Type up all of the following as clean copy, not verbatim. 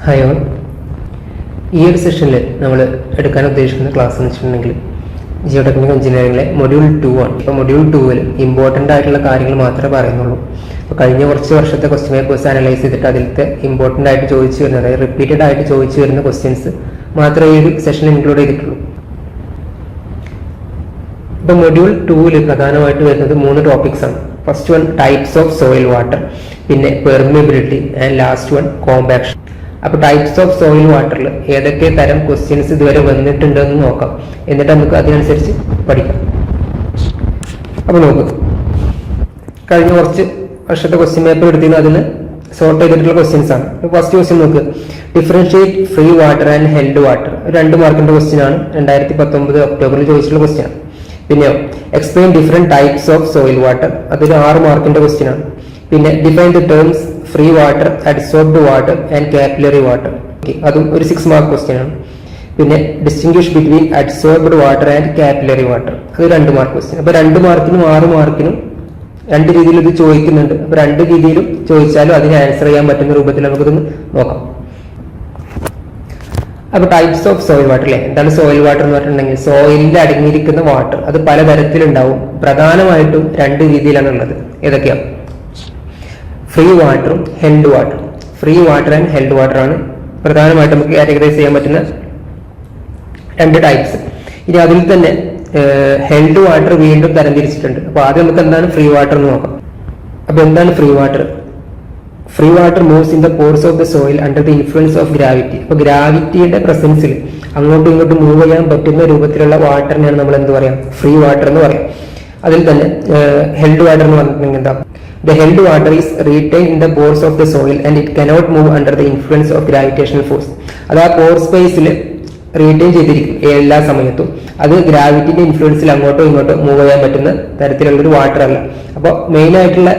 Hi all. ഈ ഒരു സെഷനിൽ നമ്മൾ എടുക്കാൻ ഉദ്ദേശിക്കുന്ന ക്ലാസ് എന്ന് വെച്ചിട്ടുണ്ടെങ്കിൽ ജിയോ ടെക്നിക്കൽ എഞ്ചിനീയറിംഗിലെ മൊഡ്യൂൾ 2 ആണ്. ഇപ്പോൾ മൊഡ്യൂൾ 2-ൽ ഇമ്പോർട്ടൻ്റ് ആയിട്ടുള്ള കാര്യങ്ങൾ മാത്രമേ പറയുന്നുള്ളൂ. അപ്പോൾ കഴിഞ്ഞ കുറച്ച് വർഷത്തെ ക്വസ്റ്റ്യൻ പേപ്പേഴ്സ് അനലൈസ് ചെയ്തിട്ട് അതിലത്തെ ഇമ്പോർട്ടൻ്റ് ആയിട്ട് ചോദിച്ചു വരുന്ന, അതായത് റിപ്പീറ്റഡ് ആയിട്ട് ചോദിച്ചു വരുന്ന ക്വസ്റ്റ്യൻസ് മാത്രമേ ഈ ഒരു സെഷനിൽ ഇൻക്ലൂഡ് ചെയ്തിട്ടുള്ളൂ. ഇപ്പോൾ മൊഡ്യൂൾ 2-ൽ പ്രധാനമായിട്ട് വരുന്നത് 3 ടോപ്പിക്സ് ആണ്. First one types of soil water, പിന്നെ permeability and last one compaction. അപ്പോൾ ടൈപ്സ് ഓഫ് സോയിൽ വാട്ടറിൽ ഏതൊക്കെ തരം ക്വസ്റ്റ്യൻസ് ഇതുവരെ വന്നിട്ടുണ്ടെന്ന് നോക്കാം, എന്നിട്ട് നമുക്ക് അതിനനുസരിച്ച് പഠിക്കാം. അപ്പോൾ നോക്കുക, കഴിഞ്ഞ കുറച്ച് വർഷത്തെ ക്വസ്റ്റ്യൻ പേപ്പർ എടുത്തിരുന്നു, അതിന് സോർട്ട് ചെയ്തിട്ടുള്ള ക്വസ്റ്റ്യൻസ് ആണ്. ഫസ്റ്റ് ക്വസ്റ്റ്യൻ നോക്കുക, differentiate free water and held water. 2 മാർക്കിന്റെ ക്വസ്റ്റ്യൻ ആണ്, 2019 ഒക്ടോബറിൽ ചോദിച്ചിട്ടുള്ള ക്വസ്റ്റ്യൻ ആണ്. പിന്നെ explain different types of soil water, അതൊരു 6 മാർക്കിന്റെ ക്വസ്റ്റ്യൻ ആണ്. പിന്നെ define the terms free water, adsorbed water and capillary water, അതും ഒരു 6 മാർക്ക് ക്വസ്റ്റ്യൻ ആണ്. പിന്നെ distinguish between adsorbed water and capillary water, അത് 2 മാർക്ക് ക്വസ്റ്റ്യൻ. അപ്പൊ 2 മാർക്കിനും 6 മാർക്കിനും 2 രീതിയിൽ ഇത് ചോദിക്കുന്നുണ്ട്. അപ്പൊ 2 രീതിയിലും ചോദിച്ചാലും അതിന് ആൻസർ ചെയ്യാൻ പറ്റുന്ന രൂപത്തിൽ നമുക്കിതൊന്ന് നോക്കാം. അപ്പൊ ടൈപ്സ് ഓഫ് സോയിൽ വാട്ടർ അല്ലേ, എന്താണ് സോയിൽ വാട്ടർ എന്ന് പറഞ്ഞിട്ടുണ്ടെങ്കിൽ സോയിലിൽ അടങ്ങിയിരിക്കുന്ന വാട്ടർ അത് പലതരത്തിലുണ്ടാവും. പ്രധാനമായിട്ടും 2 രീതിയിലാണ് ഉള്ളത്. ഏതൊക്കെയാണ്? ഫ്രീ വാട്ടറും ഹെൽഡ് വാട്ടറും. Free water and held water ആണ് പ്രധാനമായിട്ട് നമുക്ക് കാറ്റഗറൈസ് ചെയ്യാൻ പറ്റുന്ന 2 ടൈപ്സ്. ഇനി അതിൽ തന്നെ ഹെൽഡ് വാട്ടർ വീണ്ടും തരംതിരിച്ചിട്ടുണ്ട്. അപ്പൊ ആദ്യം നമുക്ക് എന്താണ് ഫ്രീ വാട്ടർ എന്ന് നോക്കാം. അപ്പൊ എന്താണ് free water? Free water moves in the pores of the soil under the influence of gravity. അപ്പൊ ഗ്രാവിറ്റിയുടെ പ്രസൻസിൽ അങ്ങോട്ടും ഇങ്ങോട്ടും മൂവ് ചെയ്യാൻ പറ്റുന്ന രൂപത്തിലുള്ള വാട്ടറിനെയാണ് നമ്മൾ എന്ത് പറയാം? ഫ്രീ വാട്ടർ എന്ന് പറയാം. അതിൽ തന്നെ ഹെൽഡ് വാട്ടർ എന്ന് പറഞ്ഞിട്ടുണ്ടെങ്കിൽ എന്താ? The held water is retained in the pores of the soil and it cannot move under the influence of gravitational force. അത് ആ പോർ സ്പേസിൽ റീറ്റെയിൻ ചെയ്തിരിക്കും എല്ലാ സമയത്തും. അത് ഗ്രാവിറ്റിന്റെ ഇൻഫ്ലുവൻസിൽ അങ്ങോട്ടോ ഇങ്ങോട്ടോ മൂവ് ചെയ്യാൻ പറ്റുന്ന തരത്തിലുള്ളൊരു വാട്ടർ അല്ല. അപ്പോൾ മെയിൻ ആയിട്ടുള്ള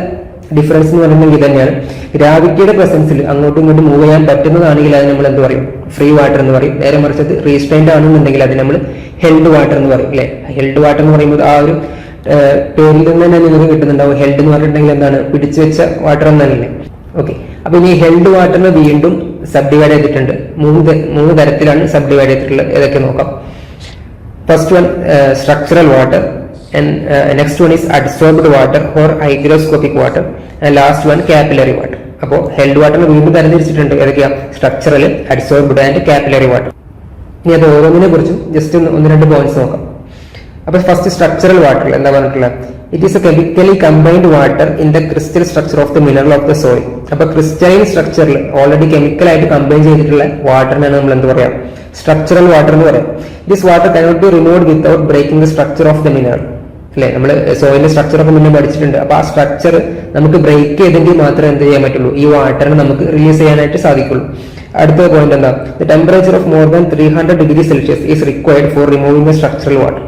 ഡിഫറൻസ് എന്ന് പറയുന്നത് തന്നെയാണ്. ഗ്രാവിറ്റിയുടെ പ്രസൻസിൽ അങ്ങോട്ടും ഇങ്ങോട്ടും മൂവ് ചെയ്യാൻ പറ്റുന്നതാണെങ്കിൽ അത് നമ്മൾ എന്ത് പറയും? ഫ്രീ വാട്ടർ എന്ന് പറയും. നേരെ മറിച്ചത് റീസ്ട്രെയിൻഡ് ആണെന്നുണ്ടെങ്കിൽ അത് നമ്മൾ ഹെൽഡ് വാട്ടർ എന്ന് പറയും അല്ലെ. ഹെൽഡ് വാട്ടർ എന്ന് പറയുമ്പോൾ ആ ഒരു പേരിൽ നിന്ന് തന്നെ നിങ്ങൾക്ക് കിട്ടുന്നുണ്ടാവും. ഹെൽഡ് എന്ന് പറഞ്ഞിട്ടുണ്ടെങ്കിൽ എന്താണ്? പിടിച്ചു വെച്ച വാട്ടർ എന്നല്ലേ. ഓക്കെ, അപ്പൊ ഇനി ഹെൽഡ് വാട്ടറിനെ വീണ്ടും സബ് ഡിവൈഡ് ചെയ്തിട്ടുണ്ട്. 3 തരത്തിലാണ് സബ് ഡിവൈഡ് ചെയ്തിട്ടുള്ളത്. ഏതൊക്കെ നോക്കാം. First one structural water, next one is adsorbed water or hygroscopic water, and last one capillary water. അപ്പോൾ ഹെൽഡ് വാട്ടറിനെ വീണ്ടും തരംതിരിച്ചിട്ടുണ്ട്. ഏതൊക്കെയാ? Structural, adsorbed and capillary water. ഇനി അത് ഓരോന്നിനെ കുറിച്ചും ജസ്റ്റ് 1-2 പോയിന്റ്സ് നോക്കാം. അപ്പൊ ഫസ്റ്റ് സ്ട്രക്ചറൽ വാട്ടർ എന്താ പറഞ്ഞിട്ടുള്ളത്? It is a chemically combined water in the crystal structure of the mineral of the soil. അപ്പൊ ക്രിസ്റ്റലൈൻ സ്ട്രക്ചറിൽ ഓൾറെഡി കെമിക്കലായിട്ട് കമ്പൈൻ ചെയ്തിട്ടുള്ള വാട്ടറിനാണ് നമ്മൾ എന്ത് പറയാം? സ്ട്രക്ചറൽ വാട്ടർ എന്ന് പറയാം. This water cannot be removed without breaking the structure of the mineral അല്ലെ. നമ്മൾ സോയിലിന്റെ സ്ട്രക്ചർ ഒക്കെ മുന്നേ പഠിച്ചിട്ടുണ്ട്. അപ്പൊ ആ സ്ട്രക്ചർ നമുക്ക് ബ്രേക്ക് ചെയ്തെങ്കിൽ മാത്രമേ എന്ത് ചെയ്യാൻ പറ്റുള്ളൂ? ഈ വാട്ടറിനെ നമുക്ക് റിലീസ് ചെയ്യാനായിട്ട് സാധിക്കുള്ളൂ. അടുത്ത പോയിന്റ് എന്താ? The temperature of more than 300 degree Celsius is required for removing the structural water.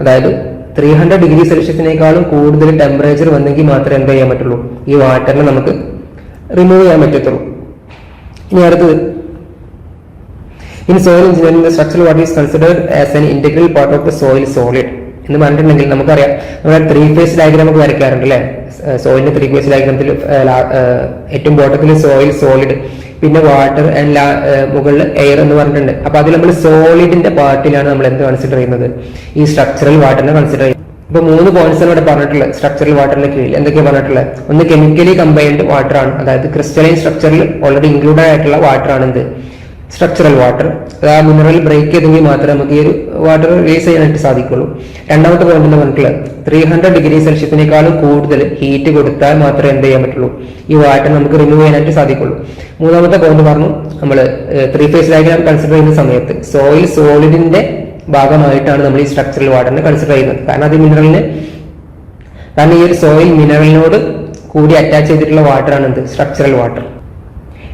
അതായത് 300 ഡിഗ്രി സെൽഷ്യസിനേക്കാളും കൂടുതൽ ടെമ്പറേച്ചർ വന്നെങ്കിൽ മാത്രമേ എന്ത് ചെയ്യാൻ പറ്റുള്ളൂ? ഈ വാട്ടറിനെ നമുക്ക് റിമൂവ് ചെയ്യാൻ പറ്റത്തുള്ളൂ. ഇനി അടുത്തത്, in soil engineering the structural water is considered as an integral part of the soil solid എന്ന് പറഞ്ഞിട്ടുണ്ടെങ്കിൽ നമുക്കറിയാം, നമ്മുടെ 3 ഫേസ് ഡയഗ്രാം ഒക്കെ വരയ്ക്കാറുണ്ട് അല്ലെ. സോയിലിന്റെ 3 ഫേസ് ഡയഗ്രാമത്തിൽ ഏറ്റവും ബോട്ടത്തിൽ സോയിൽ സോളിഡ്, പിന്നെ വാട്ടർ ആൻഡ് മുകളിൽ എയർ എന്ന് പറഞ്ഞിട്ടുണ്ട്. അപ്പൊ അതിൽ നമ്മൾ സോളിഡിന്റെ പാർട്ടിലാണ് നമ്മൾ എന്ത് കൺസിഡർ ചെയ്യുന്നത്? ഈ സ്ട്രക്ചറൽ വാട്ടറിനെ കൺസിഡർ ചെയ്യുന്നത്. ഇപ്പൊ 3 പോയിന്റ്സ് ആണ് ഇവിടെ പറഞ്ഞിട്ടുള്ളത്. സ്ട്രക്ചറൽ വാട്ടറിന്റെ കീഴിൽ എന്തൊക്കെയാണ് പറഞ്ഞിട്ടുള്ളത്? ഒന്ന് കെമിക്കലി കമ്പൈൻഡ് വാട്ടർ ആണ്, അതായത് ക്രിസ്റ്റലൈൻ സ്ട്രക്ചറിൽ ഓൾറെഡി ഇൻക്ലൂഡ് ആയിട്ടുള്ള വാട്ടർ ആണ് എന്ത്? Structural water. ആ മിനറൽ ബ്രേക്ക് ചെയ്തെങ്കിൽ മാത്രമേ നമുക്ക് ഈ ഒരു വാട്ടർ റിലീസ് ചെയ്യാനായിട്ട് സാധിക്കുള്ളൂ. രണ്ടാമത്തെ പോയിന്റ് എന്ന് പറഞ്ഞിട്ടുള്ളത് 300 ഡിഗ്രി സെൽഷ്യസിനേക്കാളും കൂടുതൽ ഹീറ്റ് കൊടുത്താൽ മാത്രമേ എന്ത് ചെയ്യാൻ പറ്റുള്ളൂ? ഈ വാട്ടർ നമുക്ക് റിമൂവ് ചെയ്യാനായിട്ട് സാധിക്കുള്ളൂ. മൂന്നാമത്തെ പോയിന്റ് പറഞ്ഞു, നമ്മൾ 3 ഫേസ് ഡയഗ്രാം കൺസിഡർ ചെയ്യുന്ന സമയത്ത് സോയിൽ സോളിഡിന്റെ ഭാഗമായിട്ടാണ് നമ്മൾ ഈ സ്ട്രക്ചറൽ വാട്ടറിനെ കൺസിഡർ ചെയ്യുന്നത്. കാരണം ഈ ഒരു സോയിൽ മിനറലിനോട് കൂടി അറ്റാച്ച് ചെയ്തിട്ടുള്ള വാട്ടർ ആണ് എന്ത്? Structural water.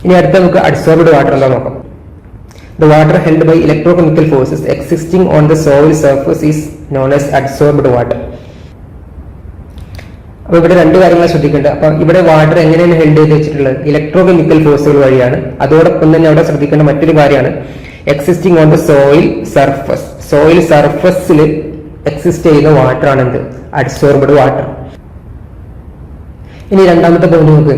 ഇനി അടുത്ത നമുക്ക് അഡ്സോർബ്ഡ് വാട്ടർ എന്താ നോക്കാം. The water held by electrochemical forces existing on the soil surface is known as adsorbed water. അപ്പൊ ഇവിടെ 2 കാര്യങ്ങൾ ശ്രദ്ധിക്കേണ്ടത്. അപ്പൊ ഇവിടെ വാട്ടർ എങ്ങനെയാണ് ഹെൽഡ് ചെയ്ത് വെച്ചിട്ടുള്ളത്? ഇലക്ട്രോകെമിക്കൽ ഫോഴ്സുകൾ വഴിയാണ്. അതോടൊപ്പം തന്നെ അവിടെ ശ്രദ്ധിക്കേണ്ട മറ്റൊരു കാര്യമാണ് existing on the soil surface. Soil സർഫസിൽ എക്സിസ്റ്റ് ചെയ്യുന്ന വാട്ടർ ആണ് എന്ത്? Adsorbed water. ഇനി രണ്ടാമത്തെ പോയിന്റ് നോക്ക്,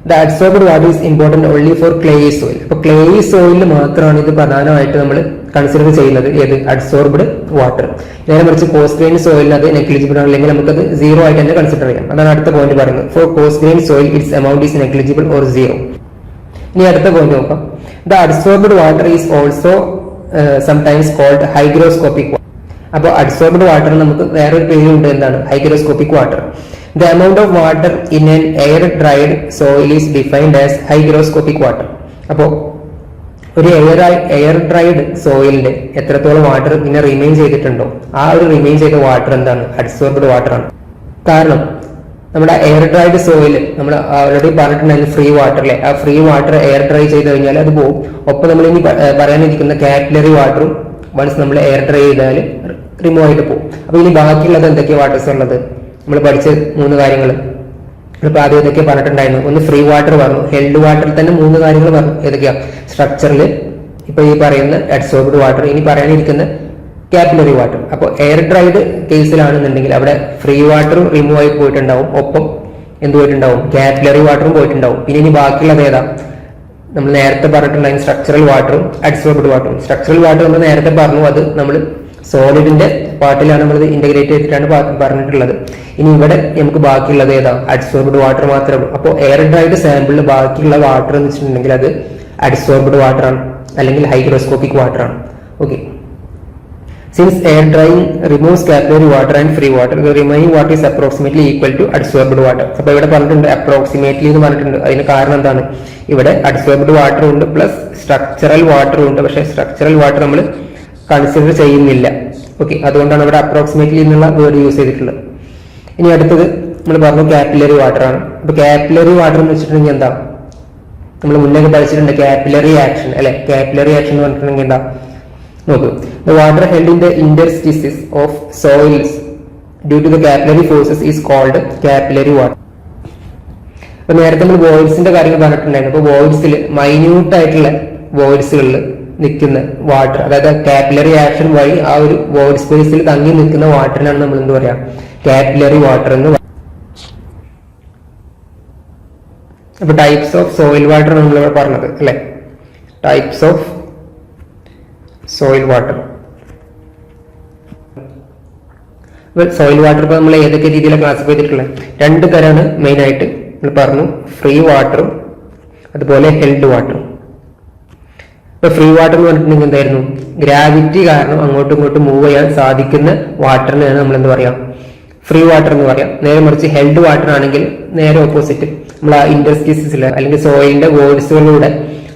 the adsorbed water is important only for clayey soil. അപ്പൊ ക്ലേയി സോയിലിൽ മാത്രമാണ് ഇത് പ്രധാനമായിട്ട് നമ്മൾ കൺസിഡർ ചെയ്യുന്നത്, ഏത് അഡ്സോർബ്ഡ് വാട്ടർ. നേരെ മറിച്ച് കോസ്റ്റ് ഗ്രെയിൻ സോയിലിന് അത് നെഗ്ലിജിബിൾ ആണ്, അല്ലെങ്കിൽ നമുക്കത് സീറോ ആയിട്ട് തന്നെ കൺസിഡർ ചെയ്യാം. അതാണ് അടുത്ത പോയിന്റ് പറയുന്നത്. ഫോർ കോസ്റ്റ് grain soil its amount is negligible or zero. ഇനി അടുത്ത പോയിന്റ് നോക്കാം. The adsorbed water is also sometimes called hygroscopic water. അപ്പോൾ അഡ്സോർബ്ഡ് വാട്ടർ നമുക്ക് വേറൊരു പേരുണ്ട്, എന്താണ്? Hygroscopic water. The amount of water in an air-dried soil is defined as hygroscopic water. അപ്പോൾ ഒരു എയർ ഡ്രൈഡ് സോയിലിന്റെ എത്രത്തോളം വാട്ടർ പിന്നെ റിമെയിൻ ചെയ്തിട്ടുണ്ടോ ആ ഒരു റിമെയിൻ ചെയ്ത വാട്ടർ എന്താണ്? അഡ്സോർബ്ഡ് വാട്ടർ ആണ്. കാരണം നമ്മുടെ എയർ ഡ്രൈഡ് സോയിൽ നമ്മൾ ഓൾറെഡി പറഞ്ഞിട്ടുണ്ടായിരുന്നു ഫ്രീ വാട്ടറിലെ, ആ ഫ്രീ വാട്ടർ എയർ ഡ്രൈ ചെയ്ത് കഴിഞ്ഞാൽ അത് പോകും. ഒപ്പം നമ്മൾ ഇനി പറയാനിരിക്കുന്ന കാപ്പിലറി വാട്ടറും വൺസ് നമ്മൾ എയർ ഡ്രൈ ചെയ്താൽ റിമൂവ് ആയിട്ട് പോകും. അപ്പൊ ഇനി ബാക്കിയുള്ളത് എന്തൊക്കെയാണ് വാട്ടേഴ്സ് ഉള്ളത്? നമ്മൾ പഠിച്ച 3 കാര്യങ്ങൾ ഇപ്പൊ ആദ്യം ഏതൊക്കെ പറഞ്ഞിട്ടുണ്ടായിരുന്നു. ഒന്ന് ഫ്രീ വാട്ടർ പറഞ്ഞു, ഹെൽഡ് വാട്ടറിൽ തന്നെ 3 കാര്യങ്ങൾ പറഞ്ഞു. ഏതൊക്കെയാ? സ്ട്രക്ചറിൽ ഇപ്പൊ ഈ പറയുന്ന അഡ്സോർബ്ഡ് വാട്ടർ, ഇനി പറയാനിരിക്കുന്ന കാപ്പിലറി വാട്ടർ. അപ്പോൾ എയർ ഡ്രൈഡ് കേസിലാണെന്നുണ്ടെങ്കിൽ അവിടെ ഫ്രീ വാട്ടറും റിമൂവ് ആയി പോയിട്ടുണ്ടാവും, ഒപ്പം എന്ത് പോയിട്ടുണ്ടാവും? കാപ്പിലറി വാട്ടറും പോയിട്ടുണ്ടാവും. പിന്നെ ഇനി ബാക്കിയുള്ളത് ഏതാ? നമ്മൾ നേരത്തെ പറഞ്ഞിട്ടുണ്ടായിരുന്നു സ്ട്രക്ചറൽ വാട്ടറും അഡ്സോർബ്ഡ് വാട്ടറും. സ്ട്രക്ചറൽ വാട്ടർ നമ്മൾ നേരത്തെ പറഞ്ഞു, അത് നമ്മൾ സോളിഡിന്റെ പാർട്ടിലാണ് നമ്മൾ ഇന്റഗ്രേറ്റ് ചെയ്തിട്ടാണ് പറഞ്ഞിട്ടുള്ളത്. ഇനി ഇവിടെ നമുക്ക് ബാക്കിയുള്ളത് ഏതാ? അഡ്സോർബ്ഡ് വാട്ടർ മാത്രമേ ഉള്ളൂ. അപ്പോൾ എയർ ഡ്രൈഡ് സാമ്പിളിൽ ബാക്കിയുള്ള വാട്ടർ എന്ന് വെച്ചിട്ടുണ്ടെങ്കിൽ അത് അഡ്സോർബ്ഡ് വാട്ടർ ആണ്, അല്ലെങ്കിൽ ഹൈഗ്രോസ്കോപ്പിക് വാട്ടർ ആണ്. Okay. Since air drying removes capillary water and free water, the remaining water is approximately equal to adsorbed water. അപ്പൊ ഇവിടെ പറഞ്ഞിട്ടുണ്ട് അപ്രോക്സിമേറ്റ്ലി എന്ന് പറഞ്ഞിട്ടുണ്ട്. അതിന് കാരണം എന്താണ്? ഇവിടെ അഡ്സോർബ്ഡ് വാട്ടർ ഉണ്ട് പ്ലസ് സ്ട്രക്ചറൽ വാട്ടറും ഉണ്ട്. പക്ഷേ സ്ട്രക്ചറൽ വാട്ടർ നമ്മൾ കൺസിഡർ ചെയ്യുന്നില്ല. ഓക്കെ, അതുകൊണ്ടാണ് ഇവിടെ അപ്രോക്സിമേറ്റ്ലി എന്നുള്ള വേർഡ് യൂസ് ചെയ്തിട്ടുള്ളത്. ഇനി അടുത്തത് നമ്മൾ പറഞ്ഞു കാപ്പിലറി വാട്ടർ ആണ്. അപ്പൊ കാപ്പിലറി വാട്ടർ എന്ന് വെച്ചിട്ടുണ്ടെങ്കിൽ എന്താ? നമ്മൾ മുന്നേ പഠിച്ചിട്ടുണ്ട് കാപ്പിലറി ആക്ഷൻ, അല്ലെ? കാപ്പിലറി ആക്ഷൻ എന്ന് പറഞ്ഞിട്ടുണ്ടെങ്കിൽ എന്താ? നോക്കൂ, the water held in the interstices of soils due to the capillary forces is called capillary water. അപ്പൊ നേരത്തെ നമ്മൾ വോയിഡ്സിന്റെ കാര്യങ്ങൾ പറഞ്ഞിട്ടുണ്ടായിരുന്നു. അപ്പൊ വോയിഡ്സിൽ മൈന്യൂട്ട് ആയിട്ടുള്ള വോയിഡ്സുകളിൽ നിൽക്കുന്ന വാട്ടർ, അതായത് കാപ്പിലറി ആക്ഷൻ വഴി ആ ഒരു വോയിഡ് സ്പേസിൽ തങ്ങി നിൽക്കുന്ന വാട്ടറിനാണ് നമ്മൾ എന്ത് പറയാ? കാപ്പിലറി വാട്ടർ എന്ന് പറയാം. അപ്പൊ ടൈപ്സ് ഓഫ് സോയിൽ വാട്ടർ നമ്മളിവിടെ പറഞ്ഞത്, അല്ലെ? Types of soil water. Soil water ഇപ്പൊ നമ്മൾ ഏതൊക്കെ രീതിയിലാണ് ക്ലാസിഫൈ ചെയ്തിട്ടുള്ളത്? 2 തരമാണ് മെയിൻ ആയിട്ട് നമ്മൾ പറഞ്ഞു, ഫ്രീ വാട്ടറും അതുപോലെ ഹെൽഡ് വാട്ടറും. ഇപ്പൊ ഫ്രീ വാട്ടർ എന്ന് പറഞ്ഞിട്ടുണ്ടെങ്കിൽ എന്തായിരുന്നു? ഗ്രാവിറ്റി കാരണം അങ്ങോട്ടും ഇങ്ങോട്ടും മൂവ് ചെയ്യാൻ സാധിക്കുന്ന വാട്ടറിനെയാണ് നമ്മൾ എന്ത് പറയാം? ഫ്രീ വാട്ടർ എന്ന് പറയാം. നേരെ മറിച്ച് ഹെൽഡ് വാട്ടർ ആണെങ്കിൽ നേരെ ഓപ്പോസിറ്റ്, നമ്മൾ ആ ഇന്റർസ്റ്റിസസിൽ അല്ലെങ്കിൽ സോയിലിന്റെ വോയിഡ്സുകളിലൂടെ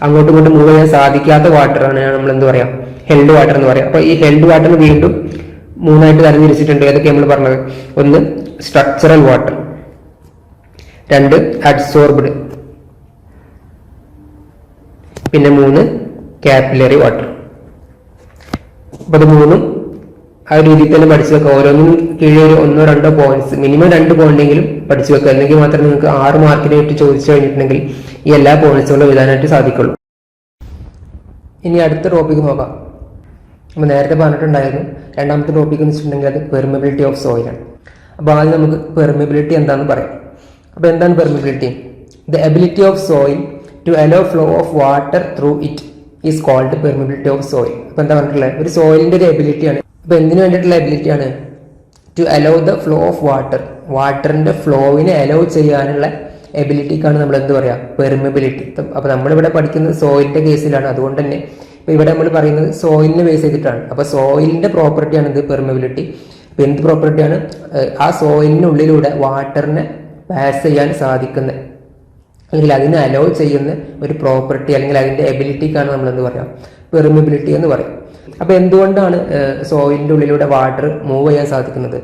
അങ്ങോട്ടും ഇങ്ങോട്ടും മൂവ് ചെയ്യാൻ സാധിക്കാത്ത വാട്ടറാണ് നമ്മൾ എന്ത് പറയാം? ഹെൽഡ് വാട്ടർ എന്ന് പറയാം. അപ്പൊ ഈ ഹെൽഡ് വാട്ടറിന് വീണ്ടും 3 ആയിട്ട് തരംതിരിച്ചിട്ടുണ്ട്. ഏതൊക്കെ നമ്മൾ പറഞ്ഞത്? ഒന്ന് സ്ട്രക്ചറൽ വാട്ടർ, 2 അഡ്സോർബ്ഡ്, പിന്നെ 3 കാപ്പിലറി വാട്ടർ. അപ്പൊ അത് 3 ആ രീതിയിൽ തന്നെ പഠിച്ചു വെക്കുക. ഓരോന്നിനും കീഴിൽ 1-2 പോയിന്റ്സ്, മിനിമം 2 പോയിന്റെങ്കിലും പഠിച്ചു വെക്കുക. അല്ലെങ്കിൽ മാത്രമേ നിങ്ങൾക്ക് 6 മാർക്കിന് വേണ്ടി ചോദിച്ചു കഴിഞ്ഞിട്ടുണ്ടെങ്കിൽ ഈ എല്ലാ പോയിന്റ്സുകളും എഴുതാനായിട്ട് സാധിക്കുള്ളൂ. ഇനി അടുത്ത ടോപ്പിക്ക് നോക്കാം. അപ്പൊ നേരത്തെ പറഞ്ഞിട്ടുണ്ടായിരുന്നു രണ്ടാമത്തെ ടോപ്പിക് എന്ന് വെച്ചിട്ടുണ്ടെങ്കിൽ അത് പെർമിബിലിറ്റി ഓഫ് സോയിലാണ്. അപ്പൊ ആദ്യം നമുക്ക് പെർമിബിലിറ്റി എന്താണെന്ന് പറയാം. അപ്പൊ എന്താണ് permeability? The ability of soil to allow flow of water through it is called permeability of soil. അപ്പൊ എന്താ പറഞ്ഞിട്ടുള്ളത്? ഒരു സോയിലിന്റെ ഒരു എബിലിറ്റിയാണ്. അപ്പൊ എന്തിനു വേണ്ടിയിട്ടുള്ള എബിലിറ്റിയാണ്? To allow the flow of water, വാട്ടറിന്റെ ഫ്ലോവിനെ അലോ ചെയ്യാനുള്ള എബിലിറ്റിക്കാണ് നമ്മൾ എന്ത് പറയാ? പെർമിബിലിറ്റി. അപ്പൊ നമ്മളിവിടെ പഠിക്കുന്നത് സോയിലിന്റെ കേസിലാണ്. അതുകൊണ്ട് തന്നെ ഇപ്പൊ ഇവിടെ നമ്മൾ പറയുന്നത് സോയിലിനെ ബേസ് ചെയ്തിട്ടാണ്. അപ്പൊ സോയിലിന്റെ പ്രോപ്പർട്ടിയാണ് ഇത് പെർമിബിലിറ്റി. അപ്പൊ എന്ത് പ്രോപ്പർട്ടിയാണ്? ആ സോയിലിനുള്ളിലൂടെ വാട്ടറിനെ പാസ് ചെയ്യാൻ സാധിക്കുന്ന, അല്ലെങ്കിൽ അതിനെ അലോ ചെയ്യുന്ന ഒരു പ്രോപ്പർട്ടി, അല്ലെങ്കിൽ അതിന്റെ എബിലിറ്റിക്കാണ് നമ്മൾ എന്ത് പറയാം? പെർമിബിലിറ്റി എന്ന് പറയും. അപ്പൊ എന്തുകൊണ്ടാണ് സോയിലിന്റെ ഉള്ളിലൂടെ വാട്ടർ മൂവ് ചെയ്യാൻ സാധിക്കുന്നത്?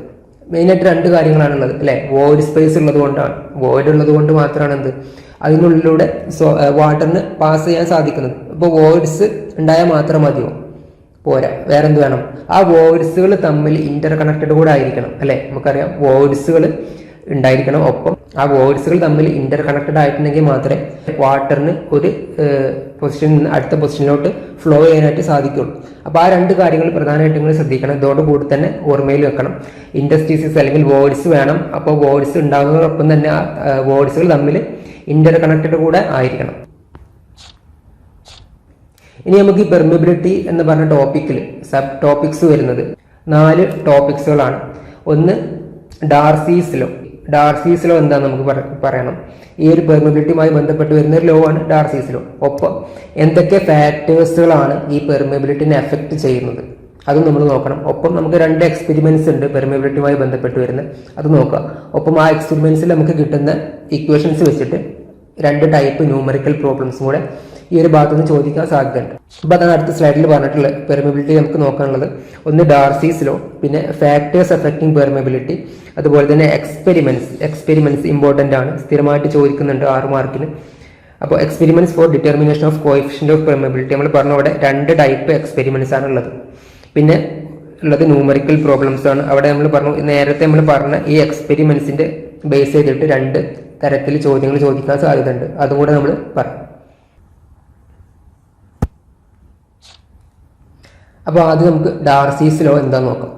മെയിനായിട്ട് 2 കാര്യങ്ങളാണുള്ളത്, അല്ലെ? വോയിഡ് സ്പേസ് ഉള്ളത് കൊണ്ടാണ്. വോയിഡ് ഉള്ളത് കൊണ്ട് മാത്രമാണ് എന്ത് അതിനുള്ളിലൂടെ വാട്ടറിന് പാസ് ചെയ്യാൻ സാധിക്കുന്നത്. അപ്പോൾ വോയിഡ്സ് ഉണ്ടായാൽ മാത്രം മതിയോ? പോരാ, വേറെന്ത് വേണം? ആ വോയിഡ്സുകൾ തമ്മിൽ ഇന്റർ കണക്റ്റഡ് കൂടെ ആയിരിക്കണം, അല്ലെ? നമുക്കറിയാം വോയിഡ്സുകൾ ഉണ്ടായിരിക്കണം. ഒപ്പം ആ വോയിഡ്സുകൾ തമ്മിൽ ഇന്റർ കണക്റ്റഡ് ആയിട്ടുണ്ടെങ്കിൽ മാത്രമേ വാട്ടറിന് ഒരു പൊസിഷനിൽ നിന്ന് അടുത്ത പൊസിഷനിലോട്ട് ഫ്ലോ ചെയ്യാനായിട്ട് സാധിക്കുള്ളൂ. അപ്പോൾ ആ 2 കാര്യങ്ങൾ പ്രധാനമായിട്ട് നിങ്ങൾ ശ്രദ്ധിക്കണം. ഇതോടുകൂടി തന്നെ ഓർമ്മയിൽ വെക്കണം. ഇന്റർസ്റ്റിസസ് അല്ലെങ്കിൽ വോയിഡ്സ് വേണം. അപ്പോൾ വോയിഡ്സ് ഉണ്ടാകുന്നതോടൊപ്പം തന്നെ ആ വോയിഡ്സുകൾ തമ്മിൽ ഇന്റർ കണക്റ്റഡ് കൂടെ ആയിരിക്കണം. ഇനി നമുക്ക് ഈ പെർമിബിലിറ്റി എന്ന് പറഞ്ഞ ടോപ്പിക്കിൽ സബ് ടോപ്പിക്സ് വരുന്നത് 4 ടോപ്പിക്സുകളാണ്. ഒന്ന് ഡാർസീസ് ലോ. ഡാർസീസ് ലോ എന്താണെന്ന് നമുക്ക് പറയണം. ഈ ഒരു പെർമിബിലിറ്റിയുമായി ബന്ധപ്പെട്ട് വരുന്ന ഒരു ലോ ആണ് ഡാർസീസ് ലോ. ഒപ്പം എന്തൊക്കെ ഫാക്ടേഴ്സുകളാണ് ഈ പെർമിബിലിറ്റിനെ എഫക്ട് ചെയ്യുന്നത് അതും നമ്മൾ നോക്കണം. ഒപ്പം നമുക്ക് 2 എക്സ്പെരിമെന്റ്സ് ഉണ്ട് പെർമിബിലിറ്റിയുമായി ബന്ധപ്പെട്ട് വരുന്നത്, അത് നോക്കുക. ഒപ്പം ആ എക്സ്പെരിമെന്റ്സിൽ നമുക്ക് കിട്ടുന്ന ഇക്വേഷൻസ് വെച്ചിട്ട് 2 ടൈപ്പ് ന്യൂമറിക്കൽ പ്രോബ്ലംസും കൂടെ ഈ ഒരു ഭാഗത്ത് നിന്ന് ചോദിക്കാൻ സാധ്യതയുണ്ട്. അപ്പോൾ അതാണ് അടുത്ത സ്ലൈഡിൽ പറഞ്ഞിട്ടുള്ളത്. പെർമിബിലിറ്റി നമുക്ക് നോക്കാനുള്ളത് ഒന്ന് ഡാർസീസ് ലോ, പിന്നെ ഫാക്ടേഴ്സ് അഫക്റ്റിംഗ് പെർമിബിലിറ്റി, അതുപോലെ തന്നെ എക്സ്പെരിമെന്റ്സ് ഇമ്പോർട്ടൻ്റ് ആണ്, സ്ഥിരമായിട്ട് ചോദിക്കുന്നുണ്ട് 6 മാർക്കിന്. അപ്പോൾ experiments for determination of coefficient of permeability നമ്മൾ പറഞ്ഞ അവിടെ 2 ടൈപ്പ് എക്സ്പെരിമെന്റ്സ് ആണ് ഉള്ളത്. പിന്നെ ഉള്ളത് ന്യൂമറിക്കൽ പ്രോബ്ലംസ് ആണ്. അവിടെ നമ്മൾ പറഞ്ഞു, നേരത്തെ നമ്മൾ പറഞ്ഞ ഈ എക്സ്പെരിമെന്റ്സിന്റെ ബേസ് ചെയ്തിട്ട് 2 തരത്തിൽ ചോദ്യങ്ങൾ ചോദിക്കാൻ സാധ്യതയുണ്ട്, അതും കൂടെ നമ്മൾ പറയും. അപ്പോൾ ആദ്യം നമുക്ക് ഡാർസീസ് ലോ എന്താന്ന് നോക്കാം.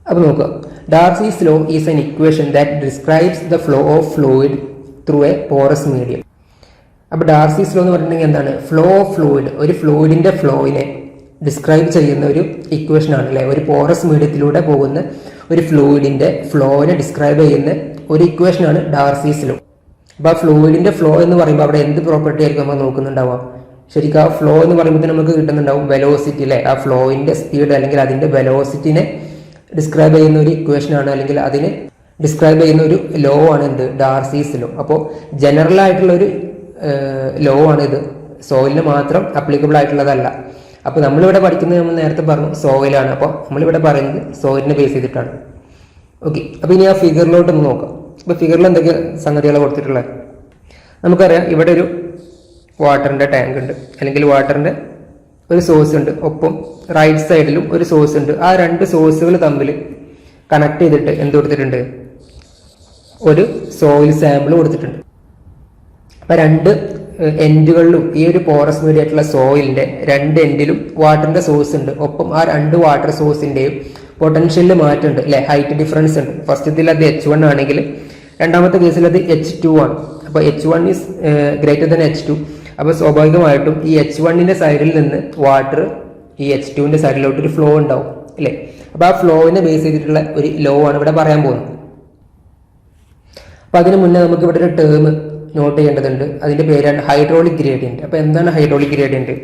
അപ്പോൾ നോക്കുക, Darcy's law is an equation that describes the flow of fluid through a porous medium. അപ്പോൾ ഡാർസീസ് ലോ എന്ന് പറഞ്ഞിട്ടുണ്ടെങ്കിൽ എന്താണ്? ഫ്ലോ ഓഫ് ഫ്ലൂയിഡ്, ഒരു ഫ്ലൂയിഡിന്റെ ഫ്ലോയിനെ ഡിസ്ക്രൈബ് ചെയ്യുന്ന ഒരു ഇക്വേഷൻ ആണ് അല്ലേ. ഒരു പോറസ് മീഡിയത്തിലൂടെ പോകുന്ന ഒരു ഫ്ലൂയിഡിന്റെ ഫ്ലോയിനെ ഡിസ്ക്രൈബ് ചെയ്യുന്ന ഒരു ഇക്വേഷൻ ആണ് ഡാർസീസ് ലോ. അപ്പോൾ ആ ഫ്ലൂയിഡിന്റെ ഫ്ലോ എന്ന് പറയുമ്പോൾ അവിടെ എന്ത് പ്രോപ്പർട്ടി ആയിരിക്കും നമ്മൾ നോക്കുന്നുണ്ടാവുക? ശരിക്കും ആ ഫ്ലോ എന്ന് പറയുമ്പോൾ നമുക്ക് കിട്ടുന്നുണ്ടാവും വെലോസിറ്റി അല്ലേ. ആ ഫ്ലോയിന്റെ സ്പീഡ് അല്ലെങ്കിൽ അതിന്റെ വെലോസിറ്റിനെ ഡിസ്ക്രൈബ് ചെയ്യുന്ന ഒരു ഇക്വേഷൻ ആണ്, അല്ലെങ്കിൽ അതിനെ ഡിസ്ക്രൈബ് ചെയ്യുന്ന ഒരു ലോ ആണ് എന്ത്? ഡാർസീസ് ലോ. അപ്പോൾ ജനറൽ ആയിട്ടുള്ള ഒരു ലോ ആണ് ഇത്, സോയിലിന് മാത്രം അപ്ലിക്കബിൾ ആയിട്ടുള്ളതല്ല. അപ്പോൾ നമ്മളിവിടെ പഠിക്കുന്നത് നമ്മൾ നേരത്തെ പറഞ്ഞു സോയിലാണ്. അപ്പോൾ നമ്മളിവിടെ പറയുന്നത് സോയിലിനെ ബേസ് ചെയ്തിട്ടാണ്. ഓക്കെ, അപ്പോൾ ഇനി ആ ഫിഗറിലോട്ടൊന്ന് നോക്കാം. അപ്പോൾ ഫിഗറിൽ എന്തൊക്കെ സംഗതികളാണ് കൊടുത്തിട്ടുള്ളത്? നമുക്കറിയാം, ഇവിടെ ഒരു വാട്ടറിന്റെ ടാങ്ക് ഉണ്ട്, അല്ലെങ്കിൽ വാട്ടറിന്റെ ഒരു സോഴ്സ് ഉണ്ട്. ഒപ്പം റൈറ്റ് സൈഡിലും ഒരു സോഴ്സ് ഉണ്ട്. ആ 2 സോഴ്സുകൾ തമ്മിൽ കണക്ട് ചെയ്തിട്ട് എന്ത് കൊടുത്തിട്ടുണ്ട്? ഒരു സോയിൽ സാമ്പിൾ കൊടുത്തിട്ടുണ്ട്. അപ്പൊ 2 എൻഡുകളിലും ഈ ഒരു പോറസ് മീഡിയ ആയിട്ടുള്ള സോയിലിന്റെ 2 എൻഡിലും വാട്ടറിന്റെ സോഴ്സ് ഉണ്ട്. ഒപ്പം ആ 2 വാട്ടർ സോഴ്സിന്റെയും പൊട്ടൻഷ്യലിൽ മാറ്റമുണ്ട് അല്ലെ, ഹൈറ്റ് ഡിഫറൻസ് ഉണ്ട്. ഫസ്റ്റത്തിൽ അത് H1 ആണെങ്കിൽ രണ്ടാമത്തെ കേസിൽ അത് H2 ആണ്. അപ്പൊ H1 is greater than H2. അപ്പൊ സ്വാഭാവികമായിട്ടും ഈ H1ന്റെ സൈഡിൽ നിന്ന് വാട്ടർ ഈ H2ന്റെ സൈഡിലോട്ട് ഒരു ഫ്ലോ ഉണ്ടാവും അല്ലെ. അപ്പൊ ആ ഫ്ലോവിനെ ബേസ് ചെയ്തിട്ടുള്ള ഒരു ലോ ആണ് ഇവിടെ പറയാൻ പോകുന്നത്. അപ്പൊ അതിന് മുന്നേ നമുക്ക് ഇവിടെ ഒരു ടേം നോട്ട് ചെയ്യേണ്ടതുണ്ട്. അതിന്റെ പേരാണ് ഹൈഡ്രോളിക് ഗ്രേഡിയന്റ്. അപ്പൊ എന്താണ് ഹൈഡ്രോളിക് ഗ്രേഡിയന്റ്?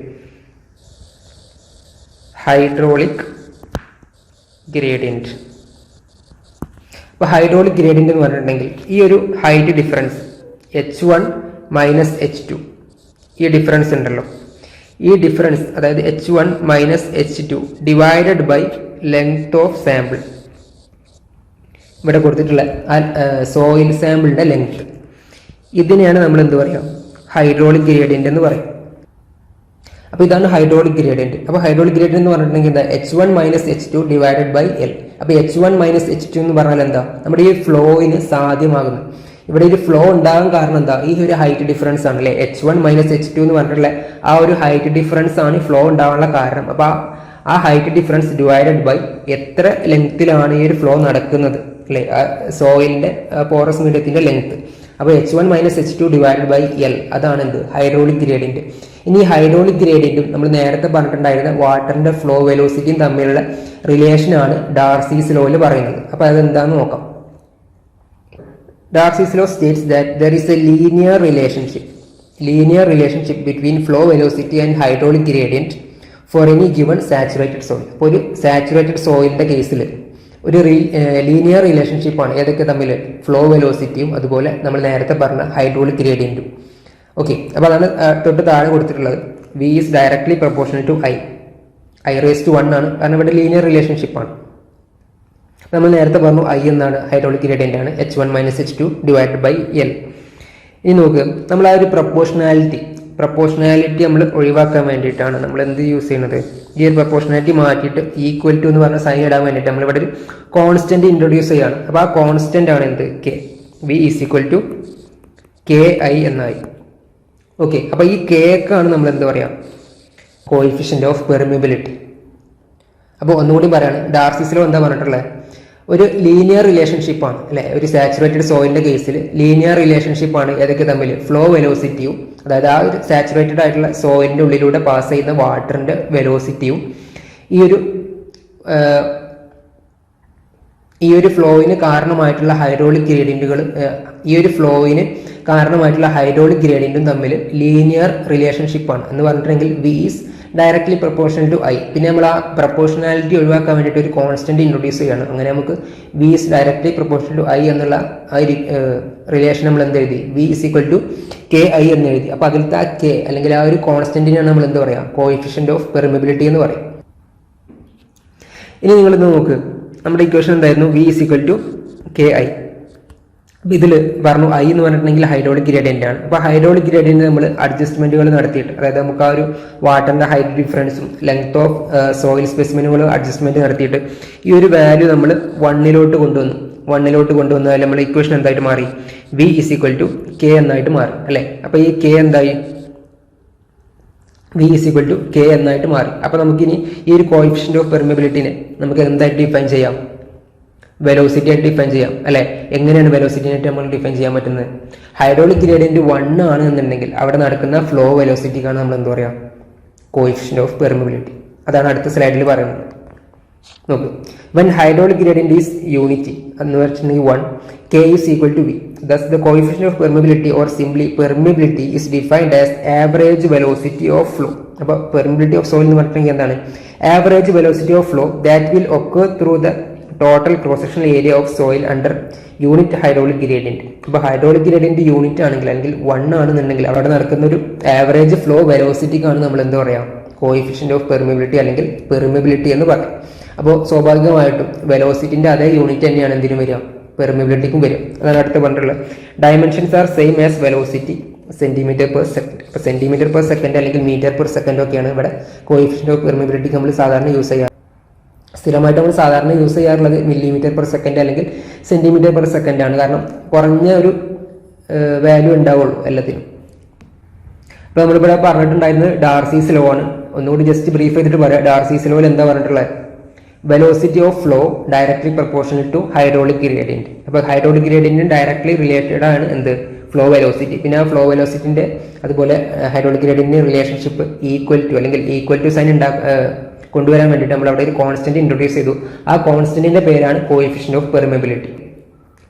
ഹൈഡ്രോളിക് ഗ്രേഡിയന്റ് അപ്പൊ ഹൈഡ്രോളിക് ഗ്രേഡിയന്റ് എന്ന് പറഞ്ഞിട്ടുണ്ടെങ്കിൽ ഈ ഒരു height difference H1 minus H2, ഈ ഡിഫറൻസ് ഉണ്ടല്ലോ, ഈ ഡിഫറൻസ് അതായത് H1 minus H2 divided by length of sample, ഇവിടെ കൊടുത്തിട്ടുള്ള സോയിൽ സാമ്പിളിന്റെ ലെങ്ത്, ഇതിനെയാണ് നമ്മൾ എന്ത് പറയാം? ഹൈഡ്രോളിക് ഗ്രേഡിയന്റ് എന്ന് പറയും. അപ്പൊ ഇതാണ് ഹൈഡ്രോളിക് ഗ്രേഡിയന്റ്. അപ്പൊ ഹൈഡ്രോളിക് ഗ്രേഡിയന്റ് എന്ന് പറഞ്ഞിട്ടുണ്ടെങ്കിൽ എന്താ? H1 minus H2 divided by L. അപ്പൊ H1 മൈനസ് H2 എന്ന് പറഞ്ഞാൽ എന്താ? നമ്മുടെ ഈ ഫ്ലോയിന് സാധ്യമാകുന്നത്. ഇവിടെ ഒരു ഫ്ലോ ഉണ്ടാകാൻ കാരണം എന്താ? ഈ ഒരു ഹൈറ്റ് ഡിഫറൻസ് ആണ് അല്ലെ. H1 മൈനസ് H2 എന്ന് പറഞ്ഞിട്ടുള്ള ആ ഒരു ഹൈറ്റ് ഡിഫറൻസ് ആണ് ഫ്ലോ ഉണ്ടാകാനുള്ള കാരണം. അപ്പൊ ആ ഹൈറ്റ് ഡിഫറൻസ് ഡിവൈഡഡ് ബൈ എത്ര ലെങ്ത്തിലാണ് ഈ ഒരു ഫ്ലോ നടക്കുന്നത് അല്ലെ, സോയിലിന്റെ പോറസ് മീഡിയത്തിന്റെ ലെങ്ത്. അപ്പോൾ H1 minus H2 divided by L, അതാണ് എന്ത്? Hydraulic gradient. ഇനി ഹൈഡ്രോളിക് ഗ്രേഡിയന്റും നമ്മൾ നേരത്തെ പറഞ്ഞിട്ടുണ്ടായിരുന്ന വാട്ടറിന്റെ ഫ്ലോ വെലോസിറ്റിയും തമ്മിലുള്ള റിലേഷൻ ആണ് ഡാർസീസ് ലോയിൽ പറയുന്നത്. അപ്പൊ അതെന്താന്ന് നോക്കാം. Darcy's law states that there is a linear relationship between flow velocity and hydraulic gradient for any given saturated soil. അപ്പോൾ ഒരു സാച്ചുറേറ്റഡ് സോയിലിന്റെ കേസിൽ ഒരു ലീനിയർ റിലേഷൻഷിപ്പ് ആണ് ഏതൊക്കെ തമ്മിൽ? ഫ്ലോ വെലോസിറ്റിയും അതുപോലെ നമ്മൾ നേരത്തെ പറഞ്ഞ ഹൈഡ്രോളിക് ഗ്രേഡിയന്റും. ഓക്കെ, അപ്പോൾ അതാണ് തൊട്ട് താഴെ കൊടുത്തിട്ടുള്ളത്. V is directly proportional to I raised to 1 ആണ്, കാരണം ഇവിടെ ലീനിയർ റിലേഷൻഷിപ്പ് ആണ്. നമ്മൾ നേരത്തെ പറഞ്ഞു I എന്നാണ് ഹൈഡ്രോളിക് ഗ്രേഡിയന്റ് ആണ്, H1 minus H2 divided by L. ഇനി നോക്കുക, നമ്മൾ ആ ഒരു പ്രപ്പോർഷണാലിറ്റി നമ്മൾ ഒഴിവാക്കാൻ വേണ്ടിയിട്ടാണ് നമ്മൾ എന്ത് യൂസ് ചെയ്യുന്നത്? ഈ ഒരു പ്രപ്പോർഷണാലിറ്റി മാറ്റിയിട്ട് ഈക്വൽ ടു എന്ന് പറഞ്ഞ സൈൻ ഇടാൻ വേണ്ടിയിട്ട് നമ്മളിവിടെ ഒരു കോൺസ്റ്റന്റ് ഇൻട്രൊഡ്യൂസ് ചെയ്യാണ്. അപ്പോൾ ആ കോൺസ്റ്റന്റ് ആണ് എന്ത്? K. V is equal to KI എന്നായി. ഓക്കെ, അപ്പോൾ ഈ Kക്കാണ് നമ്മൾ എന്ത് പറയാം? Coefficient of permeability. അപ്പോൾ ഒന്നുകൂടി പറയാണ്, ഡാർസീസ് ലോ എന്താ പറഞ്ഞിട്ടുള്ളത്? ഒരു ലീനിയർ റിലേഷൻഷിപ്പാണ് അല്ലെ. ഒരു സാച്ചുറേറ്റഡ് സോയിലിന്റെ കേസിൽ ലീനിയർ റിലേഷൻഷിപ്പാണ് ഏതൊക്കെ തമ്മിൽ, ഫ്ലോ വെലോസിറ്റിയും, അതായത് ആ ഒരു സാച്ചുറേറ്റഡ് ആയിട്ടുള്ള സോയിലിന്റെ ഉള്ളിലൂടെ പാസ് ചെയ്യുന്ന വാട്ടറിന്റെ വെലോസിറ്റിയും ഈ ഒരു ഫ്ലോയിന് കാരണമായിട്ടുള്ള ഹൈഡ്രോളിക് ഗ്രേഡിയന്റും തമ്മിൽ ലീനിയർ റിലേഷൻഷിപ്പാണ് എന്ന് പറഞ്ഞിട്ടുണ്ടെങ്കിൽ V is directly proportional to I. പിന്നെ നമ്മൾ ആ പ്രൊപ്പോർഷണാലിറ്റി ഒഴിവാക്കാൻ വേണ്ടിയിട്ട് ഒരു കോൺസ്റ്റന്റ് ഇൻട്രൊഡ്യൂസ് ചെയ്യണം. അങ്ങനെ നമുക്ക് V is directly proportional to I എന്നുള്ള ആ റിലേഷൻ നമ്മൾ എന്ത് എഴുതി, V is equal to K I എന്ന് എഴുതി. അപ്പൊ അതിലത്തെ ആ കെ അല്ലെങ്കിൽ ആ ഒരു കോൺസ്റ്റന്റിനാണ് നമ്മൾ എന്ത് പറയാം, കോഎഫിഷ്യന്റ് ഓഫ് പെർമിബിലിറ്റി എന്ന് പറയും. ഇനി നിങ്ങളിന്ന് നോക്ക്, നമ്മുടെ ഇക്വേഷൻ എന്തായിരുന്നു, V is equal to K I. അപ്പൊ ഇതിൽ പറഞ്ഞു ഐ എന്ന് പറഞ്ഞിട്ടുണ്ടെങ്കിൽ ഹൈഡ്രോളിക് ഗ്രേഡിയന്റ് ആണ്. അപ്പൊ ഹൈഡ്രോളിക് ഗ്രേഡിയന്റ് നമ്മൾ അഡ്ജസ്റ്റ്മെന്റുകൾ നടത്തിയിട്ട്, അതായത് നമുക്ക് ആ ഒരു വാട്ടറിന്റെ ഹൈറ്റ് ഡിഫറൻസും ലെങ്ത് ഓഫ് സോയിൽ സ്പെസിമെനുകൾ അഡ്ജസ്റ്റ്മെന്റ് നടത്തിയിട്ട് ഈ ഒരു വാല്യൂ നമ്മൾ വണ്ണിലോട്ട് കൊണ്ടുവന്നാൽ നമ്മൾ ഇക്വേഷൻ എന്തായിട്ട് മാറി, v is equal to k എന്നായിട്ട് മാറി അല്ലെ. അപ്പൊ ഈ കെ എന്തായി, v is equal to k എന്നായിട്ട് മാറി. അപ്പൊ നമുക്കിനി ഈ ഒരു കോഎഫിഷ്യന്റ് ഓഫ് പെർമിബിലിറ്റിനെ നമുക്ക് എന്തായിട്ട് ഡിഫൈൻ ചെയ്യാം, വെലോസിറ്റി ആയിട്ട് ഡിഫൈൻ ചെയ്യാം അല്ലെ. എങ്ങനെയാണ് വെലോസിറ്റിനായിട്ട് നമ്മൾ ഡിഫൈൻ ചെയ്യാൻ പറ്റുന്നത്, ഹൈഡ്രോളിക് ഗ്രേഡിയന്റ് 1 ആണ് എന്നുണ്ടെങ്കിൽ അവിടെ നടക്കുന്ന ഫ്ലോ വെലോസിറ്റിക്കാണ് നമ്മൾ എന്താ പറയാ, കോഎഫിഷ്യന്റ് ഓഫ് പെർമിബിലിറ്റി. അതാണ് അടുത്ത സ്ലൈഡിൽ പറയുന്നത്. നോക്ക്, when hydraulic gradient is unity എന്ന് വെച്ചിട്ടുണ്ടെങ്കിൽ 1, k is equal to v. Thus the coefficient of permeability or simply permeability is defined as average velocity of flow. അപ്പോൾ permeability of soil എന്ന് പറഞ്ഞിട്ടുണ്ടെങ്കിൽ എന്താണ്, average velocity of flow that will occur through the total cross-sectional area of soil under unit hydraulic gradient. അപ്പോൾ hydraulic gradient unit ആണെങ്കിൽ അല്ലെങ്കിൽ 1 ആണെന്നുണ്ടെങ്കിൽ അവിടെ നടക്കുന്ന ഒരു ആവറേജ് ഫ്ലോ വെലോസിറ്റിക്കാണ് നമ്മൾ എന്താ പറയാ, കോഎഫിഷ്യന്റ് ഓഫ് പെർമിബിലിറ്റി അല്ലെങ്കിൽ പെർമിബിലിറ്റി എന്ന് പറയും. അപ്പോൾ സ്വാഭാവികമായിട്ടും വെലോസിറ്റിന്റെ അതേ യൂണിറ്റ് തന്നെയാണ് എന്തിനും വരിക, പെർമിബിലിറ്റിക്കും വരും. അതാണ് അടുത്ത് പറഞ്ഞിട്ടുള്ളത്. Dimensions are same as velocity centimetre per second. അപ്പോൾ സെന്റിമീറ്റർ പെർ സെക്കൻഡ് അല്ലെങ്കിൽ മീറ്റർ പെർ സെക്കൻഡ് ഒക്കെയാണ് ഇവിടെ കോഎഫിഷ്യന്റ് ഓഫ് പെർമിബിലിറ്റിക്ക് നമ്മൾ സാധാരണ യൂസ് ചെയ്യാറ്. സ്ഥിരമായിട്ട് നമ്മൾ സാധാരണ യൂസ് ചെയ്യാറുള്ളത് മില്ലിമീറ്റർ പെർ സെക്കൻഡ് അല്ലെങ്കിൽ സെന്റിമീറ്റർ പെർ സെക്കൻഡ് ആണ്. കാരണം കുറഞ്ഞ ഒരു വാല്യൂ ഉണ്ടാവുള്ളൂ എല്ലാത്തിനും. അപ്പോൾ നമ്മളിവിടെ പറഞ്ഞിട്ടുണ്ടായിരുന്നത് ഡാർസീസ് ലോ ആണ്. ഒന്നുകൂടി ജസ്റ്റ് ബ്രീഫ് ചെയ്തിട്ട് പറയാം. ഡാർസീസ് ലോയിൽ എന്താ പറഞ്ഞിട്ടുള്ളത്, velocity of flow directly proportional to hydraulic gradient. അപ്പോൾ ഹൈഡ്രോളിക് ഗ്രേഡിയന്റിന് ഡയറക്ട്ലി റിലേറ്റഡ് ആണ് എന്ത്, ഫ്ലോ വെലോസിറ്റി. പിന്നെ ആ ഫ്ലോ വെലോസിറ്റിന്റെ അതുപോലെ ഹൈഡ്രോളിക് ഗ്രേഡിയന്റിന്റെ റിലേഷൻഷിപ്പ് ഈക്വൽ ടു അല്ലെങ്കിൽ ഈക്വൽ ടു സൈൻ കൊണ്ടുവരാൻ വേണ്ടിയിട്ട് നമ്മൾ അവിടെ ഒരു കോൺസ്റ്റന്റ് ഇൻട്രൊഡ്യൂസ് ചെയ്തു. ആ കോൺസ്റ്റന്റിന്റെ പേരാണ് കോഎഫിഷ്യന്റ് ഓഫ് പെർമിബിലിറ്റി.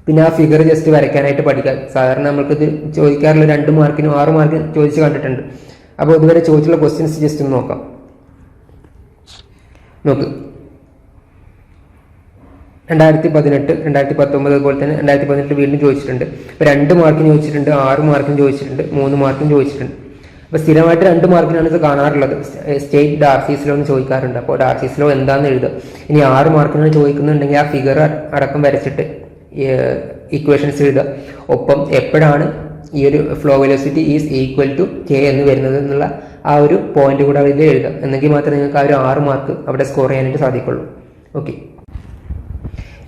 പിന്നെ ആ ഫിഗർ ജസ്റ്റ് വരയ്ക്കാനായിട്ട് പഠിക്കുക. സാധാരണ നമ്മൾക്കിത് ചോദിക്കാറുള്ള 2 മാർക്കിനും 6 മാർക്കിനും ചോദിച്ച് കണ്ടിട്ടുണ്ട്. അപ്പോൾ ഇതുവരെ ചോദിച്ചുള്ള ക്വസ്റ്റ്യൻസ് ജസ്റ്റ് ഒന്ന് നോക്കാം. നോക്ക്, 2018, 2019 അതുപോലെ തന്നെ 2018 വീണ്ടും ചോദിച്ചിട്ടുണ്ട്. ഇപ്പോൾ 2 മാർക്കിന് ചോദിച്ചിട്ടുണ്ട്, 6 മാർക്കിന് ചോദിച്ചിട്ടുണ്ട്, 3 മാർക്കിന് ചോദിച്ചിട്ടുണ്ട്. അപ്പോൾ സ്ഥിരമായിട്ട് 2 മാർക്കിനാണ് ഇത് കാണാറുള്ളത്. സ്റ്റേറ്റ് ഡാർസീസ് ലോ എന്ന് ചോദിക്കാറുണ്ട്. അപ്പോൾ ഡാർസീസ് ലോ എന്താണെന്ന് എഴുതുക. ഇനി 6 മാർക്കിനാണ് ചോദിക്കുന്നുണ്ടെങ്കിൽ ആ ഫിഗർ അടക്കം വരച്ചിട്ട് ഇക്വേഷൻസ് എഴുതുക. ഒപ്പം എപ്പോഴാണ് ഈ ഒരു flow velocity is equal to K എന്ന് വരുന്നത് എന്നുള്ള ആ ഒരു പോയിന്റ് കൂടെ അതിൽ എഴുതുക. എന്നെങ്കിൽ മാത്രമേ നിങ്ങൾക്ക് ആ ഒരു 6 മാർക്ക് അവിടെ സ്കോർ ചെയ്യാനായിട്ട് സാധിക്കുള്ളൂ. ഓക്കെ,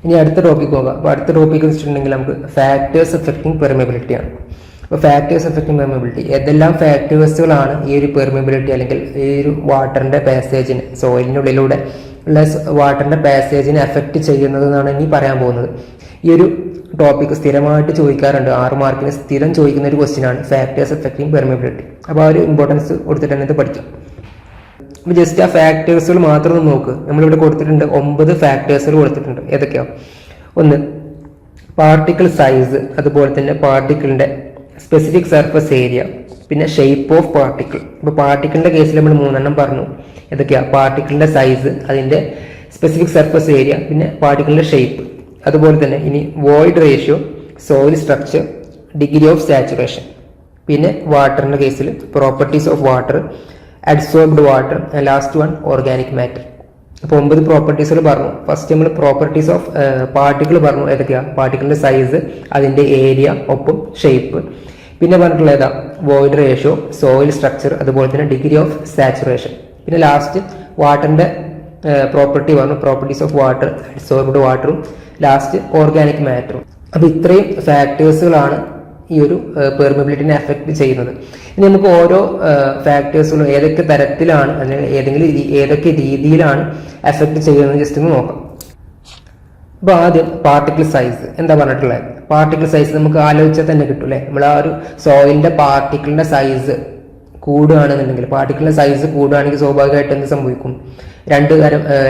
ഇനി അടുത്ത ടോപ്പിക് നോക്കാം. അപ്പോൾ അടുത്ത ടോപ്പിക് വെച്ചിട്ടുണ്ടെങ്കിൽ നമുക്ക് ഫാക്ടേഴ്സ് എഫക്റ്റിംഗ് പെർമിബിലിറ്റി ആണ്. അപ്പോൾ ഫാക്ടേഴ്സ് എഫക്റ്റിംഗ് പെർമിബിലിറ്റി, ഏതെല്ലാം ഫാക്ടേഴ്സുകളാണ് ഈ ഒരു പെർമിബിലിറ്റി അല്ലെങ്കിൽ ഈ ഒരു വാട്ടറിന്റെ പാസേജിന്, സോയിലിനുള്ളിലൂടെ ഉള്ള വാട്ടറിന്റെ പാസേജിനെ എഫക്റ്റ് ചെയ്യുന്നത് എന്നാണ് ഇനി പറയാൻ പോകുന്നത്. ഈ ഒരു ടോപ്പിക് സ്ഥിരമായിട്ട് ചോദിക്കാറുണ്ട്. 6 മാർക്കിന് സ്ഥിരം ചോദിക്കുന്ന ഒരു ക്വസ്റ്റ്യൻ ആണ് ഫാക്ടേഴ്സ് എഫക്റ്റിംഗ് പെർമിബിലിറ്റി. അപ്പോൾ ആ ഒരു ഇമ്പോർട്ടൻസ് കൊടുത്തിട്ട് തന്നെ ഇത് പഠിക്കാം. അപ്പോൾ ജസ്റ്റ് ആ ഫാക്ടേഴ്സുകൾ മാത്രം ഒന്ന് നോക്ക്. നമ്മളിവിടെ കൊടുത്തിട്ടുണ്ട് 9 ഫാക്ടേഴ്സുകൾ കൊടുത്തിട്ടുണ്ട്. ഏതൊക്കെയാണ്? 1, പാർട്ടിക്കിൾ സൈസ്, അതുപോലെ തന്നെ പാർട്ടിക്കിളിന്റെ സ്പെസിഫിക് സർഫസ് ഏരിയ, പിന്നെ ഷേപ്പ് ഓഫ് പാർട്ടിക്കിൾ. ഇപ്പോൾ പാർട്ടിക്കിളിന്റെ കേസിൽ നമ്മൾ 3 പറഞ്ഞു. ഏതൊക്കെയാണ്? പാർട്ടിക്കിളിന്റെ സൈസ്, അതിന്റെ സ്പെസിഫിക് സർഫസ് ഏരിയ, പിന്നെ പാർട്ടിക്കിളിന്റെ ഷേപ്പ്. അതുപോലെ തന്നെ ഇനി void ratio, soil structure, degree of saturation, പിന്നെ വാട്ടറിന്റെ കേസിൽ properties of water, adsorbed water, last one organic matter. അപ്പോൾ 9 പ്രോപ്പർട്ടീസുകൾ പറഞ്ഞു. ഫസ്റ്റ് നമ്മൾ പ്രോപ്പർട്ടീസ് ഓഫ് പാർട്ടിക്കിൾ പറഞ്ഞു. ഏതൊക്കെയാണ്? പാർട്ടിക്കിളിന്റെ സൈസ്, അതിന്റെ ഏരിയ, ഒപ്പം ഷേപ്പ്. പിന്നെ പറഞ്ഞിട്ടുള്ള ഏതാ? വോയിഡ് റേഷ്യോ, സോയിൽ സ്ട്രക്ചർ, അതുപോലെ തന്നെ ഡിഗ്രി ഓഫ് സാച്ചുറേഷൻ. പിന്നെ ലാസ്റ്റ് വാട്ടറിന്റെ പ്രോപ്പർട്ടി പറഞ്ഞു, പ്രോപ്പർട്ടീസ് ഓഫ് വാട്ടർ, അഡ്സോർബ്ഡ് വാട്ടറും, ലാസ്റ്റ് ഓർഗാനിക് മാറ്ററും. അപ്പോൾ ഇത്രയും ഫാക്ടേഴ്സുകളാണ് ഈ ഒരു പെർമിബിലിറ്റിനെ എഫക്ട് ചെയ്യുന്നത്. ഇനി നമുക്ക് ഓരോ ഫാക്ടേഴ്സുകളും ഏതൊക്കെ തരത്തിലാണ് അല്ലെങ്കിൽ ഏതൊക്കെ രീതിയിലാണ് എഫക്ട് ചെയ്യുന്നത് ജസ്റ്റ് ഒന്ന് നോക്കാം. അപ്പോൾ ആദ്യം പാർട്ടിക്കിൾ സൈസ് എന്താ പറഞ്ഞിട്ടുള്ളത്? പാർട്ടിക്കിൾ സൈസ് നമുക്ക് ആലോചിച്ചാൽ തന്നെ കിട്ടും അല്ലേ. നമ്മൾ ആ ഒരു സോയിലിന്റെ പാർട്ടിക്കിളിന്റെ സൈസ് കൂടുകയാണെന്നുണ്ടെങ്കിൽ, പാർട്ടിക്കിളിന്റെ സൈസ് കൂടുകയാണെങ്കിൽ സ്വാഭാവികമായിട്ട് എന്ത് സംഭവിക്കും?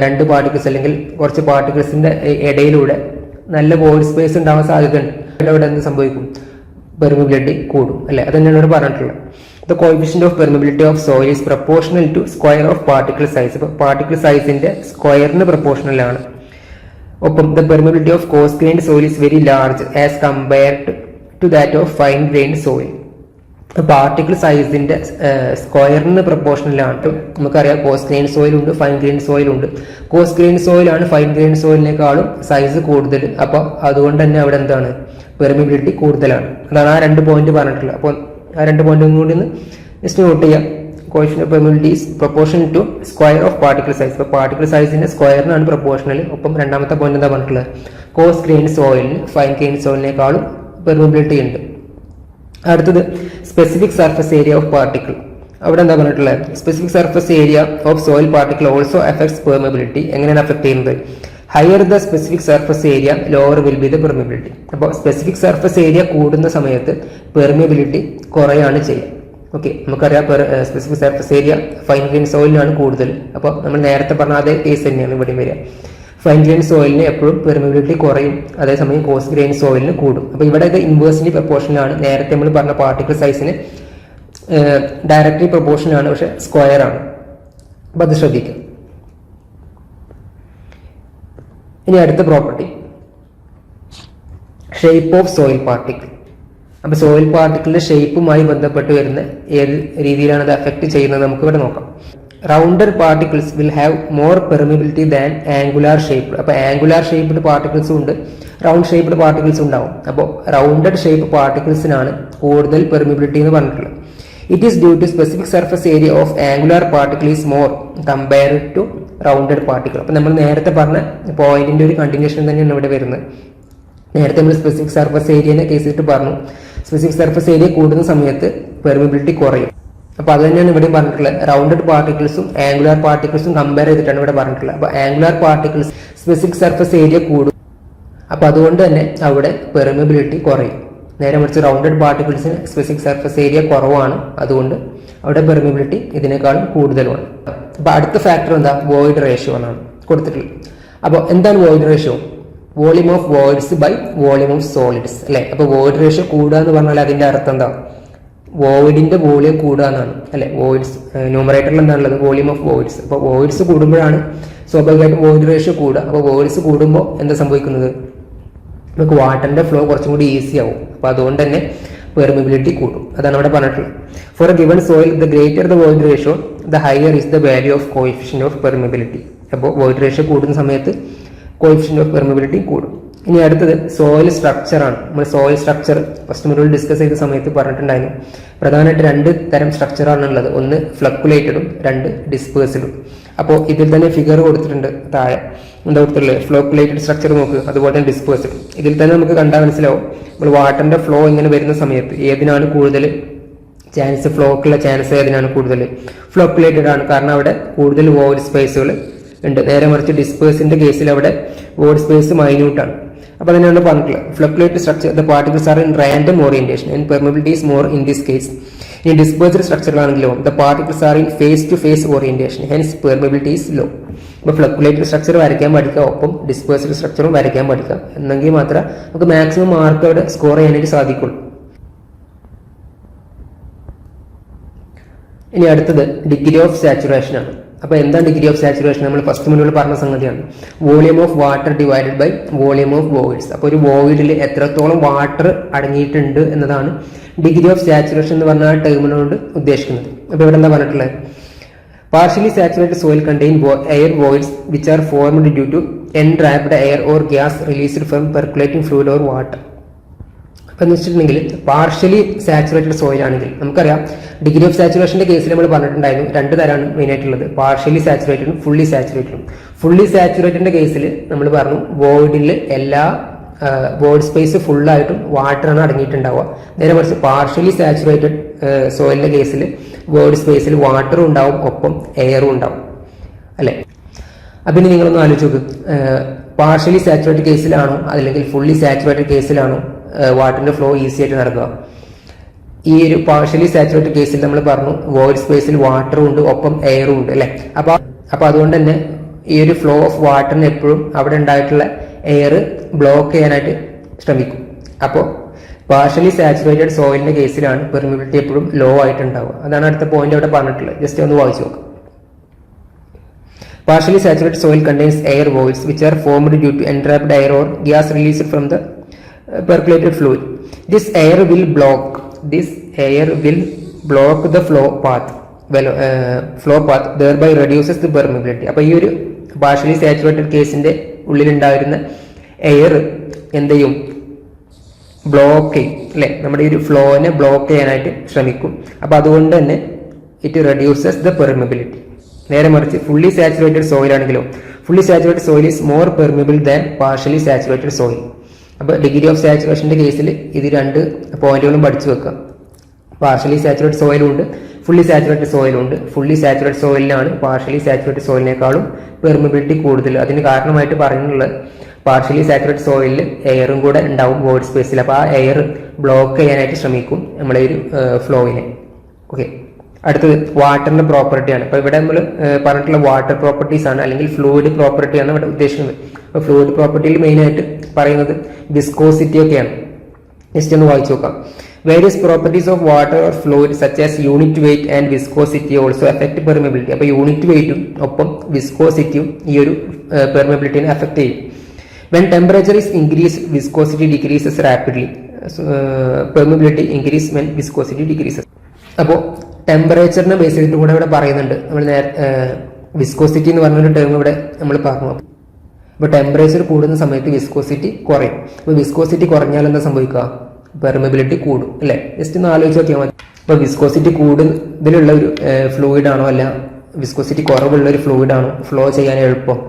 രണ്ട് പാർട്ടിക്കിൾസ് അല്ലെങ്കിൽ കുറച്ച് പാർട്ടിക്കിൾസിന്റെ ഇടയിലൂടെ നല്ല വോയിഡ് സ്പേസ് ഉണ്ടാവാൻ സാധ്യതയുണ്ട്. അവിടെ എന്ത് സംഭവിക്കും? പെർമിബിലിറ്റി കൂടും അല്ലെ. അത് തന്നെയാണ് ഇവിടെ പറഞ്ഞിട്ടുള്ളത്. The coefficient of permeability of soil is proportional to square of particle size. ഇപ്പോൾ പാർട്ടിക്കിൾ സൈസിന്റെ സ്ക്വയറിന് പ്രൊപ്പോർഷണൽ ആണ്. ഒപ്പം the permeability of coarse grained soil is very large as compared to that of fine grained soil. Particle സൈസിന്റെ സ്ക്വയറിന് proportional ആണ്. നമുക്കറിയാം coarse grain soil ഉണ്ട്, ഫൈൻ ഗ്രെയിൻ സോയിൽ ഉണ്ട്. കോസ് ഗ്രെയിൻ സോയിൽ ആണ് ഫൈൻ ഗ്രെയിൻ സോയിലിനേക്കാളും സൈസ് കൂടുതൽ. അപ്പൊ അതുകൊണ്ട് തന്നെ അവിടെ എന്താണ്? പെർമിബിലിറ്റി കൂടുതലാണ്. അതാണ് ആ 2 പോയിന്റ് പറഞ്ഞിട്ടുള്ളത്. അപ്പോൾ ആ 2 പോയിന്റ് കൂടി ജസ്റ്റ് നോട്ട് ചെയ്യാം. Coefficient of permeability is proportional to square of particle size. അപ്പോൾ പാർട്ടിക്കിൾ സൈസിന്റെ സ്ക്വയറിനാണ് പ്രൊപ്പോർഷണൽ. ഒപ്പം രണ്ടാമത്തെ പോയിന്റ് എന്താ പറഞ്ഞിട്ടുള്ളത്? കോസ് ഗ്രെയിൻ സോയിലിന് ഫൈൻ ഗ്രെയിൻ സോയിലിനേക്കാളും പെർമിബിലിറ്റി ഉണ്ട്. അടുത്തത് specific surface area of particle. അവിടെ എന്താ പറഞ്ഞിട്ടുള്ളത്? Specific surface area of soil particle also affects permeability. എങ്ങനെയാണ് അഫക്ട് ചെയ്യുന്നത്? Higher the specific surface area lower will be the permeability. അപ്പോൾ സ്പെസിഫിക് സർഫസ് ഏരിയ കൂടുന്ന സമയത്ത് പെർമിബിലിറ്റി കുറയാണ് ചെയ്യുക. ഓക്കെ, നമുക്കറിയാം specific surface area fine grain സോയിലിനാണ് കൂടുതൽ. അപ്പോൾ നമ്മൾ നേരത്തെ പറഞ്ഞ അതേ കേസ് തന്നെയാണ് ഇവിടെ വരിക. ഫൈൻ ഗ്രെയിൻ സോയിലിന് എപ്പോഴും പെർമിബിലിറ്റി കുറയും, അതേസമയം കോസ് ഗ്രെയിൻ സോയിലിന് കൂടും. അപ്പോൾ ഇവിടെ ഇത് ഇൻവേഴ്സ്ലി പ്രൊപ്പോർഷനാണ്. നേരത്തെ നമ്മൾ പറഞ്ഞ പാർട്ടിക്കിൾ സൈസിന് ഡയറക്ട്ലി പ്രൊപ്പോർഷനാണ്, പക്ഷെ സ്ക്വയർ ആണ്. അപ്പോൾ അത് ശ്രദ്ധിക്കും. ഇനി അടുത്ത property, shape of soil particle. അപ്പോൾ സോയിൽ പാർട്ടിക്കിളിന്റെ ഷേപ്പുമായി ബന്ധപ്പെട്ട് വരുന്ന ഏത് രീതിയിലാണ് അത് അഫക്ട് ചെയ്യുന്നത് നമുക്ക് ഇവിടെ നോക്കാം. Rounded particles will have more permeability than angular shaped. അപ്പോൾ ആംഗുലാർ ഷേപ്ഡ് പാർട്ടിക്കിൾസും ഉണ്ട്, റൗണ്ട് ഷേപ്ഡ് പാർട്ടിക്കിൾസും ഉണ്ടാവും. അപ്പോൾ റൗണ്ടഡ് ഷേപ്പ് പാർട്ടിക്കിൾസിനാണ് കൂടുതൽ പെർമിബിലിറ്റി എന്ന് പറഞ്ഞിട്ടുള്ളത്. It is due to specific surface area of angular particle is more compared to rounded particle. അപ്പോൾ നമ്മൾ നേരത്തെ പറഞ്ഞ പോയിന്റിന്റെ ഒരു കണ്ടിന്യൂഷൻ തന്നെയാണ് ഇവിടെ വരുന്നത്. നേരത്തെ നമ്മൾ സ്പെസിഫിക് സർഫസ് ഏരിയനെ കേസിട്ട് പറഞ്ഞു. സ്പെസിഫിക് സർഫസ് ഏരിയ കൂടുന്ന സമയത്ത് പെർമിബിലിറ്റി കുറയും. അപ്പൊ അത് തന്നെയാണ് ഇവിടെ പറഞ്ഞിട്ടുള്ളത്. റൗണ്ടഡ് പാർട്ടിക്കിൾസും ആംഗുലാർ പാർട്ടിക്കിൾസും കമ്പയർ ചെയ്തിട്ടാണ് ഇവിടെ പറഞ്ഞിട്ടുള്ളത്. അപ്പൊ angular particles specific surface area കൂടും, അപ്പൊ അതുകൊണ്ട് തന്നെ അവിടെ പെർമിബിലിറ്റി കുറയും. നേരെ മറിച്ച് റൗണ്ടഡ് പാർട്ടിക്കിൾസിന് സ്പെസിഫിക് സർഫസ് ഏരിയ കുറവാണ്, അതുകൊണ്ട് അവിടെ പെർമിബിലിറ്റി ഇതിനേക്കാളും കൂടുതലുമാണ്. അപ്പൊ അടുത്ത ഫാക്ടർ എന്താ? വോയിഡ് റേഷ്യോ എന്നാണ് കൊടുത്തിട്ടുള്ളത്. അപ്പോൾ എന്താണ് void ratio? Volume of voids by volume of solids അല്ലെ. അപ്പൊ വോയിഡ് റേഷ്യോ കൂടുക എന്ന് പറഞ്ഞാൽ അതിന്റെ അർത്ഥം എന്താ? വോയിഡിന്റെ വോളിയം കൂടുക എന്നാണ് അല്ലെ. വോയിഡ്സ് ന്യൂമറേറ്ററിൽ എന്താണുള്ളത്? Volume of voids. അപ്പോൾ വോയിഡ്സ് കൂടുമ്പോഴാണ് സ്വാഭാവികമായിട്ടും വോയിഡ് റേഷ്യോ കൂടുക. അപ്പോൾ വോയിഡ്സ് കൂടുമ്പോൾ എന്താ സംഭവിക്കുന്നത്? നമുക്ക് വാട്ടറിന്റെ ഫ്ലോ കുറച്ചും കൂടി ഈസി ആവും. അപ്പൊ അതുകൊണ്ട് തന്നെ പെർമിബിലിറ്റി കൂടും. അതാണ് അവിടെ പറഞ്ഞിട്ടുള്ളത്. For a given soil the greater the void ratio the higher is the value of coefficient of permeability. അപ്പോൾ വോയിഡ് റേഷ്യോ കൂടുന്ന സമയത്ത് കോഎഫിഷ്യന്റ് ഓഫ് പെർമിബിലിറ്റി കൂടും. ഇനി അടുത്തത് സോയിൽ സ്ട്രക്ചർ ആണ്. നമ്മൾ സോയിൽ സ്ട്രക്ചർ ഫസ്റ്റ് മുതൽ ഡിസ്കസ് ചെയ്ത സമയത്ത് പറഞ്ഞിട്ടുണ്ടായിരുന്നു. പ്രധാനമായിട്ട് 2 തരം സ്ട്രക്ചറാണ് ഉള്ളത്. ഒന്ന് ഫ്ലക്കുലേറ്റഡും 2 ഡിസ്പേഴ്സ്ഡും. അപ്പോൾ ഇതിൽ തന്നെ ഫിഗർ കൊടുത്തിട്ടുണ്ട് താഴെ. എന്താ കൊടുത്തിട്ടുള്ളത്? ഫ്ലോക്കുലേറ്റഡ് സ്ട്രക്ചർ നോക്ക്, അതുപോലെ തന്നെ ഡിസ്പേഴ്സ്ഡ്. ഇതിൽ തന്നെ നമുക്ക് കണ്ടാൽ മനസ്സിലാവും നമ്മൾ വാട്ടറിന്റെ ഫ്ലോ ഇങ്ങനെ വരുന്ന സമയത്ത് ഏതിനാണ് കൂടുതൽ ചാൻസ്? ഫ്ലോക്കുള്ള ചാൻസ് ഏതിനാണ് കൂടുതൽ? ഫ്ലോക്കുലേറ്റഡ് ആണ്, കാരണം അവിടെ കൂടുതൽ വോയിഡ് സ്പേസുകൾ ഉണ്ട്. നേരെ മറിച്ച് ഡിസ്പേഴ്സിന്റെ കേസിൽ അവിടെ വോയിഡ് സ്പേസ് മൈന്യൂട്ടാണ്. അപ്പൊ അതിനാണ് പറഞ്ഞിട്ടുള്ളത് flocculated structure the particles are in random orientation and permeability is more in this case. ഇനി ഡിസ്പേഴ്സ്ഡ് സ്ട്രക്ചറിലാണെങ്കിലോ the particles are in face to face orientation hence permeability is low. അപ്പോൾ ഫ്ലക്യുലേറ്റഡ് സ്ട്രക്ചർ വരയ്ക്കാൻ പഠിക്കാം, ഒപ്പം dispersed സ്ട്രക്ചറും വരയ്ക്കാൻ പഠിക്കാം. എന്നെങ്കിൽ മാത്രമേ നമുക്ക് മാക്സിമം മാർക്ക് അവിടെ സ്കോർ ചെയ്യാനായിട്ട് സാധിക്കുള്ളൂ. ഇനി അടുത്തത് ഡിഗ്രി ഓഫ് സാച്ചുറേഷൻ ആണ്. അപ്പൊ എന്താ ഡിഗ്രി ഓഫ് സാച്ചുറേഷൻ? നമ്മൾ ഫസ്റ്റ് മുന്നിൽ പറഞ്ഞ സംഗതിയാണ്. Volume of water divided by volume of voids. അപ്പോൾ ഒരു വോയിഡിൽ എത്രത്തോളം വാട്ടർ അടങ്ങിയിട്ടുണ്ട് എന്നതാണ് ഡിഗ്രി ഓഫ് സാച്ചുറേഷൻ എന്ന് പറഞ്ഞ ടേമിനോട് ഉദ്ദേശിക്കുന്നത്. അപ്പൊ ഇവിടെ എന്താ പറഞ്ഞിട്ടുള്ളത്? Partially saturated soil contain air voids which are formed due to entrapped air or gas released from percolating fluid or water. അപ്പൊ എന്ന് വെച്ചിട്ടുണ്ടെങ്കിൽ പാർഷ്യലി സാച്ചുറേറ്റഡ് സോയിൽ ആണെങ്കിൽ നമുക്കറിയാം ഡിഗ്രി ഓഫ് സാച്ചുറേഷന്റെ കേസിൽ നമ്മൾ പറഞ്ഞിട്ടുണ്ടായിരുന്നു 2 തരമാണ് മെയിൻ ആയിട്ടുള്ളത്. പാർഷ്യലി സാച്ചുറേറ്റഡും ഫുള്ളി സാച്ചുറേറ്റഡും. ഫുള്ളി സാച്ചുറേറ്റഡിന്റെ കേസിൽ നമ്മൾ പറഞ്ഞു വോയിഡിൽ എല്ലാ വോയിഡ് സ്പേസ് ഫുള്ളായിട്ടും വാട്ടറാണ് അടങ്ങിയിട്ടുണ്ടാവുക. നേരെ മറിച്ച് പാർഷ്യലി സാച്ചുറേറ്റഡ് സോയിലിന്റെ കേസിൽ വോയിഡ് സ്പേസിൽ വാട്ടറും ഉണ്ടാവും, ഒപ്പം എയറും ഉണ്ടാവും അല്ലെ. അപ്പം ഇനി നിങ്ങളൊന്ന് ആലോചിച്ച് നോക്ക്, പാർഷ്യലി സാച്ചുറേറ്റഡ് കേസിലാണോ അല്ലെങ്കിൽ ഫുള്ളി സാച്ചുറേറ്റഡ് കേസിലാണോ വാട്ടറിന്റെ ഫ്ലോ ഈസി ആയിട്ട് നടക്കുക? ഈ ഒരു പാർഷ്യലി സാച്ചുറേറ്റഡ് കേസിൽ നമ്മൾ പറഞ്ഞു വോയിഡ് സ്പേസിൽ വാട്ടറും ഉണ്ട്, ഒപ്പം എയറും ഉണ്ട് അല്ലെ. അപ്പൊ അതുകൊണ്ട് തന്നെ ഈ ഒരു ഫ്ലോ ഓഫ് വാട്ടറിന് എപ്പോഴും അവിടെ ഉണ്ടായിട്ടുള്ള എയർ ബ്ലോക്ക് ചെയ്യാനായിട്ട് ശ്രമിക്കും. അപ്പോൾ പാർഷ്യലി സാച്ചുറേറ്റഡ് സോയിലിന്റെ കേസിലാണ് പെർമിബിലിറ്റി എപ്പോഴും ലോ ആയിട്ടുണ്ടാവുക. അതാണ് അടുത്ത പോയിന്റ് അവിടെ പറഞ്ഞിട്ടുള്ളത്. ജസ്റ്റ് ഒന്ന് വായിച്ചു നോക്കാം. Partially saturated soil contains air voids which are formed due to entrapped air or gas released from the percolated fluid. This air will block the flow path, thereby reduces the permeability. അപ്പോൾ ഈ ഒരു partially saturated കേസിന്റെ ഉള്ളിലുണ്ടായിരുന്ന air എന്ത് ചെയ്യും? Block ചെയ്യും അല്ലെ, നമ്മുടെ ഈ ഒരു ഫ്ലോനെ ബ്ലോക്ക് ചെയ്യാനായിട്ട് ശ്രമിക്കും. അപ്പൊ അതുകൊണ്ട് തന്നെ ഇറ്റ് റെഡ്യൂസസ് ദ പെർമിബിലിറ്റി. നേരെ മറിച്ച് ഫുള്ളി സാച്ചുറേറ്റഡ് സോയിൽ ആണെങ്കിലോ, fully saturated soil is more permeable than partially saturated soil. അപ്പോൾ ഡിഗ്രി ഓഫ് സാച്ചുറേഷന്റെ കേസിൽ ഇത് രണ്ട് പോയിന്റുകളും പഠിച്ചു വെക്കാം. പാർഷ്യലി സാച്ചുറേറ്റഡ് സോയിലും ഉണ്ട്, ഫുള്ളി സാച്ചുറേറ്റഡ് സോയിലും ഉണ്ട്. ഫുള്ളി സാച്ചുറേറ്റഡ് സോയിലിനാണ് പാർഷ്യലി സാച്ചുറേറ്റഡ് സോയിലിനേക്കാളും പെർമിബിലിറ്റി കൂടുതൽ. അതിന് കാരണമായിട്ട് പറയുന്നുള്ളത് പാർഷ്യലി സാച്ചുറേറ്റഡ് സോയിലിൽ എയറും കൂടെ ഉണ്ടാവും വോയിഡ് സ്പേസിൽ. അപ്പോൾ ആ എയർ ബ്ലോക്ക് ചെയ്യാനായിട്ട് ശ്രമിക്കും നമ്മളെ ഒരു ഫ്ലോയിനെ. ഓക്കെ, അടുത്തത് വാട്ടറിന്റെ പ്രോപ്പർട്ടിയാണ്. അപ്പൊ ഇവിടെ നമ്മൾ പറഞ്ഞിട്ടുള്ള വാട്ടർ പ്രോപ്പർട്ടീസ് ആണ്, അല്ലെങ്കിൽ ഫ്ലൂയിഡ് പ്രോപ്പർട്ടിയാണ് ഇവിടെ ഉദ്ദേശിക്കുന്നത്. അപ്പൊ ഫ്ലൂയിഡ് പ്രോപ്പർട്ടിയിൽ മെയിൻ ആയിട്ട് പറയുന്നത് വിസ്കോസിറ്റി ഒക്കെയാണ്. ജസ്റ്റ് ഒന്ന് വായിച്ചു നോക്കാം. Various properties of water or fluid such as unit weight and viscosity also affect permeability. അപ്പൊ യൂണിറ്റ് വെയിറ്റും ഒപ്പം വിസ്കോസിറ്റിയും ഈ ഒരു പെർമിബിലിറ്റിനെ അഫക്ട് ചെയ്യും. When temperature is increase viscosity decreases rapidly. Permeability increase when viscosity decreases. അപ്പോൾ ടെമ്പറേച്ചറിനെ ബേസ് ചെയ്തിട്ട് കൂടെ ഇവിടെ പറയുന്നുണ്ട്. നമ്മൾ വിസ്കോസിറ്റി എന്ന് പറഞ്ഞൊരു ടേം ഇവിടെ നമ്മൾ പറഞ്ഞു. അപ്പോൾ ടെമ്പറേച്ചർ കൂടുന്ന സമയത്ത് വിസ്കോസിറ്റി കുറയും. അപ്പോൾ വിസ്കോസിറ്റി കുറഞ്ഞാൽ എന്താ സംഭവിക്കുക? പെർമിബിലിറ്റി കൂടും അല്ലെ. ജസ്റ്റ് ഒന്ന് ആലോചിച്ച് നോക്കിയാൽ മതി. അപ്പോൾ വിസ്കോസിറ്റി കൂടുതലുള്ള ഒരു ഫ്ലൂയിഡ് ആണോ അല്ല വിസ്കോസിറ്റി കുറവുള്ള ഒരു ഫ്ലൂയിഡ് ആണോ ഫ്ലോ ചെയ്യാൻ എളുപ്പം?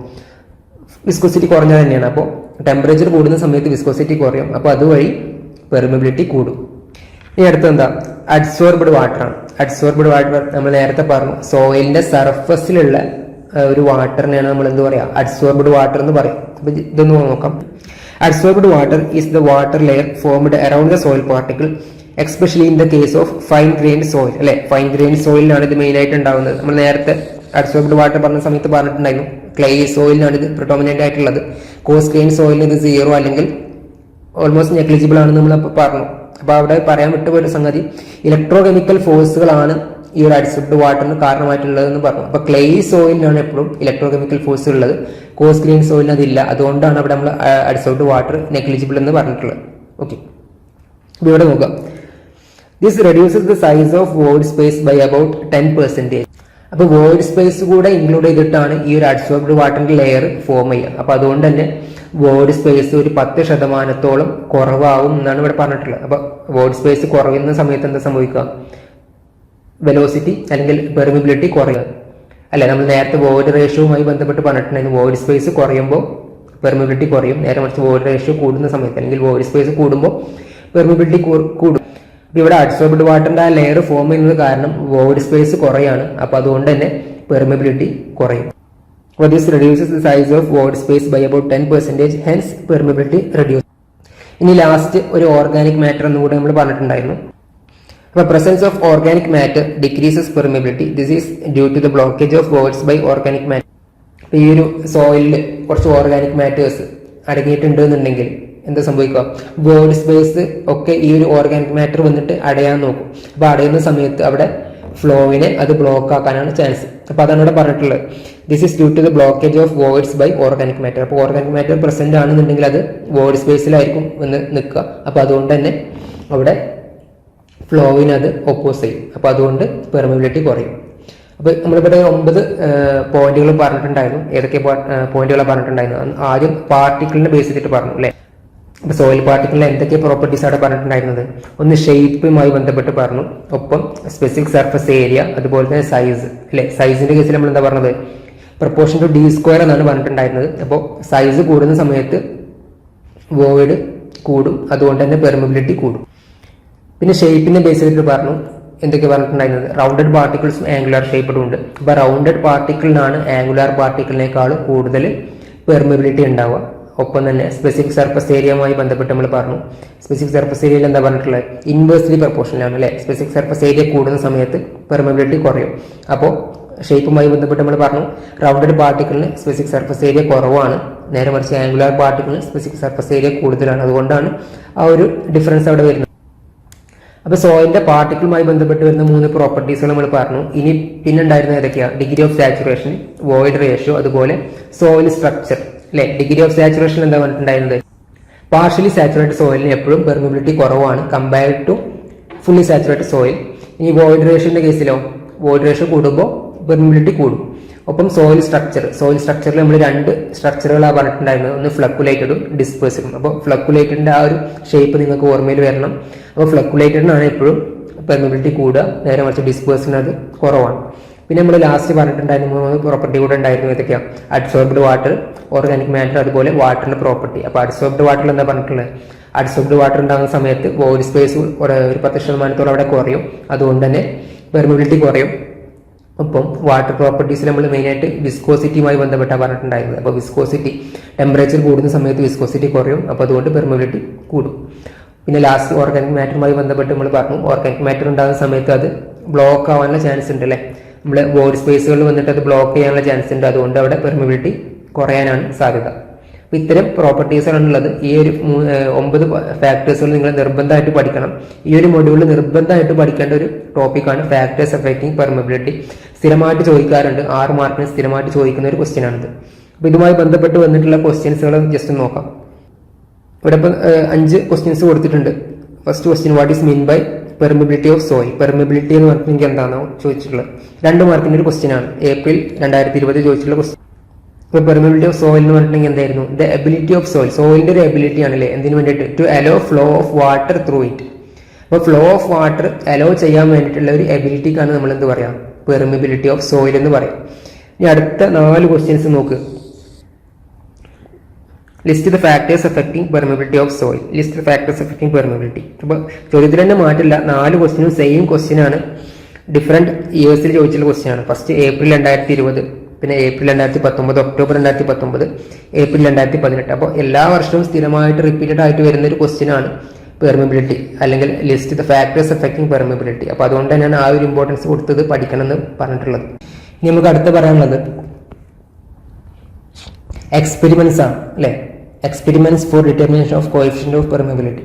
വിസ്കോസിറ്റി കുറഞ്ഞാൽ തന്നെയാണ്. അപ്പോൾ ടെമ്പറേച്ചർ കൂടുന്ന സമയത്ത് വിസ്കോസിറ്റി കുറയും, അപ്പോൾ അതുവഴി പെർമിബിലിറ്റി കൂടും. ഇനി അടുത്ത എന്താ? അഡ്സോർബ്ഡ് വാട്ടർ ആണ്. അഡ്സോർബ്ഡ് വാട്ടർ നമ്മൾ നേരത്തെ പറഞ്ഞു സോയിലിന്റെ സർഫസിലുള്ള ഒരു വാട്ടറിനെയാണ് നമ്മൾ എന്ത് പറയാ? അഡ്സോർബ്ഡ് വാട്ടർ എന്ന് പറയും. അപ്പൊ ഇതൊന്ന് നോക്കാം. Adsorbed water is the water layer formed around the soil particle especially in the case of fine grained soil അല്ലെ. ഫൈൻ ഗ്രെയിൻഡ് സോയിലാണ് ഇത് മെയിൻ ആയിട്ട് ഉണ്ടാവുന്നത്. നമ്മൾ നേരത്തെ അഡ്സോർബ്ഡ് വാട്ടർ പറഞ്ഞ സമയത്ത് പറഞ്ഞിട്ടുണ്ടായിരുന്നു ക്ലേ സോയിലാണ് ഇത് പ്രിഡോമിനന്റ് ആയിട്ടുള്ളത്. കോസ് ഗ്രെയിൻ സോയിലിന് ഇത് 0 അല്ലെങ്കിൽ ഓൾമോസ്റ്റ് നെഗ്ലിജിബിൾ ആണെന്ന് നമ്മൾ പറഞ്ഞു. അപ്പൊ അവിടെ പറയാൻ വിട്ടുപോയ സംഗതി ഇലക്ട്രോ കെമിക്കൽ ഫോഴ്സുകളാണ് ഈ ഒരു അഡ്സോർബ്ഡ് വാട്ടറിന് കാരണമായിട്ടുള്ളതെന്ന് പറഞ്ഞു. അപ്പൊ ക്ലേ സോയിലിനാണ് എപ്പോഴും ഇലക്ട്രോ കെമിക്കൽ ഫോഴ്സ് ഉള്ളത്, കോസ് ഗ്രെയിൻ സോയിലിന് അതില്ല. അതുകൊണ്ടാണ് അവിടെ നമ്മൾ അഡ്സോർബ്ഡ് വാട്ടർ നെഗ്ലിജിബിൾ എന്ന് പറഞ്ഞിട്ടുള്ളത്. ഓക്കെ, ഇവിടെ നോക്കാം. This reduces the size of void space by about 10%. അപ്പൊ വോയിഡ് സ്പേസ് കൂടെ ഇൻക്ലൂഡ് ചെയ്തിട്ടാണ് ഈ ഒരു അഡ്സോർബ്ഡ് വാട്ടറിന്റെ ലെയർ ഫോം ചെയ്യുക. അപ്പൊ അതുകൊണ്ട് തന്നെ വോയിഡ് സ്പേസ് ഒരു 10% കുറവാകും എന്നാണ് ഇവിടെ പറഞ്ഞിട്ടുള്ളത്. അപ്പൊ വോയിഡ് സ്പേസ് കുറയുന്ന സമയത്ത് എന്താ സംഭവിക്കുക? വെലോസിറ്റി അല്ലെങ്കിൽ പെർമിബിലിറ്റി കുറയുക അല്ലെ. നമ്മൾ നേരത്തെ വോയിഡ് റേഷ്യോവുമായി ബന്ധപ്പെട്ട് പറഞ്ഞിട്ടുണ്ടായിരുന്നു വോയിഡ് സ്പേസ് കുറയുമ്പോൾ പെർമിബിലിറ്റി കുറയും. നേരെ മറിച്ച് വോയിഡ് റേഷ്യോ കൂടുന്ന സമയത്ത് അല്ലെങ്കിൽ വോയിഡ് സ്പേസ് കൂടുമ്പോൾ പെർമിബിലിറ്റി കൂടും. ഇവിടെ അഡ്സോർബ്ഡ് വാട്ടറിന്റെ ആ ലെയർ ഫോം ചെയ്യുന്നത് കാരണം വോയിഡ് സ്പേസ് കുറയാണ്. അപ്പൊ അതുകൊണ്ട് തന്നെ പെർമിബിലിറ്റി കുറയും. അപ്പോൾ this reduces the size of void space by about 10%, hence permeability reduces. ഇനി ലാസ്റ്റ് ഒരു ഓർഗാനിക് മാറ്റർ എന്ന് കൂടെ നമ്മൾ പറഞ്ഞിട്ടുണ്ടായിരുന്നു. അപ്പോൾ presence of organic matter decreases permeability. This is due to the blockage of voids by organic matter. ഈ ഒരു സോയിലിൽ കുറച്ച് ഓർഗാനിക് മാറ്റേഴ്സ് അടങ്ങിയിട്ടുണ്ട് എന്നുണ്ടെങ്കിൽ എന്താ സംഭവിക്കുക? വോയിഡ് സ്പേസ് ഒക്കെ ഈ ഒരു ഓർഗാനിക് മാറ്റർ വന്നിട്ട് അടയാൻ നോക്കും. അപ്പൊ അടയുന്ന സമയത്ത് അവിടെ ഫ്ലോവിനെ അത് ബ്ലോക്ക് ആക്കാനാണ് ചാൻസ്. അപ്പൊ അതാണ് ഇവിടെ പറഞ്ഞിട്ടുള്ളത്. This is due to the blockage of voids by organic matter. അപ്പോൾ ഓർഗാനിക് മാറ്റർ പ്രസന്റ് ആണെന്നുണ്ടെങ്കിൽ അത് വോയിഡ് സ്പേസിലായിരിക്കും വന്ന് നിൽക്കുക. അപ്പൊ അതുകൊണ്ട് തന്നെ അവിടെ ഫ്ലോവിന് അത് ഒപ്പോസ് ചെയ്യും. അപ്പൊ അതുകൊണ്ട് പെർമിബിലിറ്റി കുറയും. അപ്പൊ നമ്മളിവിടെ 9 പോയിന്റുകൾ പറഞ്ഞിട്ടുണ്ടായിരുന്നു. ഏതൊക്കെ പോയിന്റുകളാണ് പറഞ്ഞിട്ടുണ്ടായിരുന്നു? ആദ്യം പാർട്ടിക്കിളിനെ ബേസ് ചെയ്തിട്ട് പറഞ്ഞു അല്ലെ. അപ്പൊ സോയിൽ പാർട്ടിക്കിളിന് എന്തൊക്കെ പ്രോപ്പർട്ടീസ് ആണ് പറഞ്ഞിട്ടുണ്ടായിരുന്നത്? ഒന്ന് ഷേപ്പുമായി ബന്ധപ്പെട്ട് പറഞ്ഞു, ഒപ്പം സ്പെസിഫിക് സർഫസ് ഏരിയ, അതുപോലെ തന്നെ സൈസ് അല്ലെ. സൈസിന്റെ കേസിൽ നമ്മൾ എന്താ പറഞ്ഞത്? പ്രപ്പോർഷൻ ടു d² എന്നാണ് പറഞ്ഞിട്ടുണ്ടായിരുന്നത്. അപ്പോൾ സൈസ് കൂടുന്ന സമയത്ത് വോയിഡ് കൂടും, അതുകൊണ്ട് തന്നെ പെർമിബിലിറ്റി കൂടും. പിന്നെ ഷേപ്പിനെ ബേസ് ചെയ്തിട്ട് പറഞ്ഞു എന്തൊക്കെ പറഞ്ഞിട്ടുണ്ടായിരുന്നത്, റൗണ്ടഡ് പാർട്ടിക്കിൾസും ആംഗുലാർ ഷേപ്പഡും ഉണ്ട്. അപ്പോൾ റൗണ്ടഡ് പാർട്ടിക്കിളിനാണ് ആംഗുലാർ പാർട്ടിക്കിളിനേക്കാളും കൂടുതൽ പെർമിബിലിറ്റി ഉണ്ടാവുക. ഒപ്പം തന്നെ സ്പെസിഫിക് സർഫസ് ഏരിയയുമായി ബന്ധപ്പെട്ട് നമ്മൾ പറഞ്ഞു. സ്പെസിഫിക് സർഫസ് ഏരിയയിൽ എന്താ പറഞ്ഞിട്ടുള്ളത്, ഇൻവേഴ്സ്ലി പ്രൊപ്പോർഷനിലാണ് അല്ലേ. സ്പെസിഫിക് സർഫസ് ഏരിയ കൂടുന്ന സമയത്ത് പെർമിബിലിറ്റി കുറയും. അപ്പോൾ ഷേപ്പുമായി ബന്ധപ്പെട്ട് നമ്മൾ പറഞ്ഞു, റൗണ്ടഡ് പാർട്ടിക്കിളിന് സ്പെസിഫിക് സർഫസ് ഏരിയ കുറവാണ്, നേരെ മറിച്ച് ആംഗുലാർ പാർട്ടിക്കിളിന് സ്പെസിഫിക് സർഫസ് ഏരിയ കൂടുതലാണ്. അതുകൊണ്ടാണ് ആ ഒരു ഡിഫറൻസ് അവിടെ വരുന്നത്. അപ്പോൾ സോയിലിന്റെ പാർട്ടിക്കിളുമായി ബന്ധപ്പെട്ട് വരുന്ന 3 പ്രോപ്പർട്ടീസുകൾ നമ്മൾ പറഞ്ഞു. ഇനി പിന്നെ ഉണ്ടായിരുന്ന ഏതൊക്കെയാണ്, degree of saturation, void ratio, അതുപോലെ സോയിൽ സ്ട്രക്ചർ അല്ലെ. ഡിഗ്രി ഓഫ് സാച്ചുറേഷൻ എന്താ പറഞ്ഞിട്ടുണ്ടായിരുന്നത്, പാർഷ്യലി സാച്ചുറേറ്റഡ് സോയിലിന് എപ്പോഴും പെർമിബിലിറ്റി കുറവാണ് compared to fully saturated soil. ഇനി വോയിഡ് റേഷ്യോന്റെ കേസിലോ, വോയിഡ് റേഷ്യോ കൂടുമ്പോൾ പെർമിബിലിറ്റി കൂടും. ഒപ്പം സോയിൽ സ്ട്രക്ചറിൽ നമ്മൾ 2 സ്ട്രക്ചറുകളാണ് പറഞ്ഞിട്ടുണ്ടായിരുന്നത്, ഒന്ന് ഫ്ലക്കുലേറ്റഡും ഡിസ്പേഴ്സഡും. അപ്പോൾ ഫ്ലക്കുലേറ്റഡിന്റെ ആ ഒരു ഷേപ്പ് നിങ്ങൾക്ക് ഓർമ്മയിൽ വരണം. അപ്പോൾ ഫ്ലക്കുലേറ്റഡിനാണ് എപ്പോഴും പെർമിബിലിറ്റി കൂടുക, നേരെ മറിച്ച് ഡിസ്പേഴ്സിന് അത് കുറവാണ്. പിന്നെ നമ്മൾ ലാസ്റ്റ് പറഞ്ഞിട്ടുണ്ടായിരുന്നു 3 പ്രോപ്പർട്ടി കൂടെ ഉണ്ടായിരുന്നു. ഏതൊക്കെയാണ്, അഡ്സോർബ്ഡ് വാട്ടർ, ഓർഗാനിക് മാറ്റർ, അതുപോലെ വാട്ടറിന്റെ പ്രോപ്പർട്ടി. അപ്പോൾ അഡ്സോർബ്ഡ് വാട്ടറിൽ എന്താ പറഞ്ഞിട്ടുള്ളത്, അഡ്സോർബ്ഡ് വാട്ടർ ഉണ്ടാകുന്ന സമയത്ത് വോയിഡ് സ്പേസ് ഒരു 10% അവിടെ കുറയും, അതുകൊണ്ട് തന്നെ പെർമിബിലിറ്റി കുറയും. ഒപ്പം വാട്ടർ പ്രോപ്പർട്ടീസിൽ നമ്മൾ മെയിനായിട്ട് വിസ്കോസിറ്റിയുമായി ബന്ധപ്പെട്ടാണ് പറഞ്ഞിട്ടുണ്ടായിരുന്നത്. അപ്പോൾ വിസ്കോസിറ്റി, ടെമ്പറേച്ചർ കൂടുന്ന സമയത്ത് വിസ്കോസിറ്റി കുറയും, അപ്പോൾ അതുകൊണ്ട് പെർമിബിലിറ്റി കൂടും. പിന്നെ ലാസ്റ്റ് ഓർഗാനിക് മാറ്ററുമായി ബന്ധപ്പെട്ട് നമ്മൾ പറഞ്ഞു, ഓർഗാനിക് മാറ്റർ ഉണ്ടാകുന്ന സമയത്ത് അത് ബ്ലോക്ക് ആവാനുള്ള ചാൻസ് ഉണ്ട് അല്ലേ. നമ്മൾ വോയിഡ് സ്പേസുകളിൽ വന്നിട്ട് അത് ബ്ലോക്ക് ചെയ്യാനുള്ള ചാൻസ് ഉണ്ട്, അതുകൊണ്ട് അവിടെ പെർമിബിലിറ്റി കുറയാനാണ് സാധ്യത. അപ്പോൾ ഇത്തരം പ്രോപ്പർട്ടീസാണുള്ളത്. ഈ ഒരു 9 ഫാക്ടേഴ്സുകൾ നിങ്ങൾ നിർബന്ധമായിട്ട് പഠിക്കണം. ഈ ഒരു മൊഡ്യൂളിൽ നിർബന്ധമായിട്ട് പഠിക്കേണ്ട ഒരു ടോപ്പിക്കാണ് ഫാക്ടേഴ്സ് അഫക്റ്റിംഗ് പെർമിബിലിറ്റി. സ്ഥിരമായിട്ട് ചോദിക്കാറുണ്ട്, 6 മാർക്കിന് സ്ഥിരമായിട്ട് ചോദിക്കുന്ന ഒരു ക്വസ്റ്റ്യൻ ആണിത്. അപ്പോൾ ഇതുമായി ബന്ധപ്പെട്ട് വന്നിട്ടുള്ള ക്വസ്റ്റ്യൻസുകൾ ജസ്റ്റ് നോക്കാം. ഇവിടെ ഇപ്പം 5 ക്വസ്റ്റ്യൻസ് കൊടുത്തിട്ടുണ്ട്. First question, what is mean by permeability of soil. Permeability എന്ന് പറഞ്ഞിട്ടുണ്ടെങ്കിൽ എന്താണോ ചോദിച്ചിട്ടുള്ളത്. 2 മാർക്കിന്റെ ഒരു ക്വസ്റ്റ്യൻ ആണ്, ഏപ്രിൽ 2020 ചോദിച്ചിട്ടുള്ള ക്വസ്റ്റ്യൻ. ഇപ്പോൾ പെർമിബിലിറ്റി ഓഫ് സോയിൽ എന്ന് പറഞ്ഞിട്ടുണ്ടെങ്കിൽ എന്തായിരുന്നു, ദ എബിലിറ്റി ഓഫ് സോയിൽ, സോയിലിന്റെ ഒരു എബിലിറ്റി ആണല്ലേ, എന്തിനു വേണ്ടിയിട്ട്, to allow flow of water through it. അപ്പോൾ ഫ്ലോ ഓഫ് വാട്ടർ അലോ ചെയ്യാൻ വേണ്ടിയിട്ടുള്ള ഒരു എബിലിറ്റിക്കാണ് നമ്മൾ എന്ത് പറയാം, പെർമിബിലിറ്റി ഓഫ് സോയിൽ എന്ന് പറയാം. ഇനി അടുത്ത 4 ക്വസ്റ്റ്യൻസ് നോക്ക്. List the factors affecting permeability of soil. List the factors affecting permeability. അപ്പോൾ ചോദ്യത്തിൽ തന്നെ മാറ്റില്ല, 4 ക്വസ്റ്റ്യനും സെയിം ക്വസ്റ്റ്യൻ ആണ്, ഡിഫറെന്റ് ഇയേഴ്സിൽ ചോദിച്ചുള്ള ക്വസ്റ്റ്യൻ ആണ്. ഫസ്റ്റ് ഏപ്രിൽ 2020, പിന്നെ ഏപ്രിൽ 2019, ഒക്ടോബർ 2019, ഏപ്രിൽ 2018. അപ്പോൾ എല്ലാ വർഷവും സ്ഥിരമായിട്ട് റിപ്പീറ്റഡ് ആയിട്ട് വരുന്ന ഒരു ക്വസ്റ്റ്യൻ ആണ് പെർമിബിലിറ്റി, അല്ലെങ്കിൽ list the factors affecting permeability. അപ്പോൾ അതുകൊണ്ട് തന്നെയാണ് ആ ഒരു ഇമ്പോർട്ടൻസ് കൊടുത്തത് പഠിക്കണം എന്ന് പറഞ്ഞിട്ടുള്ളത്. ഇനി നമുക്ക് അടുത്ത് പറയാനുള്ളത് എക്സ്പെരിമെന്റ്സ് ആണ് അല്ലെ. Experiments for determination of coefficient of permeability.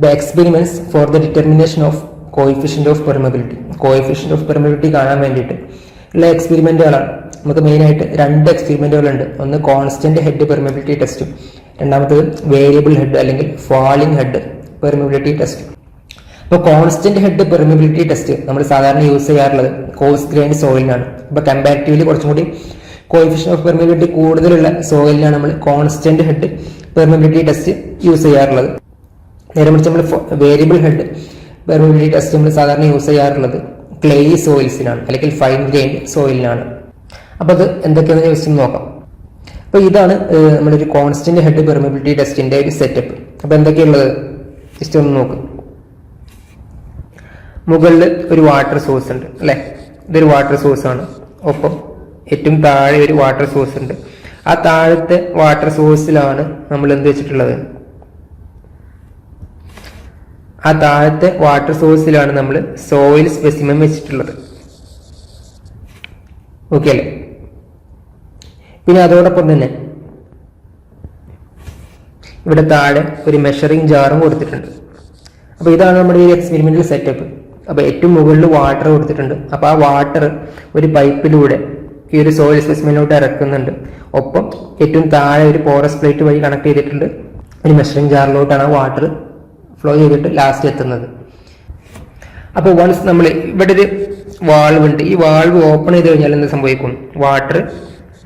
The experiments for the determination of coefficient of permeability. Coefficient of permeability കാണാൻ വേണ്ടിയിട്ട് ഉള്ള എക്സ്പെരിമെന്റുകളാണ്. നമുക്ക് മെയിനായിട്ട് 2 എക്സ്പെരിമെന്റുകളുണ്ട്. ഒന്ന് കോൺസ്റ്റന്റ് ഹെഡ് പെർമിബിലിറ്റി ടെസ്റ്റും, രണ്ടാമത്തത് വേരിയബിൾ ഹെഡ് അല്ലെങ്കിൽ ഫാളിംഗ് ഹെഡ് പെർമിബിലിറ്റി ടെസ്റ്റ്. അപ്പോൾ കോൺസ്റ്റന്റ് ഹെഡ് പെർമിബിലിറ്റി ടെസ്റ്റ് നമ്മൾ സാധാരണ യൂസ് ചെയ്യാറുള്ളത് കോഴ്സ് ഗ്രൈൻഡ് സോയിലിനാണ്. അപ്പോൾ കമ്പാരിറ്റീവ്ലി കുറച്ചും കൂടി കോഎഫിഷ്യന്റ് ഓഫ് പെർമിബിലിറ്റി കൂടുതലുള്ള സോയിലിനാണ് നമ്മൾ constant head permeability test use ചെയ്യാറുള്ളത്. നേരെ മറിച്ച് നമ്മൾ വേരിയബിൾ ഹെഡ് പെർമിബിലിറ്റി ടെസ്റ്റ് നമ്മൾ സാധാരണ യൂസ് ചെയ്യാറുള്ളത് ക്ലേ സോയിൽസിനാണ് അല്ലെങ്കിൽ ഫൈൻ ഗ്രെയിൻഡ് സോയിലിനാണ്. അപ്പോൾ അത് എന്തൊക്കെയാണെന്ന് ജസ്റ്റ് നോക്കാം. അപ്പോൾ ഇതാണ് നമ്മുടെ ഒരു കോൺസ്റ്റന്റ് ഹെഡ് പെർമിബിലിറ്റി ടെസ്റ്റിന്റെ ഒരു സെറ്റപ്പ്. അപ്പോൾ എന്തൊക്കെയുള്ളത് ജസ്റ്റ് ഒന്ന് നോക്ക്. മുകളിൽ ഒരു വാട്ടർ സോഴ്സ് ഉണ്ട് അല്ലെ, ഇതൊരു വാട്ടർ സോഴ്സ് ആണ്. ഒപ്പം ഏറ്റവും താഴെ ഒരു വാട്ടർ സോഴ്സ് ഉണ്ട്. ആ താഴത്തെ വാട്ടർ സോഴ്സിലാണ് നമ്മൾ എന്ത് വെച്ചിട്ടുള്ളത്, ആ താഴത്തെ വാട്ടർ സോഴ്സിലാണ് നമ്മൾ സോയിൽ സ്പെസിമെൻ വെച്ചിട്ടുള്ളത്. ഓക്കെ അല്ലേ. പിന്നെ അതോടൊപ്പം തന്നെ ഇവിടെ താഴെ ഒരു മെഷറിംഗ് ജാറും കൊടുത്തിട്ടുണ്ട്. അപ്പോൾ ഇതാണ് നമ്മുടെ ഈ എക്സ്പെരിമെന്റൽ സെറ്റപ്പ്. അപ്പോൾ ഏറ്റവും മുകളിൽ വാട്ടർ കൊടുത്തിട്ടുണ്ട്. അപ്പോൾ ആ വാട്ടർ ഒരു പൈപ്പിലൂടെ ഈ ഒരു സോയിൽ സ്പെസിമെനിലോട്ട് ഇറക്കുന്നുണ്ട്. ഒപ്പം ഏറ്റവും താഴെ ഒരു പോറസ് പ്ലേറ്റ് വഴി കണക്ട് ചെയ്തിട്ടുണ്ട്. ഒരു മെഷറിംഗ് ജാറിലോട്ടാണ് ആ വാട്ടർ ഫ്ലോ ചെയ്തിട്ട് ലാസ്റ്റ് എത്തുന്നത്. അപ്പോൾ വൺസ് നമ്മൾ ഇവിടെ ഒരു വാൾവ് ഉണ്ട്, ഈ വാൾവ് ഓപ്പൺ ചെയ്ത് കഴിഞ്ഞാൽ എന്ത് സംഭവിക്കും, വാട്ടർ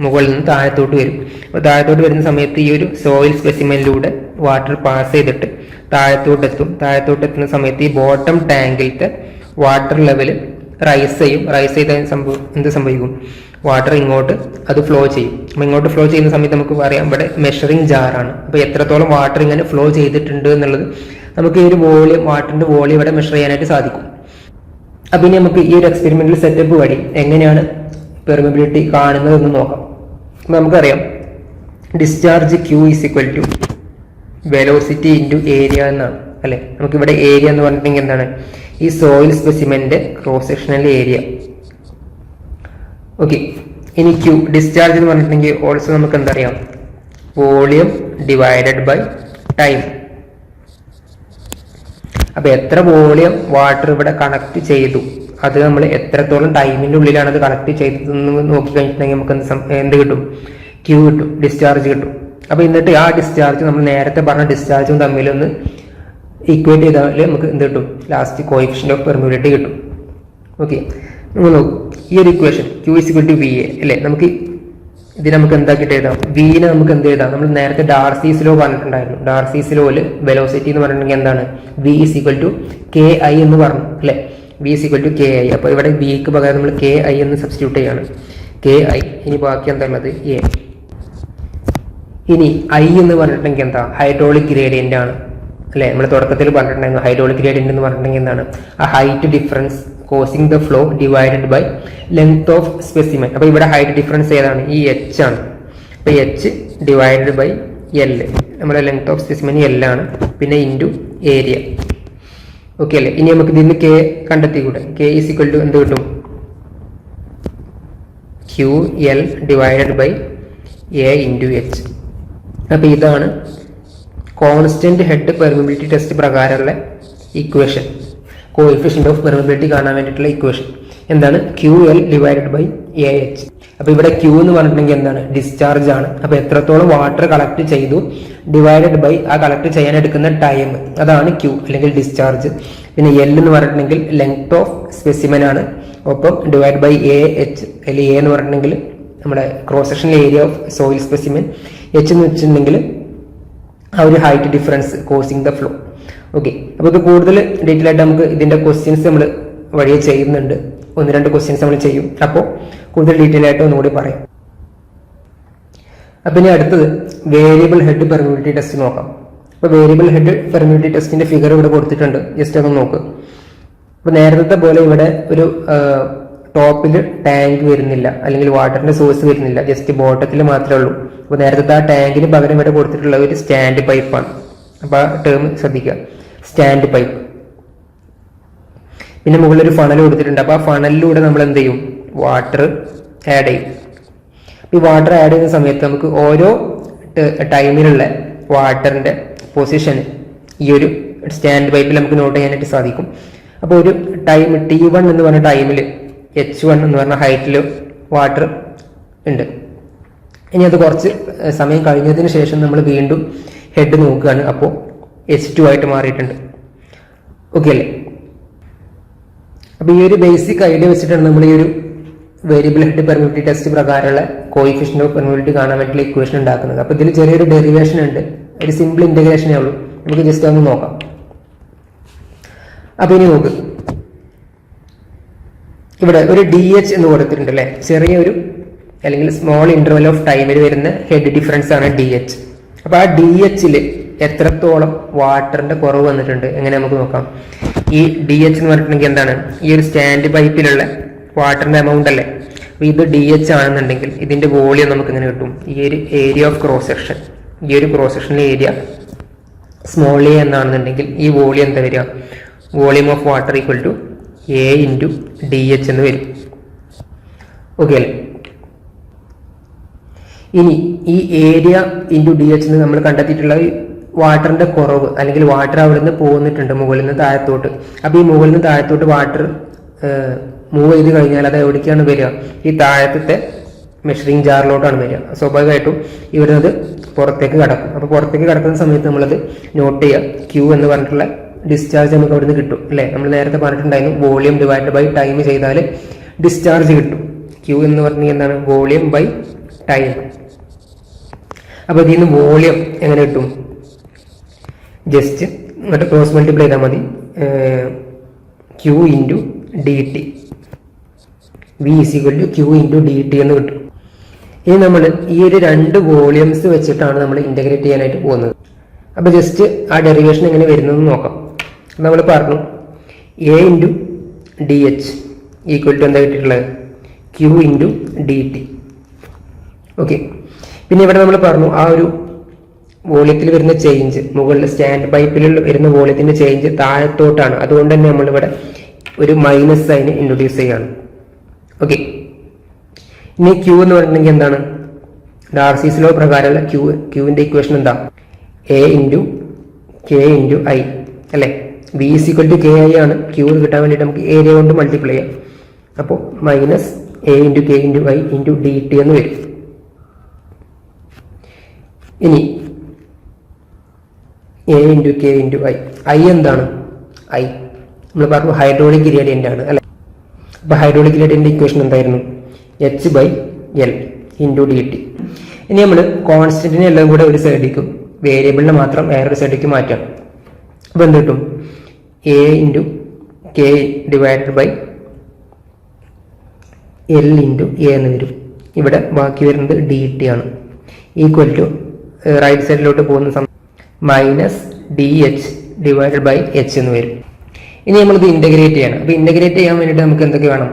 മുകളിൽ നിന്ന് താഴത്തോട്ട് വരും. അപ്പോൾ താഴത്തോട്ട് വരുന്ന സമയത്ത് ഈ ഒരു സോയിൽ സ്പെസിമെനിലൂടെ വാട്ടർ പാസ് ചെയ്തിട്ട് താഴത്തോട്ട് എത്തും. താഴത്തോട്ട് എത്തുന്ന സമയത്ത് ഈ ബോട്ടം ടാങ്കിലത്തെ വാട്ടർ ലെവൽ റൈസ് ചെയ്യും. റൈസ് ചെയ്ത എന്ത് സംഭവിക്കും, വാട്ടർ ഇങ്ങോട്ട് അത് ഫ്ലോ ചെയ്യും. അപ്പോൾ ഇങ്ങോട്ട് ഫ്ലോ ചെയ്യുന്ന സമയത്ത് നമുക്ക് പറയാം ഇവിടെ മെഷറിംഗ് ജാറാണ്. അപ്പോൾ എത്രത്തോളം വാട്ടർ ഇങ്ങനെ ഫ്ലോ ചെയ്തിട്ടുണ്ട് എന്നുള്ളത് നമുക്ക് ഈ ഒരു വോളിയം, വാട്ടറിന്റെ വോളിയം ഇവിടെ മെഷർ ചെയ്യാനായിട്ട് സാധിക്കും. അപ്പം ഇനി നമുക്ക് ഈ ഒരു എക്സ്പെരിമെന്റൽ സെറ്റപ്പ് വഴി എങ്ങനെയാണ് പെർമിബിലിറ്റി കാണുന്നതെന്ന് നോക്കാം. അപ്പം നമുക്കറിയാം discharge Q is equal to velocity into area എന്നാണ് അല്ലെ. നമുക്കിവിടെ ഏരിയ എന്ന് പറഞ്ഞിട്ടുണ്ടെങ്കിൽ എന്താണ്, ഈ സോയിൽ സ്പെസിമെന്റെ ക്രോസ് സെക്ഷണൽ ഏരിയ. ഓക്കെ, ഇനി ക്യൂ ഡിസ്ചാർജ് എന്ന് പറഞ്ഞിട്ടുണ്ടെങ്കിൽ ഓൾസോ നമുക്ക് എന്തറിയാം, വോളിയം ഡിവൈഡഡ് ബൈ ടൈം. അപ്പൊ എത്ര വോളിയം വാട്ടർ ഇവിടെ കണക്ട് ചെയ്തു, അത് നമ്മൾ എത്രത്തോളം ടൈമിന്റെ ഉള്ളിലാണ് അത് കണക്ട് ചെയ്തതെന്ന് നോക്കി കഴിഞ്ഞിട്ടുണ്ടെങ്കിൽ നമുക്ക് എന്ത് കിട്ടും, ക്യൂ കിട്ടും, ഡിസ്ചാർജ് കിട്ടും. അപ്പൊ എന്നിട്ട് ആ ഡിസ്ചാർജ് നമ്മൾ നേരത്തെ പറഞ്ഞ ഡിസ്ചാർജും തമ്മിലൊന്ന് ഈക്വേറ്റ് ചെയ്താൽ നമുക്ക് എന്ത് കിട്ടും, ലാസ്റ്റ് കോഎഫിഷ്യന്റ് ഓഫ് പെർമിബിലിറ്റി കിട്ടും. ഓക്കെ, നമ്മൾ നോക്കും ഈ ഒരു equation Q is equal to V A അല്ലേ. നമുക്ക് ഇതിന് നമുക്ക് എന്താക്കിയിട്ട് എഴുതാം, വിനെ നമുക്ക് എന്ത് എഴുതാം, നമ്മൾ നേരത്തെ ഡാർസീസ് ലോ പറഞ്ഞിട്ടുണ്ടായിരുന്നു. ഡാർസീസ് ലോയിൽ വെലോസിറ്റി എന്ന് പറഞ്ഞിട്ടുണ്ടെങ്കിൽ എന്താണ്, V is equal to K I എന്ന് പറഞ്ഞു അല്ലെ. V is equal to K I. അപ്പോൾ ഇവിടെ വിക്ക് പകരം നമ്മൾ കെ ഐ എന്ന് സബ്സ്റ്റിറ്റ്യൂട്ട് ചെയ്യാണ്, കെ ഐ. ഇനി ബാക്കി എന്താ ഉള്ളത്, എ. ഇനി ഐ എന്ന് പറഞ്ഞിട്ടുണ്ടെങ്കിൽ എന്താ, ഹൈഡ്രോളിക് ഗ്രേഡിയന്റ് ആണ് അല്ലെ. നമ്മൾ തുടക്കത്തിൽ പറഞ്ഞിട്ടുണ്ടായിരുന്നു ഹൈഡ്രോളിക് ഗ്രേഡിയന്റ് എന്ന് പറഞ്ഞിട്ടുണ്ടെങ്കിൽ എന്താണ്, ആ height difference causing the flow divided by length of specimen. അപ്പൊ ഇവിടെ ഹൈറ്റ് ഡിഫറൻസ് ഏതാണ്, ഈ എച്ച് ആണ്. അപ്പൊ എച്ച് ഡിവൈഡഡ് ബൈ എൽ, നമ്മുടെ ലെങ്ത് ഓഫ് സ്പെസിമെൻ എൽ ആണ്, പിന്നെ ഇൻറ്റു ഏരിയ. ഓക്കെ അല്ലേ. ഇനി നമുക്ക് ഇതിന് കെ കണ്ടെത്തിക്കൂടെ, കെ ഈസ് ഈക്വൽ ടു എന്ത് കിട്ടും, Q L divided by A into H. അപ്പൊ ഇതാണ് കോൺസ്റ്റന്റ് ഹെഡ് പെർമിബിലിറ്റി ടെസ്റ്റ് പ്രകാരമുള്ള ഇക്വേഷൻ, കോഎഫിഷ്യന്റ് ഓഫ് പെർമിബിലിറ്റി കാണാൻ വേണ്ടിയിട്ടുള്ള ഇക്വേഷൻ. എന്താണ്, Q L divided by A H. അപ്പൊ ഇവിടെ ക്യൂ എന്ന് പറഞ്ഞിട്ടുണ്ടെങ്കിൽ എന്താണ്, ഡിസ്ചാർജ് ആണ്. അപ്പൊ എത്രത്തോളം വാട്ടർ കളക്ട് ചെയ്തു ഡിവൈഡഡ് ബൈ ആ കളക്ട് ചെയ്യാൻ എടുക്കുന്ന ടൈം, അതാണ് ക്യൂ അല്ലെങ്കിൽ ഡിസ്ചാർജ്. പിന്നെ എൽ എന്ന് പറഞ്ഞിട്ടുണ്ടെങ്കിൽ ലെങ്ത് ഓഫ് സ്പെസിമെൻ ആണ്, ഒപ്പം ഡിവൈഡ് ബൈ എ എച്ച്. അല്ലെങ്കിൽ എ എന്ന് പറഞ്ഞിട്ടുണ്ടെങ്കിൽ നമ്മുടെ cross sectional area of soil specimen, H എന്ന് വെച്ചിട്ടുണ്ടെങ്കിൽ ആ ഒരു height difference causing the flow. Okay, അപ്പോൾ ഇത് കൂടുതൽ ഡീറ്റെയിൽ ആയിട്ട് നമുക്ക് ഇതിന്റെ ക്വസ്റ്റ്യൻസ് നമ്മൾ വഴിയെ ചെയ്യുന്നുണ്ട്. 1-2 ക്വസ്റ്റ്യൻസ് നമ്മൾ ചെയ്യും. അപ്പോൾ കൂടുതൽ ഡീറ്റെയിൽ ആയിട്ട് ഒന്നുകൂടി പറയാം. അപ്പൊ ഇനി അടുത്തത് വേരിയബിൾ ഹെഡ് പെർമിബിലിറ്റി ടെസ്റ്റ് നോക്കാം. അപ്പോൾ വേരിയബിൾ ഹെഡ് പെർമിബിലിറ്റി ടെസ്റ്റിന്റെ ഫിഗർ ഇവിടെ കൊടുത്തിട്ടുണ്ട്, ജസ്റ്റ് ഒന്ന് നോക്ക്. അപ്പൊ നേരത്തെ പോലെ ഇവിടെ ഒരു ടോപ്പിൽ ടാങ്ക് വരുന്നില്ല, അല്ലെങ്കിൽ വാട്ടറിന്റെ സോഴ്സ് വരുന്നില്ല, ജസ്റ്റ് ബോട്ടത്തിൽ മാത്രമേ ഉള്ളൂ. അപ്പോൾ നേരത്തെ ആ ടാങ്കിന് പകരം ഇവിടെ കൊടുത്തിട്ടുള്ള ഒരു സ്റ്റാൻഡ് പൈപ്പാണ്. അപ്പൊ ആ ടേം ശ്രദ്ധിക്കുക, സ്റ്റാൻഡ് പൈപ്പ്. പിന്നെ മുകളിൽ ഒരു ഫണൽ കൊടുത്തിട്ടുണ്ട്. അപ്പൊ ആ ഫണലിലൂടെ നമ്മൾ എന്ത് ചെയ്യും, വാട്ടർ ആഡ് ചെയ്യും. ഈ വാട്ടർ ആഡ് ചെയ്യുന്ന സമയത്ത് നമുക്ക് ഓരോ ടൈമിലുള്ള വാട്ടറിന്റെ പൊസിഷൻ ഈ ഒരു സ്റ്റാൻഡ് പൈപ്പിൽ നമുക്ക് നോട്ട് ചെയ്യാനായിട്ട് സാധിക്കും. അപ്പോൾ ഒരു ടൈം T1 എന്ന് പറഞ്ഞ ടൈമിൽ H1 എന്ന് പറഞ്ഞ ഹൈറ്റിൽ വാട്ടർ ഉണ്ട്. ഇനി അത് കുറച്ച് സമയം കഴിഞ്ഞതിന് ശേഷം നമ്മൾ വീണ്ടും ഹെഡ് നോക്കുകയാണ്. അപ്പോൾ H2 ആയിട്ട് മാറിയിട്ടുണ്ട്. ഓക്കെ അല്ലേ. അപ്പൊ ഈ ഒരു ബേസിക് ഐഡിയ വെച്ചിട്ടാണ് നമ്മൾ ഈ ഒരു വേരിയബിൾ ഹെഡ് പെർമിബിലിറ്റി ടെസ്റ്റ് പ്രകാരമുള്ള കോഎഫിഷ്യന്റ് ഓഫ് പെർമിബിലിറ്റി കാണാൻ വേണ്ടിയുള്ള ഇക്വേഷൻ ഉണ്ടാക്കുന്നത്. അപ്പൊ ഇതിൽ ചെറിയൊരു ഡെറിവേഷൻ ഉണ്ട്, ഒരു സിമ്പിൾ ഇന്റഗ്രേഷനേ ഉള്ളൂ. നമുക്ക് ജസ്റ്റ് ഒന്ന് നോക്കാം. അപ്പൊ ഇനി നോക്ക്, ഇവിടെ ഒരു DH എന്ന് കൊടുത്തിട്ടുണ്ട് അല്ലെ. ചെറിയൊരു അല്ലെങ്കിൽ സ്മോൾ ഇന്റർവെൽ ഓഫ് ടൈമിൽ വരുന്ന ഹെഡ് ഡിഫറൻസ് ആണ് DH. അപ്പൊ ആ DH-ല് എത്രത്തോളം വാട്ടറിന്റെ കുറവ് വന്നിട്ടുണ്ട് എങ്ങനെ നമുക്ക് നോക്കാം. ഈ DH എന്ന് പറഞ്ഞിട്ടുണ്ടെങ്കിൽ എന്താണ്, ഈ ഒരു സ്റ്റാൻഡ് പൈപ്പിലുള്ള വാട്ടറിന്റെ എമൗണ്ട് അല്ലേ. അപ്പൊ ഇത് DH ആണെന്നുണ്ടെങ്കിൽ ഇതിന്റെ വോളിയം നമുക്ക് എങ്ങനെ കിട്ടും, ഈ ഒരു ഏരിയ ഓഫ് ക്രോസ് സെക്ഷൻ, ഈ ഒരു cross section area small A എന്നാണെന്നുണ്ടെങ്കിൽ ഈ വോളിയം എന്താ വരിക, volume of water equal to A into DH എന്ന് വരും. ഓക്കെ അല്ലേ. ഇനി ഈ ഏരിയ ഇൻറ്റു DH എന്ന് നമ്മൾ കണ്ടെത്തിയിട്ടുള്ള വാട്ടറിന്റെ കുറവ്, അല്ലെങ്കിൽ വാട്ടർ അവിടെ നിന്ന് പോകുന്നിട്ടുണ്ട് മുകളിൽ നിന്ന് താഴത്തോട്ട്. അപ്പൊ ഈ മുകളിൽ നിന്ന് താഴത്തോട്ട് വാട്ടർ മൂവ് ചെയ്ത് കഴിഞ്ഞാൽ അത് എവിടേക്കാണ് വരിക, ഈ താഴത്തെ മെഷറിംഗ് ജാറിലോട്ടാണ് വരിക. സ്വാഭാവികമായിട്ടും ഇവരത് പുറത്തേക്ക് കടക്കും. അപ്പൊ പുറത്തേക്ക് കടക്കുന്ന സമയത്ത് നമ്മളത് നോട്ട് ചെയ്യുക, ക്യൂ എന്ന് പറഞ്ഞിട്ടുള്ള ഡിസ്ചാർജ് നമുക്ക് അവിടെ നിന്ന് കിട്ടും അല്ലെ. നമ്മൾ നേരത്തെ പറഞ്ഞിട്ടുണ്ടായിരുന്നു വോളിയം ഡിവൈഡ് ബൈ ടൈം ചെയ്താൽ ഡിസ്ചാർജ് കിട്ടും. ക്യൂ എന്ന് പറഞ്ഞാൽ എന്താണ്, വോളിയം ബൈ ടൈം. അപ്പൊ ഇതിൽ നിന്ന് വോളിയം എങ്ങനെ കിട്ടും, ജസ്റ്റ് എന്നിട്ട് ക്രോസ് മൾട്ടിപ്ലൈ ചെയ്താൽ മതി. Q into DT, V is equal to Q into DT എന്ന് കിട്ടും. ഇനി നമ്മൾ ഈ ഒരു 2 വോളിയംസ് വെച്ചിട്ടാണ് നമ്മൾ ഇന്റഗ്രേറ്റ് ചെയ്യാനായിട്ട് പോകുന്നത്. അപ്പൊ ജസ്റ്റ് ആ ഡെറിവേഷൻ എങ്ങനെ വരുന്നതെന്ന് നോക്കാം. നമ്മൾ പറഞ്ഞു A into D H equal to എന്താ കിട്ടിയിട്ടുള്ളത് Q into D T. Okay, പിന്നെ ഇവിടെ നമ്മൾ പറഞ്ഞു ആ ഒരു വോളിയത്തിൽ വരുന്ന ചേഞ്ച്, മുകളിൽ സ്റ്റാൻഡ് പൈപ്പിൽ വരുന്ന വോളിയത്തിന്റെ ചേഞ്ച് താഴത്തോട്ടാണ്. അതുകൊണ്ട് തന്നെ നമ്മളിവിടെ ഒരു മൈനസ് സൈൻ ഇൻട്രൊഡ്യൂസ് ചെയ്യാണ്. ഓക്കെ, ഇനി ക്യൂ എന്ന് പറഞ്ഞിട്ടുണ്ടെങ്കിൽ എന്താണ്? ഡാർസീസ് ലോ പ്രകാരമുള്ള ക്യൂവിന്റെ ഇക്വേഷൻ എന്താ? A into K into I അല്ലേ? V is equal to K I ആണ്. ക്യൂ കിട്ടാൻ വേണ്ടിയിട്ട് നമുക്ക് ഏരിയ കൊണ്ട് മൾട്ടിപ്ലൈ ചെയ്യാം. അപ്പോൾ minus A into K into I into D T എന്ന് വരും. ഇനി A into K into I എന്താണ്? ഐ നമ്മൾ പറഞ്ഞു ഹൈഡ്രോളിക് ഗ്രേഡിയൻ്റ് ആണ് അല്ലെ? അപ്പോൾ ഹൈഡ്രോളിക് ഗ്രേഡിയൻ്റെ ഇക്വേഷൻ എന്തായിരുന്നു? H by L into D T. ഇനി നമ്മൾ കോൺസ്റ്റന്റിനെ എല്ലാം കൂടെ ഒരു സൈഡിലേക്കും വേരിയബിളിനെ മാത്രം വേറൊരു സൈഡിലേക്ക് മാറ്റാം. അപ്പോൾ എന്ത് കിട്ടും? A into K divided by L into A എന്ന് വരും. ഇവിടെ ബാക്കി വരുന്നത് ഡി ടി ആണ്. ഈക്വൽ ടു റൈറ്റ് സൈഡിലോട്ട് പോകുന്ന minus D H divided by H എന്ന് വരും. ഇനി നമ്മളിത് ഇന്റഗ്രേറ്റ് ചെയ്യണം. അപ്പോൾ ഇന്റഗ്രേറ്റ് ചെയ്യാൻ വേണ്ടിയിട്ട് നമുക്ക് എന്തൊക്കെ വേണം?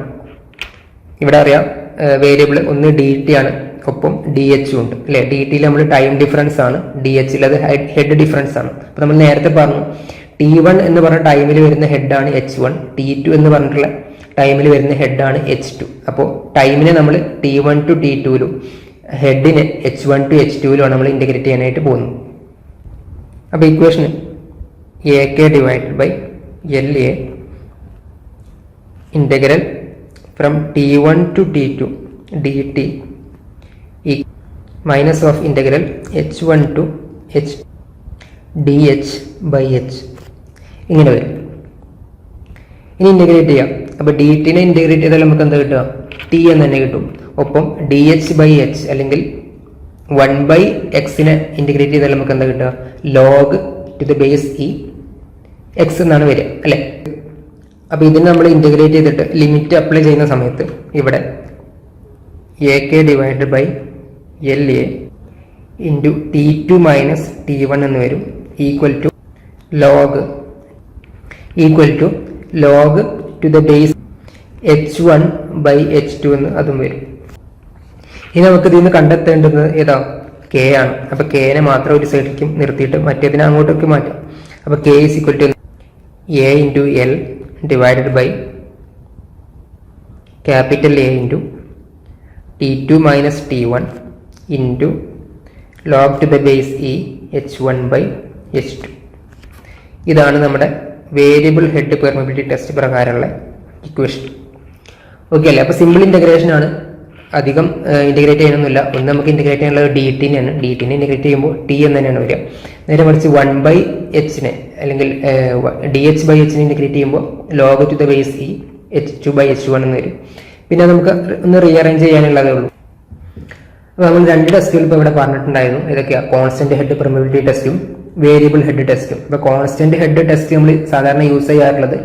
ഇവിടെ അറിയാം വേരിയബിൾ ഒന്ന് ഡി ടി ആണ്, ഒപ്പം ഡി എച്ചും ഉണ്ട് അല്ലെ? ഡി ടിയിൽ നമ്മൾ ടൈം ഡിഫറൻസ് ആണ്, ഡി എച്ചിൽ അത് ഹെഡ് ഡിഫറൻസ് ആണ്. അപ്പോൾ നമ്മൾ നേരത്തെ പറഞ്ഞു T1 എന്ന് പറഞ്ഞ ടൈമിൽ വരുന്ന ഹെഡാണ് H1, T2 എന്ന് പറഞ്ഞിട്ടുള്ള ടൈമിൽ വരുന്ന ഹെഡാണ് H2. അപ്പോൾ ടൈമിനെ നമ്മൾ T1 ടു T2ലും ഹെഡിനെ H1 ടു H2ലുമാണ് നമ്മൾ ഇന്റഗ്രേറ്റ് ചെയ്യാനായിട്ട് പോകുന്നത്. അപ്പോൾ equation AK divided by LA integral from T1 to T2 dt minus of integral H1 to H dH by H ഇങ്ങനെ വരും. ഇനി ഇന്റഗ്രേറ്റ് ചെയ്യാം. അപ്പോൾ ഡി ടിനെ ഇന്റഗ്രേറ്റ് ചെയ്താൽ നമുക്ക് എന്താ കിട്ടുക? ടി എന്ന് തന്നെ കിട്ടും. ഒപ്പം ഡി എച്ച് ബൈ എച്ച് അല്ലെങ്കിൽ 1/x ഇന്റഗ്രേറ്റ് ചെയ്താൽ നമുക്ക് എന്താ കിട്ടുക? Log to the base E X എന്നാണ് വരിക അല്ലെ? അപ്പോൾ ഇതിനെ നമ്മൾ ഇന്റഗ്രേറ്റ് ചെയ്തിട്ട് ലിമിറ്റ് അപ്ലൈ ചെയ്യുന്ന സമയത്ത് ഇവിടെ A K divided by L A into T2 minus T1 എന്ന് വരും. Equal to log to the base H1 by H2 എന്ന് അതും വരും. ഇനി നമുക്ക് ഇതിൽ നിന്ന് കണ്ടെത്തേണ്ടത് ഏതാ? കെ ആണ്. അപ്പോൾ കെനെ മാത്രം ഒരു സൈഡിലേക്കും നിർത്തിയിട്ട് മറ്റേതിനെ അങ്ങോട്ടേക്ക് മാറ്റാം. അപ്പോൾ K is equal to A into L divided by capital A into T2 minus T1 into log to the base E H1 by H2. ഇതാണ് നമ്മുടെ വേരിയബിൾ ഹെഡ് പെർമിബിലിറ്റി ടെസ്റ്റ് പ്രകാരമുള്ള ഇക്വേഷൻ. ഓക്കെ അല്ലേ? അപ്പോൾ സിമ്പിൾ ഇൻ്റഗ്രേഷൻ ആണ്, അധികം integrate ചെയ്യാനൊന്നുമില്ല. ഒന്ന് നമുക്ക് integrate ചെയ്യാനുള്ളത് ഡി ടിനെയാണ്. ഡി ടിനെ ഇൻ്റഗ്രേറ്റ് ചെയ്യുമ്പോൾ ടി എന്ന് തന്നെയാണ് വരിക. നേരെ മറിച്ച് 1/hനെ അല്ലെങ്കിൽ ഡി എച്ച് ബൈ എച്ചിനെ ഇൻ്റഗ്രേറ്റ് ചെയ്യുമ്പോൾ log to the base E H2 by H1 എന്ന് വരും. പിന്നെ നമുക്ക് ഒന്ന് റീഅറേഞ്ച് ചെയ്യാനുള്ളതേ ഉള്ളൂ. അപ്പോൾ നമ്മൾ രണ്ട് ടെസ്റ്റുകൾ ഇപ്പോൾ ഇവിടെ പറഞ്ഞിട്ടുണ്ടായിരുന്നു. ഇതൊക്കെയാണ് കോൺസ്റ്റന്റ് ഹെഡ് പെർമിബിലിറ്റി ടെസ്റ്റും വേരിയബിൾ ഹെഡ് ടെസ്റ്റും. ഇപ്പോൾ കോൺസ്റ്റന്റ് ഹെഡ് ടെസ്റ്റ് നമ്മൾ സാധാരണ യൂസ് ചെയ്യാറുള്ളത്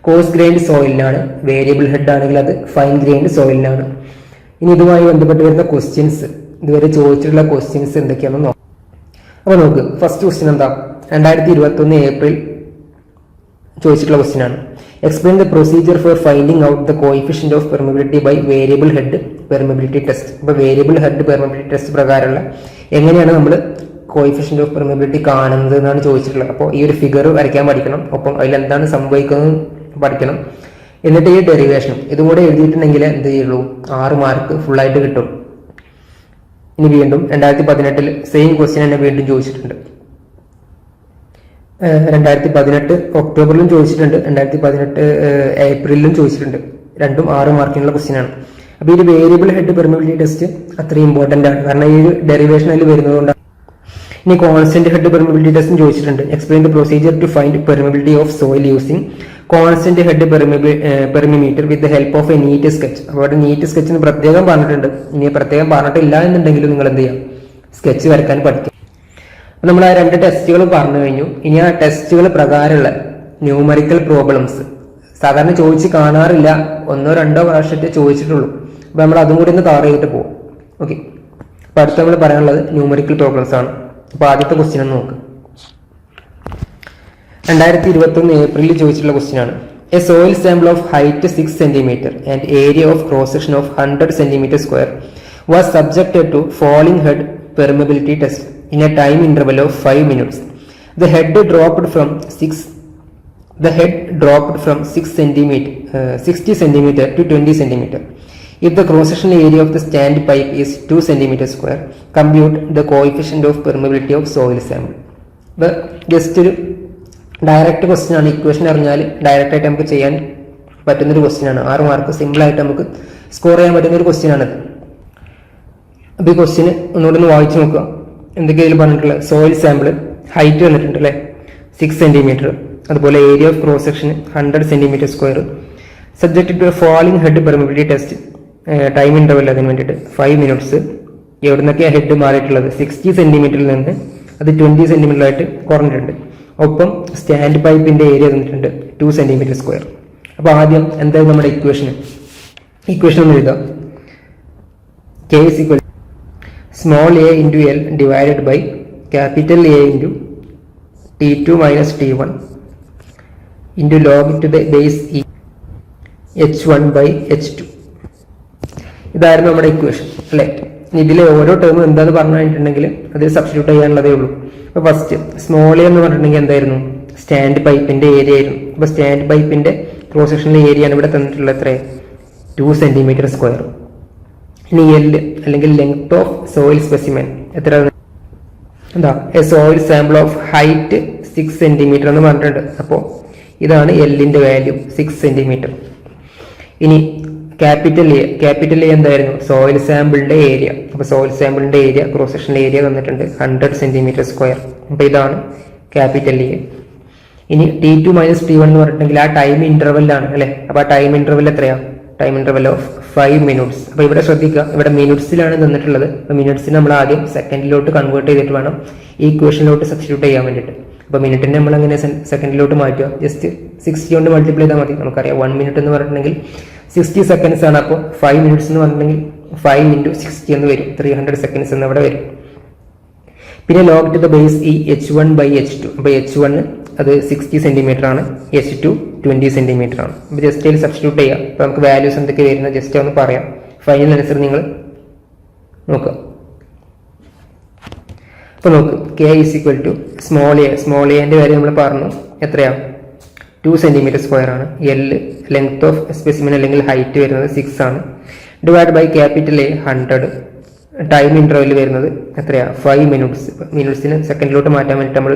കോഴ്സ് ഗ്രൈൻഡ് സോയിലിനാണ്. വേരിയബിൾ ഹെഡ് ആണെങ്കിൽ അത് ഫൈൻ ഗ്രൈൻഡ് സോയിലിനാണ്. ഇനി ഇതുമായി ബന്ധപ്പെട്ട് വരുന്ന ക്വസ്റ്റ്യൻസ്, ഇതുവരെ ചോദിച്ചിട്ടുള്ള ക്വസ്റ്റ്യൻസ് എന്തൊക്കെയാണെന്ന് നോക്കാം. അപ്പോൾ നമുക്ക് ഫസ്റ്റ് ക്വസ്റ്റ്യൻ എന്താ? 2021 ഏപ്രിൽ ചോദിച്ചിട്ടുള്ള ക്വസ്റ്റ്യൻ ആണ്. Explain the procedure for finding out the coefficient of permeability by variable head permeability test. ഇപ്പോൾ വേരിയബിൾ ഹെഡ് പെർമിബിലിറ്റി ടെസ്റ്റ് പ്രകാരമുള്ള എങ്ങനെയാണ് നമ്മൾ കോയിഫിഷ്യന്റ് ഓഫ് പെർമിബിലിറ്റി കാണുന്നത് എന്നാണ് ചോദിച്ചിട്ടുള്ളത്. അപ്പോൾ ഈ ഒരു ഫിഗർ വരയ്ക്കാൻ പഠിക്കണം, ഒപ്പം അതിലെന്താണ് സംഭവിക്കുന്നത് പഠിക്കണം. എന്നിട്ട് ഈ ഡെറിവേഷനും ഇതും കൂടെ എഴുതിയിട്ടുണ്ടെങ്കിൽ എന്ത് ചെയ്യുള്ളൂ? 6 മാർക്ക് ഫുള്ളായിട്ട് കിട്ടും. ഇനി വീണ്ടും 2018 സെയിം ക്വസ്റ്റ്യൻ തന്നെ വീണ്ടും ചോദിച്ചിട്ടുണ്ട്. 2018 ഒക്ടോബറിലും ചോദിച്ചിട്ടുണ്ട്, 2018 ഏപ്രിലിലും ചോദിച്ചിട്ടുണ്ട്. രണ്ടും 6 മാർക്കിനുള്ള ക്വസ്റ്റ്യൻ ആണ്. അപ്പോൾ ഈ വേരിയബിൾ ഹെഡ് പെർമിബിലിറ്റി ടെസ്റ്റ് അത്രയും ഇമ്പോർട്ടൻ്റ് ആണ്, കാരണം ഈ ഡെറിവേഷൻ അതിൽ വരുന്നതുകൊണ്ടാണ്. ഇനി കോൺസ്റ്റന്റ് ഹെഡ് പെർമിബിലിറ്റി ടെസ്റ്റും ചോദിച്ചിട്ടുണ്ട്. Explain the procedure to find permeability of soil using constant head permeameter with the help of a neat sketch. അപ്പോൾ അവിടെ നീറ്റ് സ്കെച്ച് എന്ന് പ്രത്യേകം പറഞ്ഞിട്ടുണ്ട്. ഇനി പ്രത്യേകം പറഞ്ഞിട്ടില്ല എന്നുണ്ടെങ്കിലും നിങ്ങൾ എന്ത് ചെയ്യാം? സ്കെച്ച് വരയ്ക്കാൻ പഠിക്കും. നമ്മൾ ആ 2 ടെസ്റ്റുകൾ പറഞ്ഞു കഴിഞ്ഞു. ഇനി ആ ടെസ്റ്റുകൾ പ്രകാരമുള്ള ന്യൂമറിക്കൽ പ്രോബ്ലംസ് സാധാരണ ചോദിച്ച് കാണാറില്ല, 1-2 പ്രാവശ്യത്തെ ചോദിച്ചിട്ടുള്ളൂ. അപ്പോൾ നമ്മൾ അതും കൂടി ഒന്ന് കവർ ചെയ്തിട്ട് പോകും. ഓക്കെ, അപ്പോൾ അടുത്ത നമ്മൾ പറയാനുള്ളത് ന്യൂമറിക്കൽ പ്രോബ്ലംസ് ആണ്. അപ്പോൾ ആദ്യത്തെ ക്വസ്റ്റ്യൻ ഒന്ന് നോക്ക്. 2021 ഏപ്രിലിൽ ചോദിച്ചിട്ടുള്ള ക്വസ്റ്റ്യൻ ആണ്. A soil sample of height 6 cm and area of cross section of 100 cm square was subjected to falling head permeability test in a time interval of 5 minutes. The head dropped from 60 cm to 20 cm. If the cross-sectional area of the standpipe is 2 cm square, compute the coefficient of permeability of soil sample. The just direct question ആണ്. Equation അറിഞ്ഞാൽ direct ആയിട്ട് നമുക്ക് ചെയ്യാൻ പറ്റുന്നൊരു question ആണ്. 6 mark സിമ്പിളായിട്ട് നമുക്ക് score ചെയ്യാൻ പറ്റുന്നൊരു ക്വസ്റ്റ്യൻ ആണത്. അപ്പോൾ ഈ ക്വസ്റ്റ്യന് ഒന്നുകൂടെ ഒന്ന് വായിച്ചു നോക്കുക. എന്തൊക്കെയാണ് പറഞ്ഞിട്ടുള്ളത്? സോയിൽ സാമ്പിൾ ഹൈറ്റ് വന്നിട്ടുണ്ട് അല്ലേ 6 cm, അതുപോലെ area of cross section 100 cm square, subject to falling head permeability test, time interval അതിന് വേണ്ടിയിട്ട് 5 minutes. എവിടെ നിന്നൊക്കെയാണ് ഹെഡ് മാറിയിട്ടുള്ളത്? 60 cm നിന്ന് അത് 20 cm ആയിട്ട് കുറഞ്ഞിട്ടുണ്ട്. ഒപ്പം സ്റ്റാൻഡ് പൈപ്പിന്റെ ഏരിയ തന്നിട്ടുണ്ട് 2 cm സ്ക്വയർ. അപ്പോൾ ആദ്യം എന്തായാലും നമ്മുടെ ഇക്വേഷൻ ഒന്ന് എഴുതാം. K is equal to small a into L divided by capital A into T2 minus T1 into log to the base E H1 by H2. ഇതായിരുന്നു നമ്മുടെ ഇക്വേഷൻ അല്ലേ. ഇതിലെ ഓരോ ടേമും എന്താന്ന് പറഞ്ഞിട്ടുണ്ടെങ്കിൽ അത് സബ്സ്റ്റിറ്റ്യൂട്ട് ചെയ്യാനുള്ളതേ ഉള്ളൂ. അപ്പോൾ ഫസ്റ്റ് സ്മോൾ എ എന്ന് പറഞ്ഞിട്ടുണ്ടെങ്കിൽ എന്തായിരുന്നു? സ്റ്റാൻഡ് പൈപ്പിന്റെ ഏരിയ ആയിരുന്നു. അപ്പോൾ സ്റ്റാൻഡ് പൈപ്പിന്റെ ക്രോസ് സെക്ഷനിലെ ഏരിയ ആണ് ഇവിടെ തന്നിട്ടുള്ളത് എത്ര? 2 cm സ്ക്വയർ. ഇനി L അല്ലെങ്കിൽ ലെങ്ത് ഓഫ് സോയിൽ സ്പെസിമെൻ എത്ര? എന്താ? A soil sample of height 6 cm എന്ന് പറഞ്ഞിട്ടുണ്ട്. അപ്പോൾ ഇതാണ് എല്ലിന്റെ വാല്യൂ 6 cm. ഇനി ക്യാപിറ്റൽ എ എന്തായിരുന്നു? സോയിൽ സാമ്പിളിന്റെ ഏരിയ. അപ്പോൾ സോയിൽ സാമ്പിളിന്റെ ഏരിയ ക്രോസ് സെക്ഷനിലെ ഏരിയ തന്നിട്ടുണ്ട് 100 cm സ്ക്വയർ. അപ്പോൾ ഇതാണ് ക്യാപിറ്റൽ എ. ഇനി T2 മൈനസ് T1 എന്ന് പറഞ്ഞിട്ടുണ്ടെങ്കിൽ ആ ടൈം ഇന്റർവെല്ലാണ് അല്ലെ. അപ്പോൾ ആ ടൈം ഇന്റർവെൽ എത്രയാ? Time interval of 5 minutes. അപ്പോൾ ഇവിടെ ശ്രദ്ധിക്കുക, ഇവിടെ മിനിറ്റ്സിലാണ് തന്നിട്ടുള്ളത്. അപ്പോൾ മിനിറ്റ്സിന് നമ്മൾ ആദ്യം സെക്കൻഡിലോട്ട് കൺവേർട്ട് ചെയ്തിട്ട് വേണം ഈ ഇക്വേഷനിലോട്ട് സബ്സ്റ്റിറ്റ്യൂട്ട് ചെയ്യാൻ വേണ്ടിയിട്ട്. അപ്പോൾ മിനിറ്റിനെ നമ്മൾ എങ്ങനെ സെക്കൻഡിലോട്ട് മാറ്റുക? ജസ്റ്റ് 60 കൊണ്ട് മൾട്ടിപ്ലൈ ചെയ്താൽ മതി. നമുക്കറിയാം 1 minute എന്ന് പറഞ്ഞിട്ടുണ്ടെങ്കിൽ 60 seconds ആണ്. അപ്പോൾ 5 minutes എന്ന് പറഞ്ഞിട്ടുണ്ടെങ്കിൽ 5 into 60 എന്ന് വരും, 300 seconds എന്ന് അവിടെ വരും. പിന്നെ ലോഗ് ടു ദ ബേസ് ഈ H1 by H2. അപ്പോൾ H1 അത് 60 cm ആണ്, H2 20 cm ആണ്. അപ്പോൾ ജസ്റ്റ് അതിൽ സബ്സ്റ്റിറ്റ്യൂട്ട് ചെയ്യാം. അപ്പോൾ നമുക്ക് വാല്യൂസ് എന്തൊക്കെ വരുന്നത് ജസ്റ്റ് ഒന്ന് പറയാം. ഫൈനൽ ആൻസർ നിങ്ങൾ നോക്കുക. അപ്പോൾ നോക്ക്, K is equal to small എന്റെ വാല്യൂ നമ്മൾ പറഞ്ഞു എത്രയാണ്? 2 cm സ്ക്വയർ ആണ്. L ലെങ്ത് ഓഫ് സ്പെസിമെൻ അല്ലെങ്കിൽ ഹൈറ്റ് വരുന്നത് 6 ആണ്. Divide by capital A 100. Time interval വരുന്നത് എത്രയാ? 5 minutes. മിനിറ്റ്സിന് സെക്കൻഡിലോട്ട് മാറ്റാൻ വേണ്ടിയിട്ട് നമ്മൾ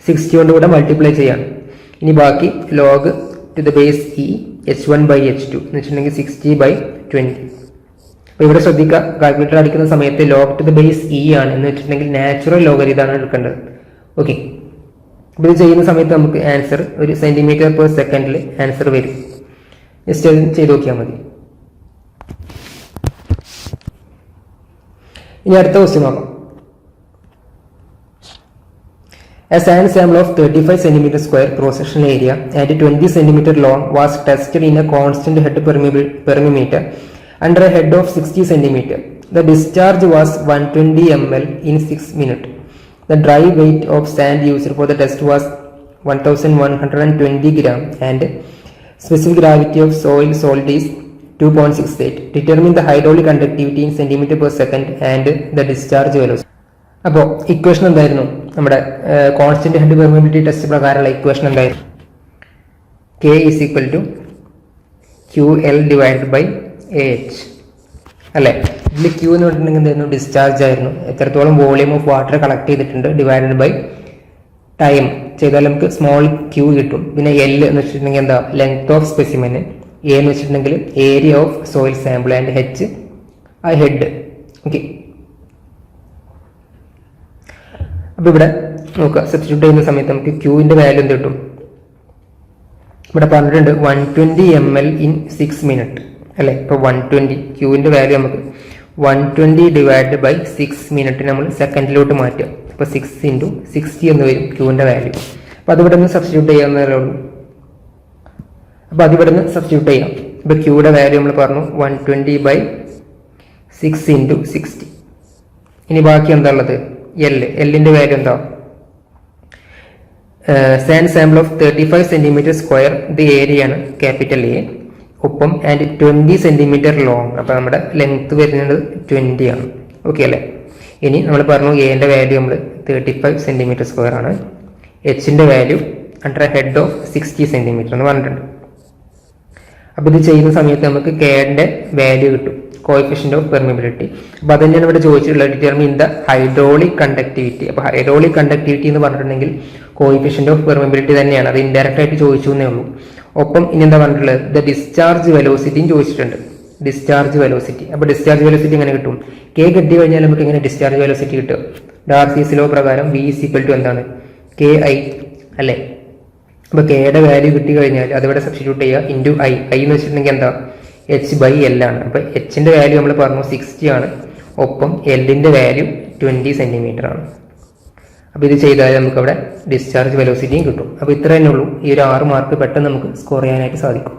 60 കൊണ്ട് കൂടെ മൾട്ടിപ്ലൈ ചെയ്യാം. ഇനി ബാക്കി log to the base E H1 by H2 എന്ന് വെച്ചിട്ടുണ്ടെങ്കിൽ 60/20. അപ്പോൾ ഇവിടെ ശ്രദ്ധിക്കുക, കാൽക്കുലേറ്റർ അടിക്കുന്ന സമയത്ത് log to the base E ആണ് എന്ന് വെച്ചിട്ടുണ്ടെങ്കിൽ നാച്ചുറൽ ലോഗരിതാണ് എടുക്കേണ്ടത്. ഓക്കെ, അപ്പോൾ ഇത് ചെയ്യുന്ന സമയത്ത് നമുക്ക് ആൻസർ ഒരു cm/s ആൻസർ വരും. ജസ്റ്റ് അത് ചെയ്ത് നോക്കിയാൽ മതി. ഇനി അടുത്ത ക്വസ്റ്റ്യൻ നോക്കാം. A sand sample of 35 cm square cross-sectional area and 20 cm long was tested in a constant head permeameter under a head of 60 cm. The discharge was 120 ml in 6 minutes. The dry weight of sand used for the test was 1120 gram and specific gravity of soil salt is 2.68. Determine the hydraulic conductivity in cm/s and the discharge velocity. അപ്പോൾ equation എന്തായിരുന്നു? നമ്മുടെ constant head permeability test പ്രകാരമുള്ള equation എന്തായിരുന്നു? K is equal to QL divided by AH അല്ലേ. ഇതിൽ Q എന്ന് പറഞ്ഞിട്ടുണ്ടെങ്കിൽ എന്തായിരുന്നു? ഡിസ്ചാർജ് ആയിരുന്നു. എത്രത്തോളം വോളിയം ഓഫ് വാട്ടർ കളക്ട് ചെയ്തിട്ടുണ്ട് ഡിവൈഡഡ് ബൈ ടൈം ചെയ്താൽ നമുക്ക് സ്മോൾ Q കിട്ടും. പിന്നെ L എന്ന് വെച്ചിട്ടുണ്ടെങ്കിൽ എന്താ? Length of specimen. A എന്ന് വെച്ചിട്ടുണ്ടെങ്കിൽ area of soil sample and H ആ ഹെഡ്. ഓക്കെ, അപ്പോൾ ഇവിടെ നോക്കുക, സബ്സ്റ്റിറ്റ്യൂട്ട് ചെയ്യുന്ന സമയത്ത് നമുക്ക് ക്യൂവിൻ്റെ വാല്യൂ എന്ത് കിട്ടും? ഇവിടെ പറഞ്ഞിട്ടുണ്ട് 120 ml in 6 minutes അല്ലേ. ഇപ്പോൾ 120 ക്യൂവിൻ്റെ വാല്യൂ നമുക്ക് 120 ഡിവൈഡ് ബൈ 6 minutes നമ്മൾ സെക്കൻഡിലോട്ട് മാറ്റുക. അപ്പോൾ 6 into 60 എന്ന് വരും ക്യൂവിൻ്റെ വാല്യൂ. അപ്പോൾ അതിവിടെ നിന്ന് സബ്സ്റ്റിറ്റ്യൂട്ട് ചെയ്യാവുന്നതേ ഉള്ളൂ. അപ്പോൾ അതിവിടെ നിന്ന് സബ്സ്റ്റിറ്റ്യൂട്ട് ചെയ്യാം. ഇപ്പോൾ ക്യൂയുടെ വാല്യൂ നമ്മൾ പറഞ്ഞു 120 / 6 into 60. ഇനി ബാക്കി എന്താ ഉള്ളത്? എല്ലിൻ്റെ വാല്യൂ എന്താ? Sand sample of 35 centimetre square ഇത് ഏരിയ ആണ് ക്യാപിറ്റൽ എ. ഒപ്പം ആൻഡ് 20 സെന്റിമീറ്റർ ലോങ്. അപ്പോൾ നമ്മുടെ ലെങ്ത് വരുന്നത് 20 ആണ്. ഓക്കെ അല്ലേ? ഇനി നമ്മൾ പറഞ്ഞു എന്റെ വാല്യൂ നമ്മൾ 35 സെന്റിമീറ്റർ സ്ക്വയർ ആണ്. എച്ചിന്റെ value under head of 60 centimetre എന്ന് പറഞ്ഞിട്ടുണ്ട്. അപ്പോൾ ഇത് ചെയ്യുന്ന സമയത്ത് നമുക്ക് കെയുടെ വാല്യൂ കിട്ടും, കോഎഫിഷ്യന്റ് ഓഫ് പെർമിബിലിറ്റി. അപ്പോൾ അത് തന്നെയാണ് ഇവിടെ ചോദിച്ചിട്ടുള്ളത്, ഡിറ്റർമിൻ ദ ഹൈഡ്രോളിക് കണ്ടക്ടിവിറ്റി. അപ്പോൾ ഹൈഡ്രോളിക് കണ്ടക്ടിവിറ്റി എന്ന് പറഞ്ഞിട്ടുണ്ടെങ്കിൽ കോഎഫിഷ്യന്റ് ഓഫ് പെർമിബിലിറ്റി തന്നെയാണ്, അത് ഇൻഡയറക്റ്റ് ആയിട്ട് ചോദിച്ചു എന്നേ ഉള്ളൂ. ഒപ്പം ഇനി എന്താ പറഞ്ഞിട്ടുള്ളത്, ദ ഡിസ്ചാർജ് വെലോസിറ്റിയും ചോദിച്ചിട്ടുണ്ട്, ഡിസ്ചാർജ് വെലോസിറ്റി. അപ്പോൾ ഡിസ്ചാർജ് വെലോസിറ്റി എങ്ങനെ കിട്ടും? കെ കിട്ടി കഴിഞ്ഞാൽ നമുക്ക് എങ്ങനെ ഡിസ്ചാർജ് വെലോസിറ്റി കിട്ടും? ഡാർസീസ് ലോ പ്രകാരം വി ഈസ് ഈക്വൽ ടു എന്താണ്? കെ ഐ അല്ലേ? അപ്പോൾ കെയുടെ വാല്യൂ കിട്ടി കഴിഞ്ഞാൽ അതിവിടെ സബ്സ്റ്റിറ്റ്യൂട്ട് ചെയ്യുക, ഇൻറ്റു ഐ. ഐ എന്ന് വെച്ചിട്ടുണ്ടെങ്കിൽ എന്താ? എച്ച് ബൈ എൽ ആണ്. അപ്പോൾ എച്ചിന്റെ വാല്യൂ നമ്മൾ പറഞ്ഞു 60 ആണ്. ഒപ്പം എല്ലിന്റെ വാല്യൂ 20 സെന്റിമീറ്റർ ആണ്. അപ്പോൾ ഇത് ചെയ്താൽ നമുക്ക് അവിടെ ഡിസ്ചാർജ് വെലോസിറ്റിയും കിട്ടും. അപ്പോൾ ഇത്ര തന്നെ ഉള്ളൂ. ഈ ഒരു 6 മാർക്ക് പെട്ടെന്ന് നമുക്ക് സ്കോർ ചെയ്യാനായിട്ട് സാധിക്കും.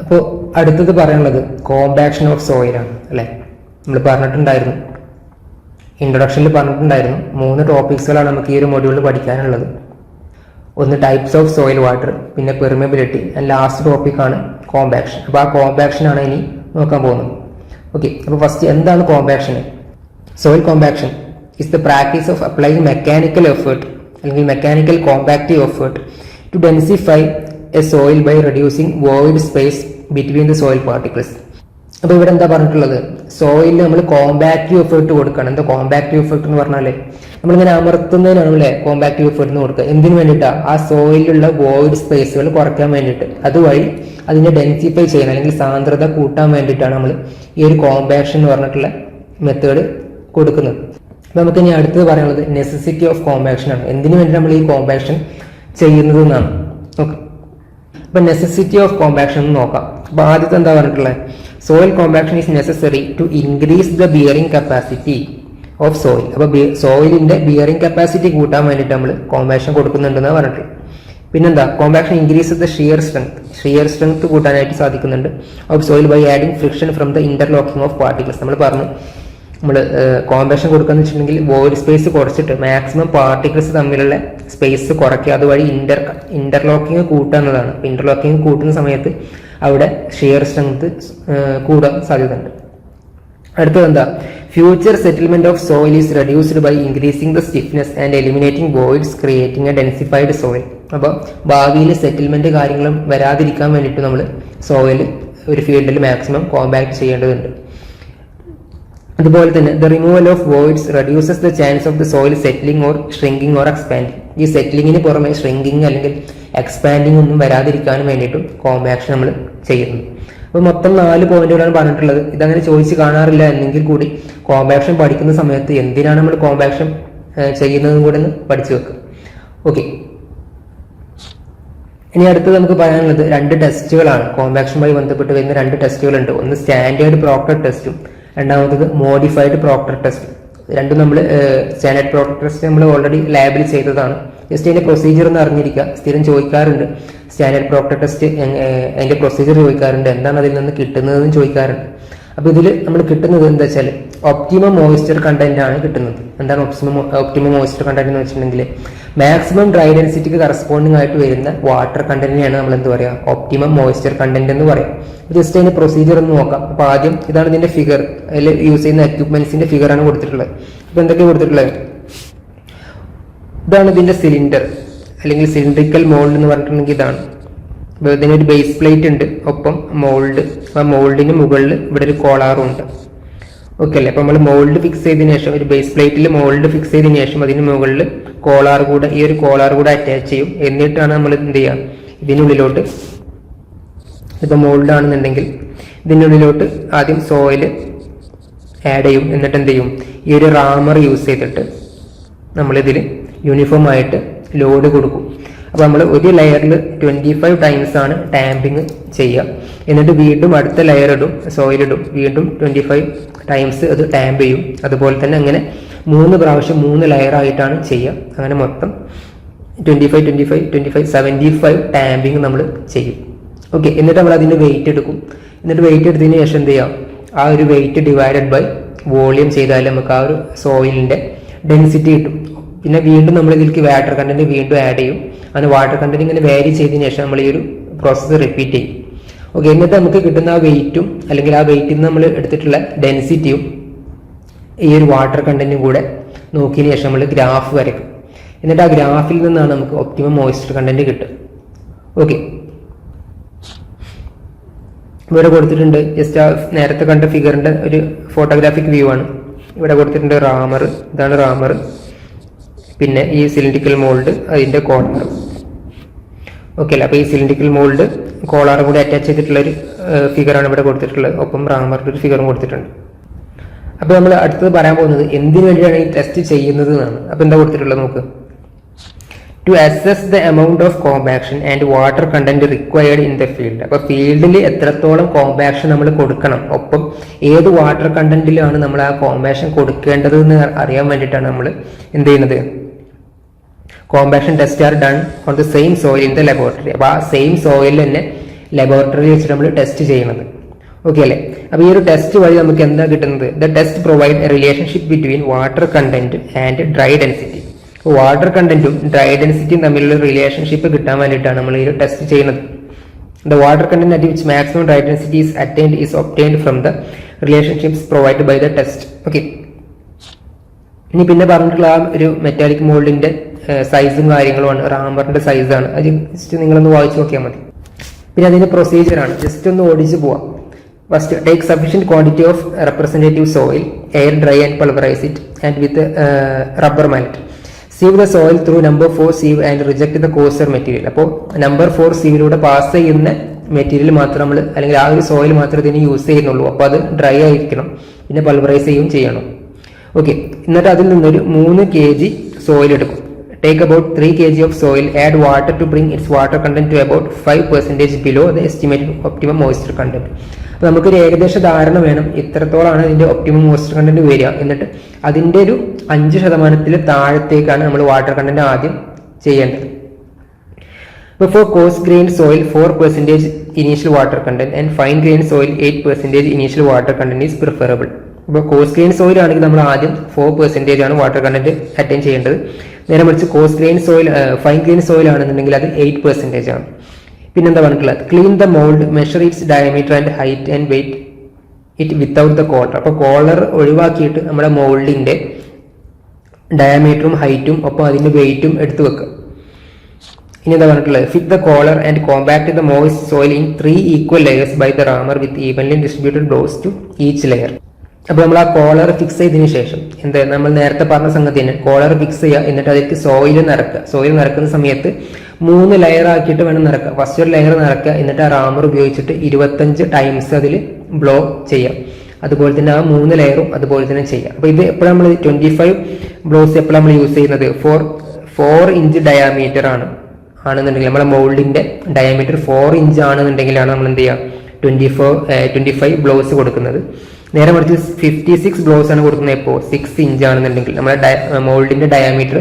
അപ്പോൾ അടുത്തത് പറയാനുള്ളത് കോമ്പാക്ഷൻ ഓഫ് സോയിലാണ് അല്ലേ? നമ്മൾ പറഞ്ഞിട്ടുണ്ടായിരുന്നു, ഇൻട്രൊഡക്ഷനിൽ പറഞ്ഞിട്ടുണ്ടായിരുന്നു 3 ടോപ്പിക്സുകളാണ് നമുക്ക് ഈ ഒരു മൊഡ്യൂളിൽ പഠിക്കാനുള്ളത്. ഒന്ന് ടൈപ്സ് ഓഫ് സോയിൽ വാട്ടർ, പിന്നെ പെർമിബിലിറ്റി, ആൻഡ് ലാസ്റ്റ് ടോപ്പിക്കാണ് കോമ്പാക്ഷൻ. അപ്പോൾ ആ കോമ്പാക്ഷൻ ആണ് ഇനി നോക്കാൻ പോകുന്നത്. ഓക്കെ, അപ്പോൾ ഫസ്റ്റ് എന്താണ് compaction? Soil compaction is the practice of applying mechanical effort അല്ലെങ്കിൽ mechanical compactive effort to densify a soil by reducing void space between the soil particles. അപ്പോൾ ഇവിടെ എന്താ പറഞ്ഞിട്ടുള്ളത്? സോയിലിൽ നമ്മൾ കോമ്പാക്റ്റീവ് എഫേർട്ട് കൊടുക്കണം. എന്താ കോമ്പാക്റ്റീവ് എഫേർട്ട് എന്ന് പറഞ്ഞാൽ നമ്മളിങ്ങനെ അമർത്തുന്നതിനാണ് അല്ലേ കോമ്പാക്റ്റീവ് എഫേർട്ട് എന്ന് കൊടുക്കുക. എന്തിനു വേണ്ടിയിട്ടാണ്? ആ സോയിലുള്ള വോയിഡ് സ്പേസുകൾ കുറയ്ക്കാൻ വേണ്ടിയിട്ട്, അതുവഴി അതിനെ ഡെൻസിഫൈ ചെയ്യാൻ അല്ലെങ്കിൽ സാന്ദ്രത കൂട്ടാൻ വേണ്ടിയിട്ടാണ് നമ്മൾ ഈ ഒരു കോമ്പാക്ഷൻ എന്ന് പറഞ്ഞിട്ടുള്ള മെത്തേഡ് കൊടുക്കുന്നത്. അപ്പോൾ നമുക്ക് ഇനി അടുത്തത് പറയാനുള്ളത് നെസസിറ്റി ഓഫ് കോമ്പാക്ഷൻ ആണ്. എന്തിനു വേണ്ടി നമ്മൾ ഈ കോമ്പാക്ഷൻ ചെയ്യുന്നത് എന്നാണ്. ഓക്കെ, അപ്പോൾ നെസസിറ്റി ഓഫ് കോമ്പാക്ഷൻ എന്ന് നോക്കാം. അപ്പോൾ ആദ്യത്തെ എന്താ പറഞ്ഞിട്ടുള്ളത്? Soil compaction is necessary to increase the bearing capacity of soil. അപ്പോൾ സോയിലിന്റെ ബിയറിംഗ് കപ്പാസിറ്റി കൂട്ടാൻ വേണ്ടിയിട്ട് നമ്മൾ കോമ്പാക്ഷൻ കൊടുക്കുന്നുണ്ടെന്ന് പറഞ്ഞിട്ടുള്ളത്. പിന്നെന്താ? Compaction increase the shear strength കൂട്ടാനായിട്ട് സാധിക്കുന്നുണ്ട് of soil by adding friction from the interlocking of particles. നമ്മൾ പറഞ്ഞു നമ്മൾ കോമ്പാക്ഷൻ കൊടുക്കാന്ന് വെച്ചിട്ടുണ്ടെങ്കിൽ വോയിഡ് സ്പേസ് കുറച്ചിട്ട് മാക്സിമം പാർട്ടിക്കിൾസ് തമ്മിലുള്ള സ്പേസ് കുറയ്ക്കുക, അതുവഴി ഇന്റർലോക്കിംഗ് കൂട്ടുക എന്നതാണ്. ഇന്റർലോക്കിംഗ് കൂട്ടുന്ന സമയത്ത് അവിടെ ഷിയർ സ്ട്രെങ്ത് കൂടാൻ സാധ്യതയുണ്ട്. അടുത്തത് എന്താ? Future settlement of soil is reduced by increasing the stiffness and eliminating voids creating a densified soil. അപ്പോൾ ഭാവിയിൽ സെറ്റിൽമെന്റ് കാര്യങ്ങളും വരാതിരിക്കാൻ വേണ്ടിയിട്ട് നമ്മൾ സോയിൽ ഒരു ഫീൽഡിൽ മാക്സിമം കോമ്പാക്ട് ചെയ്യേണ്ടതുണ്ട്. അതുപോലെ തന്നെ the removal of voids reduces the chance of the soil settling or shrinking or expanding. ഈ സെറ്റിലിങ്ങിന് പുറമെ ഷ്രിങ്കിങ് അല്ലെങ്കിൽ എക്സ്പാൻഡിങ് ഒന്നും വരാതിരിക്കാനും വേണ്ടിയിട്ടും കോമ്പാക്ഷൻ നമ്മൾ ചെയ്യുന്നു. അപ്പോൾ മൊത്തം 4 പോയിന്റുകളാണ് പറഞ്ഞിട്ടുള്ളത്. ഇതങ്ങനെ ചോദിച്ച് കാണാറില്ല എന്നെങ്കിൽ കൂടി കോമ്പാക്ഷൻ പഠിക്കുന്ന സമയത്ത് എന്തിനാണ് നമ്മൾ കോമ്പാക്ഷൻ ചെയ്യുന്നതും കൂടെ ഒന്ന് പഠിച്ചു വെക്കുക. ഓക്കെ, ഇനി അടുത്തത് നമുക്ക് പറയാനുള്ളത് 2 ടെസ്റ്റുകളാണ്. കോമ്പാക്ഷനുമായി ബന്ധപ്പെട്ട് വരുന്ന 2 ടെസ്റ്റുകളുണ്ട്. ഒന്ന് സ്റ്റാൻഡേർഡ് പ്രോക്ടർ ടെസ്റ്റും രണ്ടാമത്തത് മോഡിഫൈഡ് പ്രോക്ടർ ടെസ്റ്റ്. രണ്ടും നമ്മൾ സ്റ്റാൻഡേർഡ് പ്രോക്ടർ ടെസ്റ്റ് നമ്മൾ ഓൾറെഡി ലാബിൽ ചെയ്തതാണ്. ജസ്റ്റ് അതിന്റെ പ്രൊസീജിയർ ഒന്ന് അറിഞ്ഞിരിക്കുക. സ്ഥിരം ചോദിക്കാറുണ്ട് സ്റ്റാൻഡേർഡ് പ്രോക്ടർ ടെസ്റ്റ്, അതിന്റെ പ്രൊസീജിയർ ചോദിക്കാറുണ്ട്, എന്താണ് അതിൽ നിന്ന് കിട്ടുന്നതെന്ന് ചോദിക്കാറുണ്ട്. അപ്പോൾ ഇതിൽ നമ്മൾ കിട്ടുന്നത് എന്താ വെച്ചാൽ ഒപ്റ്റിമം മോയ്സ്ചർ കണ്ടന്റ് ആണ് കിട്ടുന്നത്. എന്താണ് ഒപ്റ്റിമം മോയ്സ്ചർ കണ്ടന്റ് എന്ന് വെച്ചിട്ടുണ്ടെങ്കിൽ മാക്സിമം ഡ്രൈ ഡെൻസിറ്റിക്ക് കറസ്പോണ്ടിങ് ആയിട്ട് വരുന്ന വാട്ടർ കണ്ടന്റിനെയാണ് നമ്മൾ എന്ത് പറയുക? ഒപ്റ്റിമം മോയ്സ്ചർ കണ്ടന്റ് എന്ന് പറയാം. ജസ്റ്റ് അതിന്റെ പ്രൊസീജിയർ ഒന്ന് നോക്കാം. അപ്പോൾ ആദ്യം ഇതാണ് ഇതിന്റെ ഫിഗർ, അതിൽ യൂസ് ചെയ്യുന്ന എക്യുപ്മെന്റ്സിന്റെ ഫിഗർ ആണ് കൊടുത്തിട്ടുള്ളത്. അപ്പോൾ എന്തൊക്കെയാണ് കൊടുത്തിട്ടുള്ളത്? ഇതാണ് ഇതിന്റെ സിലിണ്ടർ അല്ലെങ്കിൽ സിലിണ്ടറിക്കൽ മോൾഡ് എന്ന് പറഞ്ഞിട്ടുണ്ടെങ്കിൽ ഇതാണ്. അപ്പോൾ ഇതിനൊരു ബേസ് പ്ലേറ്റ് ഉണ്ട്, ഒപ്പം മോൾഡ്. ആ മോൾഡിന് മുകളിൽ ഇവിടെ ഒരു കോളാറും ഉണ്ട്. ഓക്കെ അല്ലേ? അപ്പോൾ നമ്മൾ മോൾഡ് ഫിക്സ് ചെയ്തതിനു ശേഷം ഒരു ബേസ് പ്ലേറ്റിൽ മോൾഡ് ഫിക്സ് ചെയ്തതിനു ശേഷം അതിന് മുകളിൽ കോളാർ കൂടെ ഈ ഒരു കോളാർ കൂടെ അറ്റാച്ച് ചെയ്യും. എന്നിട്ടാണ് നമ്മൾ എന്ത് ചെയ്യുക? ഇതിനുള്ളിലോട്ട്, ഇപ്പം മോൾഡ് ആണെന്നുണ്ടെങ്കിൽ ഇതിനുള്ളിലോട്ട് ആദ്യം സോയിൽ ആഡ് ചെയ്യും. എന്നിട്ട് എന്ത് ചെയ്യും? ഈ ഒരു റാമർ യൂസ് ചെയ്തിട്ട് നമ്മളിതിൽ യൂണിഫോം ആയിട്ട് ലോഡ് കൊടുക്കും. അപ്പോൾ നമ്മൾ ഒരു ലെയറിൽ 25 ടൈംസ് ആണ് ടാമ്പിങ് ചെയ്യുക. എന്നിട്ട് വീണ്ടും അടുത്ത ലെയർ ഇടും, സോയിൽ ഇടും, വീണ്ടും 25 ടൈംസ് അത് ടാമ്പ് ചെയ്യും. അതുപോലെ തന്നെ അങ്ങനെ 3 പ്രാവശ്യം 3 ലെയർ ആയിട്ടാണ് ചെയ്യുക. അങ്ങനെ മൊത്തം 75 ടാമ്പിങ് നമ്മൾ ചെയ്യും. ഓക്കെ, എന്നിട്ട് നമ്മൾ അതിൻ്റെ വെയിറ്റ് എടുക്കും. എന്നിട്ട് വെയിറ്റ് എടുത്തതിന് ശേഷം എന്ത് ചെയ്യാം? ആ ഒരു വെയിറ്റ് ഡിവൈഡഡ് ബൈ വോളിയം ചെയ്താൽ നമുക്ക് ആ ഒരു സോയിലിൻ്റെ ഡെൻസിറ്റി കിട്ടും. പിന്നെ വീണ്ടും നമ്മൾ ഇതിലേക്ക് വാട്ടർ കണ്ടന്റ് വീണ്ടും ആഡ് ചെയ്യും. അങ്ങനെ വാട്ടർ കണ്ടന്റ് ഇങ്ങനെ വാരി ചെയ്തതിനു ശേഷം നമ്മൾ ഈ ഒരു പ്രോസസ്സ് റിപ്പീറ്റ് ചെയ്യും. ഓക്കെ, എന്നിട്ട് നമുക്ക് കിട്ടുന്ന ആ വെയിറ്റും അല്ലെങ്കിൽ ആ വെയിറ്റിൽ നിന്ന് നമ്മൾ എടുത്തിട്ടുള്ള ഡെൻസിറ്റിയും ഈ ഒരു വാട്ടർ കണ്ടന്റും കൂടെ നോക്കിയതിന് ശേഷം നമ്മൾ ഗ്രാഫ് വരയ്ക്കും. എന്നിട്ട് ആ ഗ്രാഫിൽ നിന്നാണ് നമുക്ക് ഒപ്റ്റിമം മോയ്സ്ചർ കണ്ടന്റ് കിട്ടുക. ഓക്കെ, ഇവിടെ കൊടുത്തിട്ടുണ്ട് ജസ്റ്റ് ആ നേരത്തെ കണ്ട ഫിഗറിന്റെ ഒരു ഫോട്ടോഗ്രാഫിക് വ്യൂ ആണ്. ഇവിടെ കൊടുത്തിട്ടുണ്ട് റാമർ, ഇതാണ് റാമർ, പിന്നെ ഈ സിലിണ്ടിക്കൽ മോൾഡ് അതിന്റെ കോളർ. ഓക്കെ അല്ലേ, അപ്പൊ ഈ സിലിണ്ടിക്കൽ മോൾഡ് കോളാറും കൂടി അറ്റാച്ച് ചെയ്തിട്ടുള്ള ഒരു ഫിഗറാണ് ഇവിടെ കൊടുത്തിട്ടുള്ളത്. ഒപ്പം റാമറിന്റെ ഒരു ഫിഗറും കൊടുത്തിട്ടുണ്ട്. അപ്പൊ നമ്മൾ അടുത്തത് പറയാൻ പോകുന്നത് എന്തിനു വേണ്ടിയാണ് ഈ ടെസ്റ്റ് ചെയ്യുന്നത് എന്നാണ്. അപ്പൊ എന്താ കൊടുത്തിട്ടുള്ളത് നോക്ക്. To assess the amount of compaction and water content required in the field. അപ്പൊ ഫീൽഡിൽ എത്രത്തോളം കോമ്പാക്ഷൻ നമ്മൾ കൊടുക്കണം, ഒപ്പം ഏത് വാട്ടർ കണ്ടന്റിലാണ് നമ്മൾ ആ കോമ്പാക്ഷൻ കൊടുക്കേണ്ടത് എന്ന് അറിയാൻ വേണ്ടിയിട്ടാണ് നമ്മൾ എന്ത് ചെയ്യുന്നത്, compaction test are done on the same soil in the laboratory. അപ്പൊ ആ സെയിം സോയിൽ തന്നെ ലബോറട്ടറിയിൽ വെച്ചിട്ട് നമ്മൾ ടെസ്റ്റ് ചെയ്യുന്നത്. ഓക്കെ അല്ലേ, അപ്പൊ ഈ ഒരു ടെസ്റ്റ് വഴി നമുക്ക് എന്താ കിട്ടുന്നത്, the test provide a relationship between water content and dry density. Water കണ്ടന്റും ഡ്രൈ ഡെൻസിറ്റിയും തമ്മിലുള്ള റിലേഷൻഷിപ്പ് കിട്ടാൻ വേണ്ടിയിട്ടാണ് നമ്മൾ ഈ ഒരു ടെസ്റ്റ് ചെയ്യുന്നത്. The water content at which maximum dry density is attained is obtained from the relationships provide by the test. Okay, ഇനി പിന്നെ പറഞ്ഞിട്ടുള്ള ആ ഒരു മെറ്റാലിക് മോൾഡിന്റെ സൈസും കാര്യങ്ങളുമാണ്, റാമറിന്റെ സൈസാണ്. അത് ജസ്റ്റ് നിങ്ങളൊന്ന് വായിച്ചു നോക്കിയാൽ മതി. പിന്നെ അതിന്റെ പ്രൊസീജിയറാണ്, ജസ്റ്റ് ഒന്ന് ഓടിച്ചു പോവാം. First, take sufficient quantity of representative soil, air dry and pulverize it, and with rubber mallet. Sieve the soil through number 4 sieve and reject the coarser material. അപ്പോൾ നമ്പർ 4 സീവിലൂടെ പാസ് ചെയ്യുന്ന മെറ്റീരിയൽ മാത്രം നമ്മൾ അല്ലെങ്കിൽ ആ ഒരു സോയിൽ മാത്രമേ ഇതിന് use ചെയ്യുന്നുള്ളൂ. അപ്പോൾ അത് ഡ്രൈ ആയിരിക്കണം, പിന്നെ പൾവറൈസ് ചെയ്യണം. ഓക്കെ, എന്നിട്ട് അതിൽ നിന്നൊരു 3 kg സോയിൽ എടുക്കും. Take about 3 kg of soil, add water to bring its water content to about 5% below the estimated optimum moisture content. അപ്പോൾ നമുക്കൊരു ഏകദേശ ധാരണ വേണം ഇത്രത്തോളമാണ് ഇതിന്റെ ഒപ്റ്റിമം മോയ്സ്ചർ കണ്ടന്റ് വരിക. എന്നിട്ട് അതിന്റെ ഒരു 5% താഴത്തേക്കാണ് നമ്മൾ വാട്ടർ കണ്ടന്റ് ആദ്യം ചെയ്യേണ്ടത്. ഇപ്പോൾ for coarse grain soil 4% initial water content and fine grain soil 8% initial water content is preferable. ഇപ്പോൾ കോഴ്സ് ഗ്രെയിൻ സോയിൽ ആണെങ്കിൽ നമ്മൾ ആദ്യം 4% ആണ് വാട്ടർ കണ്ടന്റ് അറ്റൈൻ ചെയ്യേണ്ടത്. നേരെ മറിച്ച് coarse grain soil fine grain soil ആണെന്നുണ്ടെങ്കിൽ അത് 8% ആണ്. പിന്നെന്താ പറഞ്ഞിട്ടുള്ളത്, clean the mould, measure its diameter and height and weight it without the collar. അപ്പോൾ കോളർ ഒഴിവാക്കിയിട്ട് നമ്മുടെ മോൾഡിന്റെ ഡയമീറ്ററും ഹൈറ്റും ഒപ്പം അതിന്റെ വെയിറ്റും എടുത്തു വെക്കുക. ഇനി എന്താ പറഞ്ഞിട്ടുള്ളത്, fit the collar and compact the moist soil in 3 equal layers by the rammer with evenly distributed blows to each layer. അപ്പോൾ നമ്മൾ ആ കോളർ ഫിക്സ് ചെയ്തതിനു ശേഷം എന്താ നമ്മൾ നേരത്തെ പറഞ്ഞ സംഗതി തന്നെ, കോളർ ഫിക്സ് ചെയ്യുക, എന്നിട്ട് അതിലേക്ക് സോയിൽ നിറക്കുക. സോയിൽ നിറക്കുന്ന സമയത്ത് 3 ലെയർ ആക്കിയിട്ട് വേണം നിറക്കുക. ഫസ്റ്റ് ഒരു ലെയർ നിറക്കുക, എന്നിട്ട് ആ റാമർ ഉപയോഗിച്ചിട്ട് 25 ടൈംസ് അതിൽ ബ്ലോ ചെയ്യാം. അതുപോലെ തന്നെ ആ 3 ലെയറും അതുപോലെ തന്നെ ചെയ്യാം. അപ്പോൾ ഇത് എപ്പോഴും നമ്മൾ 25 ബ്ലോസ് എപ്പോഴും നമ്മൾ യൂസ് ചെയ്യുന്നത് 4 ഇഞ്ച് ഡയാമീറ്റർ ആണെന്നുണ്ടെങ്കിൽ നമ്മുടെ മോൾഡിന്റെ ഡയാമീറ്റർ 4 ഇഞ്ച് ആണെന്നുണ്ടെങ്കിലാണ് നമ്മൾ എന്ത് ചെയ്യുക 25 ബ്ലോസ് കൊടുക്കുന്നത്. നേരെ മറിച്ച് 56 ബ്ലോസ് ആണ് കൊടുക്കുന്നത്. ഇപ്പോൾ 6 ഇഞ്ച് ആണെന്നുണ്ടെങ്കിൽ നമ്മുടെ മോൾഡിന്റെ ഡയാമീറ്റർ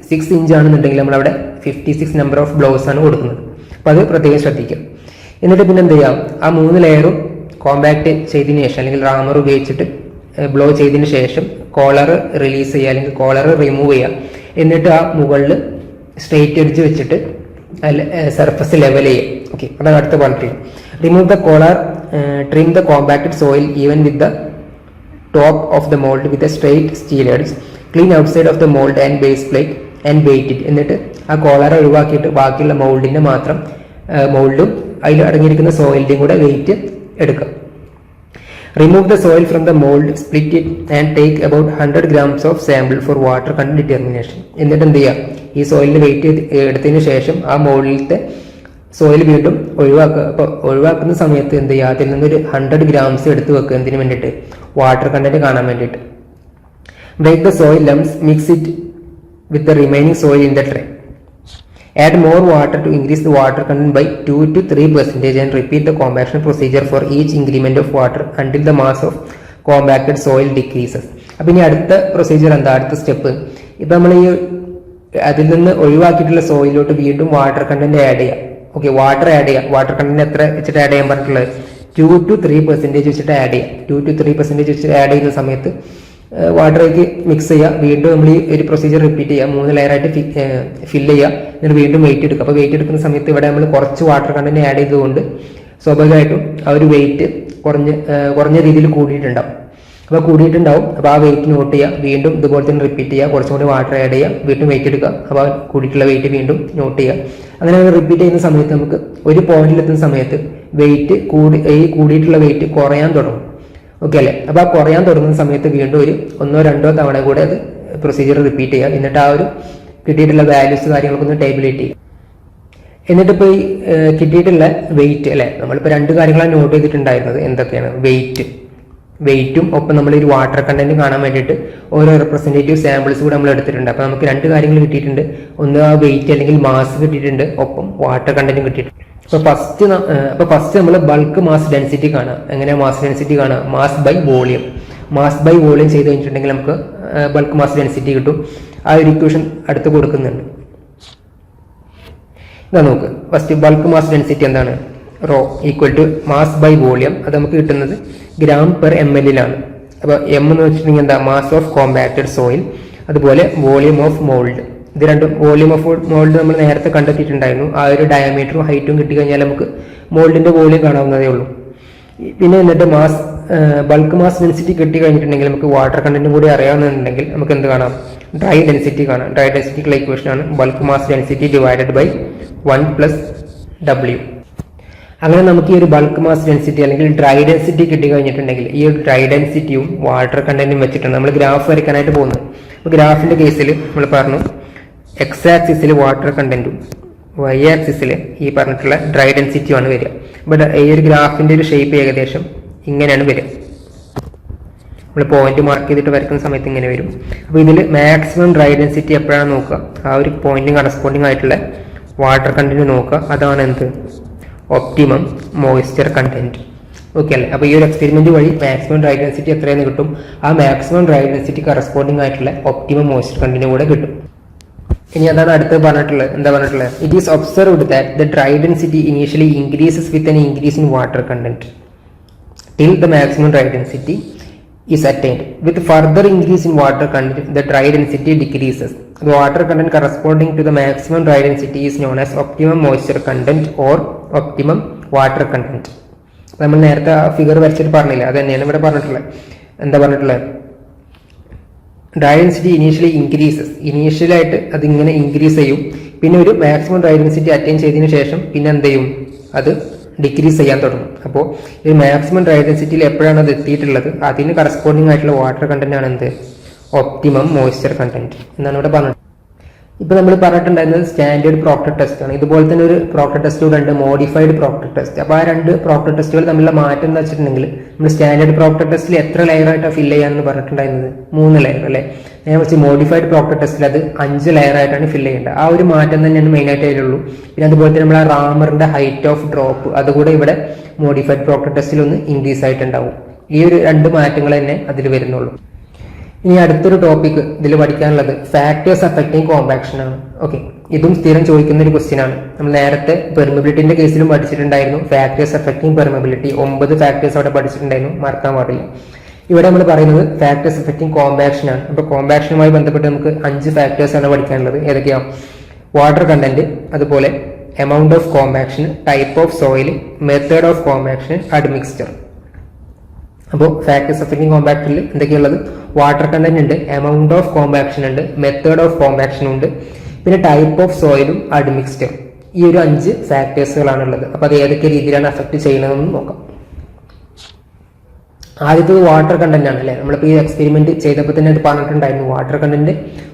6 ഇഞ്ച് ആണെന്നുണ്ടെങ്കിൽ നമ്മൾ അവിടെ 56 നമ്പർ ഓഫ് ബ്ലോസ് ആണ് കൊടുക്കുന്നത്. അപ്പൊ അത് പ്രത്യേകം ശ്രദ്ധിക്കുക. എന്നിട്ട് പിന്നെ എന്ത് ചെയ്യാം, ആ 3 ലെയറും കോമ്പാക്ട് ചെയ്തതിനു ശേഷം അല്ലെങ്കിൽ റാമർ ഉപയോഗിച്ചിട്ട് ബ്ലോ ചെയ്തതിന് ശേഷം കോളർ റിലീസ് ചെയ്യുക അല്ലെങ്കിൽ കോളർ റിമൂവ് ചെയ്യുക. എന്നിട്ട് ആ മുകളിൽ സ്ട്രെയിറ്റ് എഡ്ജ് വെച്ചിട്ട് സർഫസ് ലെവൽ ചെയ്യും. ഓക്കെ, അതാണ് അടുത്ത part. Remove the collar, trim the compacted soil even with the top of the mould with a straight steel edge. Clean outside of the mould and base plate and weight it. എന്നിട്ട് ആ collar ഒഴിവാക്കിയിട്ട് ബാക്കിയുള്ള മോൾഡിന്റെ മാത്രം മോൾഡും അതിൽ അടങ്ങിയിരിക്കുന്ന സോയിലിന്റെയും കൂടെ wait എടുക്കുക. Remove the soil from the mould, split it and take about 100 grams of sample four water content determination. എന്നിട്ട് എന്ത് ചെയ്യുക, ഈ സോയിലിന്റെ വെയിറ്റ് എടുത്തതിന് ശേഷം ആ മോൾഡിലത്തെ സോയിൽ വീണ്ടും ഒഴിവാക്കുക. അപ്പോൾ ഒഴിവാക്കുന്ന സമയത്ത് എന്ത് ചെയ്യുക, അതിൽ നിന്നൊരു 100 grams എടുത്ത് വെക്കുക. എന്തിനു വേണ്ടിയിട്ട്, വാട്ടർ കണ്ടന്റ് കാണാൻ വേണ്ടിയിട്ട്. Break the soil lumps, mix it with the remaining soil in the tray. Add more water to increase the water content by 2 to 3% and repeat the compaction procedure for each increment of water until the mass of compacted soil decreases. അപ്പം ഇനി അടുത്ത procedure എന്താ, അടുത്ത step, ഇപ്പം നമ്മൾ ഈ അതിൽ നിന്ന് ഒഴിവാക്കിയിട്ടുള്ള സോയിലോട്ട് വീണ്ടും വാട്ടർ കണ്ടന്റ് ആഡ് ചെയ്യാം. ഓക്കെ, വാട്ടർ ആഡ് ചെയ്യാം. വാട്ടർ കണ്ടന്റ് എത്ര വെച്ചിട്ട് ആഡ് ചെയ്യാൻ പറഞ്ഞിട്ടുള്ളത് 2 to 3% വെച്ചിട്ട് ആഡ് ചെയ്യാം. 2 to 3% വെച്ചിട്ട് ആഡ് ചെയ്യുന്ന സമയത്ത് വാട്ടറേക്ക് മിക്സ് ചെയ്യുക, വീണ്ടും നമ്മൾ ഈ ഒരു പ്രൊസീജിയർ റിപ്പീറ്റ് ചെയ്യുക, 3 ലെയറായിട്ട് ഫില്ല് ചെയ്യുക, എന്നിട്ട് വീണ്ടും വെയിറ്റ് എടുക്കുക. അപ്പോൾ വെയിറ്റ് എടുക്കുന്ന സമയത്ത് ഇവിടെ നമ്മൾ കുറച്ച് വാട്ടർ കണ്ടന്റ് ആഡ് ചെയ്തുകൊണ്ട് സ്വാഭാവികമായിട്ടും ആ ഒരു വെയിറ്റ് കുറഞ്ഞ രീതിയിൽ കൂടിയിട്ടുണ്ടാവും. അപ്പോൾ കൂടിയിട്ടുണ്ടാവും. അപ്പോൾ ആ വെയിറ്റ് നോട്ട് ചെയ്യുക, വീണ്ടും ഇതുപോലെ തന്നെ റിപ്പീറ്റ് ചെയ്യുക, കുറച്ചും കൂടി വാട്ടർ ആഡ് ചെയ്യുക, വീണ്ടും വെയിറ്റ് എടുക്കുക, അപ്പോൾ കൂടിയിട്ടുള്ള വെയിറ്റ് വീണ്ടും നോട്ട് ചെയ്യുക. അങ്ങനെ റിപ്പീറ്റ് ചെയ്യുന്ന സമയത്ത് നമുക്ക് ഒരു പോയിന്റിലെത്തുന്ന സമയത്ത് വെയിറ്റ് കൂടിയിട്ടുള്ള വെയിറ്റ് കുറയാൻ തുടങ്ങും. ഓക്കെ അല്ലേ? അപ്പോൾ ആ കുറയാൻ തുടങ്ങുന്ന സമയത്ത് വീണ്ടും ഒരു 1-2 തവണ കൂടെ അത് പ്രൊസീജിയർ റിപ്പീറ്റ് ചെയ്യുക. എന്നിട്ട് ആ ഒരു കിട്ടിയിട്ടുള്ള വാല്യൂസ് കാര്യങ്ങളൊക്കെ ഒന്ന് ടേബിളേറ്റ് ചെയ്യുക. എന്നിട്ട് ഇപ്പോൾ ഈ കിട്ടിയിട്ടുള്ള വെയിറ്റ് അല്ലേ, നമ്മളിപ്പോൾ 2 കാര്യങ്ങളാണ് നോട്ട് ചെയ്തിട്ടുണ്ടായിരുന്നത്. എന്തൊക്കെയാണ്? വെയിറ്റും ഒപ്പം നമ്മൾ ഒരു വാട്ടർ കണ്ടന്റ് കാണാൻ വേണ്ടിയിട്ട് ഓരോ റെപ്രസെന്റേറ്റീവ് സാമ്പിൾസ് കൂടെ നമ്മൾ എടുത്തിട്ടുണ്ട്. അപ്പോൾ നമുക്ക് 2 കാര്യങ്ങൾ കിട്ടിയിട്ടുണ്ട്. ഒന്ന് ആ വെയിറ്റ് അല്ലെങ്കിൽ മാസ് കിട്ടിയിട്ടുണ്ട്, ഒപ്പം വാട്ടർ കണ്ടന്റും കിട്ടിയിട്ടുണ്ട്. അപ്പോൾ ഫസ്റ്റ് നമ്മൾ ബൾക്ക് മാസ് ഡെൻസിറ്റി കാണാം. എങ്ങനെയാണ് മാസ് ഡെൻസിറ്റി കാണാം? മാസ് ബൈ വോളിയം ചെയ്ത് കഴിഞ്ഞിട്ടുണ്ടെങ്കിൽ നമുക്ക് ബൾക്ക് മാസ് ഡെൻസിറ്റി കിട്ടും. ആ ഒരു ഇക്വേഷൻ അടുത്ത് കൊടുക്കുന്നുണ്ട്. ഇതാ നോക്ക്, ഫസ്റ്റ് ബൾക്ക് മാസ് ഡെൻസിറ്റി എന്താണ്? Rho equal to mass by volume. അത് നമുക്ക് കിട്ടുന്നത് ഗ്രാം പെർ ml ലാണ്. അപ്പോൾ എം എന്ന് വെച്ചിട്ടുണ്ടെങ്കിൽ എന്താ? Mass of compacted soil. അതുപോലെ വോളിയം ഓഫ് മോൾഡ്. ഇത് രണ്ടും വോളിയം ഓഫ് മോൾഡ് നമ്മൾ നേരത്തെ കണ്ടെത്തിയിട്ടുണ്ടായിരുന്നു. ആ ഒരു ഡയമീറ്ററും ഹൈറ്റും കിട്ടിക്കഴിഞ്ഞാൽ നമുക്ക് മോൾഡിന്റെ വോളിയം കാണാവുന്നതേ ഉള്ളൂ. പിന്നെ എന്നിട്ട് ബൾക്ക് മാസ് ഡെൻസിറ്റി കിട്ടി കഴിഞ്ഞിട്ടുണ്ടെങ്കിൽ നമുക്ക് വാട്ടർ കണ്ടന്റും കൂടി അറിയാവുന്നുണ്ടെങ്കിൽ നമുക്ക് എന്ത് കാണാം? ഡ്രൈ ഡെൻസിറ്റി കാണാം. ഡ്രൈ ഡെൻസിറ്റിക്കുള്ള ഇക്വേഷൻ ആണ് bulk mass density divided by 1 + W. അങ്ങനെ നമുക്ക് ഈ ഒരു ബൾക്ക് മാസ് ഡെൻസിറ്റി അല്ലെങ്കിൽ ഡ്രൈ ഡെൻസിറ്റി കിട്ടി കഴിഞ്ഞിട്ടുണ്ടെങ്കിൽ ഈ ഒരു ഡ്രൈ ഡെൻസിറ്റിയും വാട്ടർ കണ്ടന്റും വെച്ചിട്ടാണ് നമ്മൾ ഗ്രാഫ് വരയ്ക്കാനായിട്ട് പോകുന്നത്. അപ്പോൾ ഗ്രാഫിന്റെ കേസിൽ നമ്മൾ പറഞ്ഞു എക്സ് ആക്സിസിൽ വാട്ടർ കണ്ടന്റും വൈ ആക്സിസിൽ ഈ പറഞ്ഞിട്ടുള്ള ഡ്രൈ ഡെൻസിറ്റിയുമാണ് വരിക. അപ്പോൾ ഈ ഒരു ഗ്രാഫിന്റെ ഒരു ഷേപ്പ് ഏകദേശം ഇങ്ങനെയാണ് വരിക. നമ്മൾ പോയിന്റ് മാർക്ക് ചെയ്തിട്ട് വരയ്ക്കുന്ന സമയത്ത് ഇങ്ങനെ വരും. അപ്പോൾ ഇതിൽ മാക്സിമം ഡ്രൈ ഡെൻസിറ്റി എപ്പോഴാണ് നോക്കുക? ആ ഒരു പോയിന്റിന് കറസ്പോണ്ടിങ് ആയിട്ടുള്ള വാട്ടർ കണ്ടന്റ് നോക്കുക. അതാണ് എന്ത്? Optimum moisture content. ഓക്കെ അല്ലേ? അപ്പോൾ ഈ ഒരു എക്സ്പെരിമെന്റ് വഴി മാക്സിമം ഡ്രൈ ഡെൻസിറ്റി എത്രയെന്ന് കിട്ടും. ആ മാക്സിമം ഡ്രൈ ഡെൻസിറ്റി കറസ്പോണ്ടിങ് ആയിട്ടുള്ള ഒപ്റ്റിമം മോയ്സ്ചർ കണ്ടന്റ് കൂടെ കിട്ടും. ഇനി അതാണ് അടുത്ത് പറഞ്ഞിട്ടുള്ളത്. എന്താ പറഞ്ഞിട്ടുള്ളത്? It is observed that the dry density initially increases with an increase in water content till the maximum dry density is attained. With further increase in water content, the dry density decreases. The water content corresponding to the maximum dry density is known as optimum moisture content or optimum water content. നമ്മൾ നേരത്തെ figure വരച്ചിട്ട് പറഞ്ഞില്ല, അത് തന്നെയാണ് ഇവിടെ പറഞ്ഞിട്ടുള്ളത്. എന്താ പറഞ്ഞിട്ടുള്ളത്? Dry density initially increases. ഇനീഷ്യലായിട്ട് അതിങ്ങനെ ഇൻക്രീസ് ചെയ്യും. പിന്നെ ഒരു മാക്സിമം ഡ്രൈ ഡെൻസിറ്റി അറ്റൈൻ ചെയ്തതിനു ശേഷം പിന്നെ എന്ത് ചെയ്യും? അത് ഡിക്രീസ് ചെയ്യാൻ തുടങ്ങും. അപ്പോൾ ഈ മാക്സിമം ഡ്രൈ ഡെൻസിറ്റിയിൽ എപ്പോഴാണ് അത് എത്തിയിട്ടുള്ളത് അതിന് കറസ്പോണ്ടിങ് ആയിട്ടുള്ള വാട്ടർ കണ്ടന്റ് ആണ് എന്ത്? ഒപ്റ്റിമം മോയ്സ്ചർ കണ്ടന്റ് എന്നാണ് ഇവിടെ പറഞ്ഞത്. ഇപ്പൊ നമ്മൾ പറഞ്ഞിട്ടുണ്ടായിരുന്നത് സ്റ്റാൻഡേർഡ് പ്രോക്ടർ ടെസ്റ്റ് ആണ്. ഇതുപോലെ തന്നെ ഒരു പ്രോക്ടർ ടെസ്റ്റ് കൂടെ ഉണ്ട്, മോഡിഫൈഡ് പ്രോക്ടർ ടെസ്റ്റ്. അപ്പോൾ ആ 2 പ്രോക്ടർ ടെസ്റ്റുകൾ തമ്മിലുള്ള മാറ്റം എന്ന് വെച്ചിട്ടുണ്ടെങ്കിൽ നമ്മൾ സ്റ്റാൻഡേർഡ് പ്രോക്ടർ ടെസ്റ്റിൽ എത്ര ലെയർ ആയിട്ടാണ് ഫില്ല് ചെയ്യാമെന്ന് പറഞ്ഞിട്ടുണ്ടായിരുന്നത്? 3 ലെയർ അല്ലേ? ഞാൻ വെച്ച് മോഡിഫൈഡ് പ്രോക്ടർ ടെസ്റ്റിൽ അത് 5 ലെയർ ആയിട്ടാണ് ഫില്ല് ചെയ്യേണ്ടത്. ആ ഒരു മാറ്റം തന്നെയാണ് മെയിൻ ആയിട്ട് അതിലുള്ളൂ. പിന്നെ അതുപോലെ തന്നെ നമ്മൾ ആ റാമറിന്റെ ഹൈറ്റ് ഓഫ് ഡ്രോപ്പ് അതുകൂടെ ഇവിടെ മോഡിഫൈഡ് പ്രോക്ടർ ടെസ്റ്റിൽ ഒന്ന് ഇൻക്രീസ് ആയിട്ടുണ്ടാവും. ഈ ഒരു 2 മാറ്റങ്ങൾ തന്നെ അതിൽ വരുന്നുള്ളൂ. ഇനി അടുത്തൊരു ടോപ്പിക് ഇതിൽ പഠിക്കാനുള്ളത് ഫാക്ടേഴ്സ് അഫക്റ്റിംഗ് കോമ്പാക്ഷൻ ആണ്. ഓക്കെ, ഇതും സ്ഥിരം ചോദിക്കുന്ന ഒരു ക്വസ്റ്റ്യൻ ആണ്. നമ്മൾ നേരത്തെ പെർമിബിലിറ്റിന്റെ കേസിലും പഠിച്ചിട്ടുണ്ടായിരുന്നു ഫാക്ടേഴ്സ് അഫക്റ്റിംഗ് പെർമിബിലിറ്റി. 9 ഫാക്ടേഴ്സ് അവിടെ പഠിച്ചിട്ടുണ്ടായിരുന്നു, മറക്കാൻ പാടില്ല. ഇവിടെ നമ്മൾ പറയുന്നത് ഫാക്ടേഴ്സ് അഫക്റ്റിംഗ് കോമ്പാക്ഷൻ ആണ്. അപ്പോൾ കോമ്പാക്ഷനുമായി ബന്ധപ്പെട്ട് നമുക്ക് 5 ഫാക്ടേഴ്സ് ആണ് പഠിക്കാനുള്ളത്. ഏതൊക്കെയാണ്? വാട്ടർ കണ്ടന്റ്, അതുപോലെ amount of compaction, type of soil, method of compaction, admixture. അപ്പോൾ ഫാക്ടേഴ്സ് അഫക്റ്റിംഗ് കോമ്പാക്റ്റിൽ എന്തൊക്കെയുള്ളത്? വാട്ടർ കണ്ടന്റ് ഉണ്ട്, എമൗണ്ട് ഓഫ് കോമ്പാക്ഷൻ ഉണ്ട്, മെത്തേഡ് ഓഫ് കോമ്പാക്ഷൻ ഉണ്ട്, പിന്നെ ടൈപ്പ് ഓഫ് സോയിലും അഡ്മിക്സ്ചർ. ഈ ഒരു 5 ഫാക്ടേഴ്സുകളാണുള്ളത്. അപ്പോൾ അത് ഏതൊക്കെ രീതിയിലാണ് അഫക്ട് ചെയ്യുന്നതെന്ന് നോക്കാം. ആദ്യത്തത് വാട്ടർ കണ്ടന്റ് ആണ് അല്ലേ? നമ്മളിപ്പോൾ ഈ എക്സ്പെരിമെന്റ് ചെയ്തപ്പോൾ തന്നെ അത് പറഞ്ഞിട്ടുണ്ടായിരുന്നു. വാട്ടർ കണ്ടന്റ്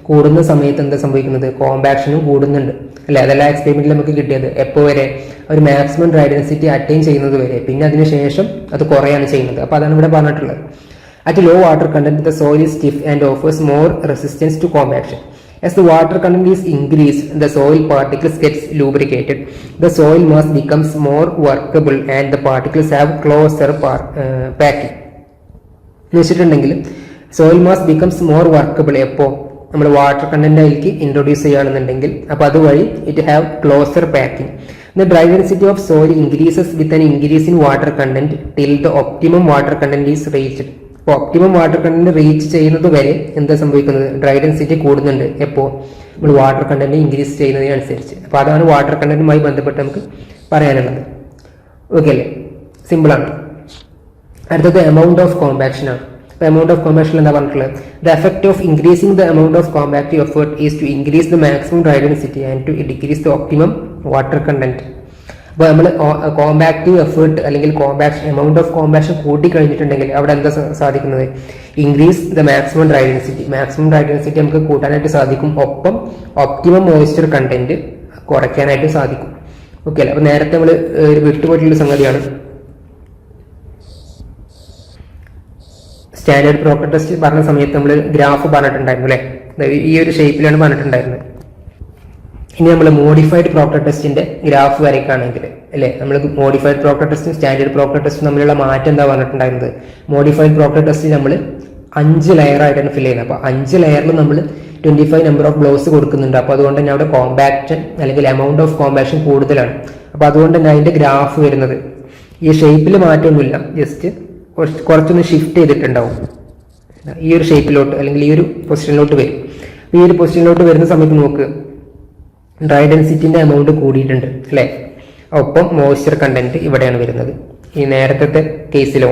കൂടുന്ന സമയത്ത് എന്താ സംഭവിക്കുന്നത്? കോമ്പാക്ഷനും കൂടുന്നുണ്ട് അല്ലെ? അതെല്ലാം എക്സ്പെരിമെന്റിൽ നമുക്ക് കിട്ടിയത്. എപ്പോൾ വരെ? ഒരു മാക്സിമം ഡ്രൈ ഡെൻസിറ്റി അറ്റൈൻ ചെയ്യുന്നത് വരെ. പിന്നെ അതിനുശേഷം അത് കുറയാണ് ചെയ്യുന്നത്. അപ്പോൾ അതാണ് ഇവിടെ പറഞ്ഞിട്ടുള്ളത്. At low water content the soil is stiff and offers more resistance to compaction. As the water content is increased, the soil particles gets lubricated. The soil mass becomes more workable and the particles have closer packing. എന്ന് വെച്ചിട്ടുണ്ടെങ്കിൽ soil mass becomes more workable. എപ്പോൾ നമ്മൾ water content അതിലേക്ക് introduce ചെയ്യുകയാണെന്നുണ്ടെങ്കിൽ അപ്പോൾ അതുവഴി it have closer packing. The dry density of soil increases with an increase in water content till the optimum water content is reached. അപ്പോൾ optimum water content reach ചെയ്യുന്നത് വരെ എന്താ സംഭവിക്കുന്നത്, ഡ്രൈ ഡെൻസിറ്റി കൂടുന്നുണ്ട്. എപ്പോൾ നമ്മൾ വാട്ടർ കണ്ടന്റ് ഇൻക്രീസ് ചെയ്യുന്നതിനനുസരിച്ച്. അപ്പോൾ അതാണ് വാട്ടർ കണ്ടന്റുമായി ബന്ധപ്പെട്ട് നമുക്ക് പറയാനുള്ളത്. ഓക്കെ അല്ലേ, സിമ്പിളാണ്. അടുത്തത് എമൗണ്ട് ഓഫ് കോമ്പാക്ഷൻ ആണ്. അപ്പോൾ എമൗണ്ട് ഓഫ് കോമ്പാക്ഷൻ എന്താ പറഞ്ഞിട്ടുള്ളത്, the effect of increasing the amount of compactive effort is to increase the maximum dry density and to decrease the optimum water content. അപ്പോൾ നമ്മൾ കോമ്പാക്റ്റീവ് എഫേർട്ട് അല്ലെങ്കിൽ compaction amount of compaction കൂട്ടി കഴിഞ്ഞിട്ടുണ്ടെങ്കിൽ അവിടെ എന്താ സാധിക്കുന്നത്, increase the maximum dry density. Maximum dry density നമുക്ക് കൂട്ടാനായിട്ട് സാധിക്കും, ഒപ്പം ഒപ്റ്റിമം മോയ്സ്ചർ കണ്ടന്റ് കുറയ്ക്കാനായിട്ട് സാധിക്കും. ഓക്കെ അല്ലേ. അപ്പോൾ നേരത്തെ നമ്മൾ വിട്ടുപോയിട്ടുള്ള സംഗതിയാണ് സ്റ്റാൻഡേർഡ് പ്രോപ്പർ ടെസ്റ്റ് പറഞ്ഞ സമയത്ത് നമ്മൾ ഗ്രാഫ് പറഞ്ഞിട്ടുണ്ടായിരുന്നു അല്ലേ, ഈ ഒരു ഷേപ്പിലാണ് പറഞ്ഞിട്ടുണ്ടായിരുന്നത്. ഇനി നമ്മൾ മോഡിഫൈഡ് പ്രോപ്പർ ടെസ്റ്റിന്റെ ഗ്രാഫ് വരയ്ക്കുകയാണെങ്കിൽ അല്ലേ, നമ്മൾ മോഡിഫൈഡ് പ്രോപ്പർ ടെസ്റ്റും സ്റ്റാൻഡേർഡ് പ്രോപ്പർ ടെസ്റ്റും തമ്മിലുള്ള മാറ്റം എന്താ പറഞ്ഞിട്ടുണ്ടായിരുന്നത്, മോഡിഫൈഡ് പ്രോപ്പർ ടെസ്റ്റ് നമ്മൾ 5 ലെയർ ആയിട്ടാണ് ഫിൽ ചെയ്യുന്നത്. അപ്പോൾ 5 ലെയറിൽ നമ്മൾ 25 നമ്പർ ഓഫ് ബ്ലോസ് കൊടുക്കുന്നുണ്ട്. അപ്പോൾ അതുകൊണ്ട് തന്നെ അവിടെ കോമ്പാക്ഷൻ അല്ലെങ്കിൽ എമൗണ്ട് ഓഫ് കോമ്പാക്ഷൻ കൂടുതലാണ്. അപ്പോൾ അതുകൊണ്ട് തന്നെ അതിന്റെ ഗ്രാഫ് വരുന്നത് ഈ ഷേപ്പിൽ മാറ്റമൊന്നുമില്ല, ജസ്റ്റ് കുറച്ചൊന്ന് ഷിഫ്റ്റ് ചെയ്തിട്ടുണ്ടാവും, ഈ ഒരു ഷേപ്പിലോട്ട് അല്ലെങ്കിൽ ഈ ഒരു പൊസിഷനിലോട്ട് വരും. ഈ ഒരു പൊസിഷനിലോട്ട് വരുന്ന സമയത്ത് നോക്ക്, ഡ്രൈ ഡെൻസിറ്റിന്റെ എമൗണ്ട് കൂടിയിട്ടുണ്ട് അല്ലേ, ഒപ്പം മോയ്സ്ചർ കണ്ടന്റ് ഇവിടെയാണ് വരുന്നത്. ഈ നേരത്തെ കേസിലോ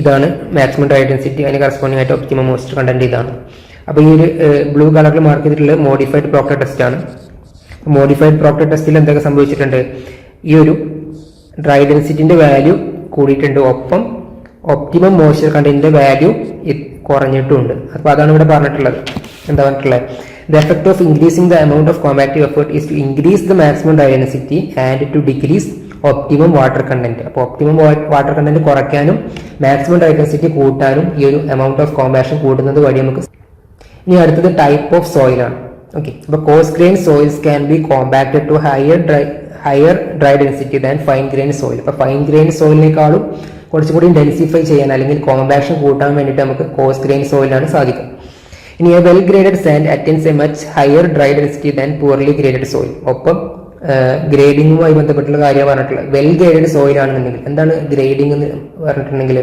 ഇതാണ് മാക്സിമം ഡ്രൈ ഡെൻസിറ്റി, അതിന് കറസ്പോണ്ടിങ് ആയിട്ട് ഒപ്റ്റിമം മോയ്സ്ചർ കണ്ടന്റ് ഇതാണ്. അപ്പോൾ ഈ ഒരു ബ്ലൂ കളറിൽ മാർക്ക് ചെയ്തിട്ടുള്ളത് മോഡിഫൈഡ് പ്രോക്ടർ ടെസ്റ്റ് ആണ്. മോഡിഫൈഡ് പ്രോക്ടർ ടെസ്റ്റിൽ എന്തൊക്കെ സംഭവിച്ചിട്ടുണ്ട്, ഈ ഒരു ഡ്രൈ ഡെൻസിറ്റിന്റെ വാല്യൂ കൂടിയിട്ടുണ്ട്, ഒപ്പം ഒപ്റ്റിമം മോയ്സ്ചർ കണ്ടന്റിന്റെ വാല്യൂ കുറഞ്ഞിട്ടുണ്ട്. അപ്പോൾ അതാണ് ഇവിടെ പറഞ്ഞിട്ടുള്ളത്. എന്താ പറഞ്ഞിട്ടുള്ളത്, the effect of increasing the amount of compactive effort is to increase the maximum dry density and to decrease optimum water content. അപ്പോൾ ഒപ്റ്റിമം വാട്ടർ കണ്ടന്റ് കുറയ്ക്കാനും മാക്സിമം ഡ്രൈ ഡെൻസിറ്റി കൂട്ടാനും ഈ ഒരു എമൗണ്ട് ഓഫ് കോമ്പാക്ഷൻ കൂടുന്നത് വഴി നമുക്ക്. ഇനി അടുത്തത് ടൈപ്പ് ഓഫ് സോയിൽ ആണ്. ഓക്കെ, അപ്പോൾ coarse grain soils can be compacted to higher dry density than fine grain soil. അപ്പോൾ ഫൈൻ ഗ്രെയിൻ സോയിലിനേക്കാളും കുറച്ചുകൂടി ഡെൻസിഫൈ ചെയ്യാൻ അല്ലെങ്കിൽ കോമ്പാക്ഷൻ കൂട്ടാൻ വേണ്ടിയിട്ട് നമുക്ക് കോഴ്സ് ഗ്രെയിൻ സോയിലാണ് സാധിക്കും. ഇനി a well graded sand attains a much higher dry density than poorly graded soil. ഒപ്പം ഗ്രേഡിങ്ങുമായി ബന്ധപ്പെട്ടുള്ള കാര്യമാണ് പറഞ്ഞിട്ടുള്ളത്. വെൽ ഗ്രേഡഡ് സോയിൽ ആണെന്നുണ്ടെങ്കിൽ എന്താണ് ഗ്രേഡിംഗ് എന്ന് പറഞ്ഞിട്ടുണ്ടെങ്കിൽ,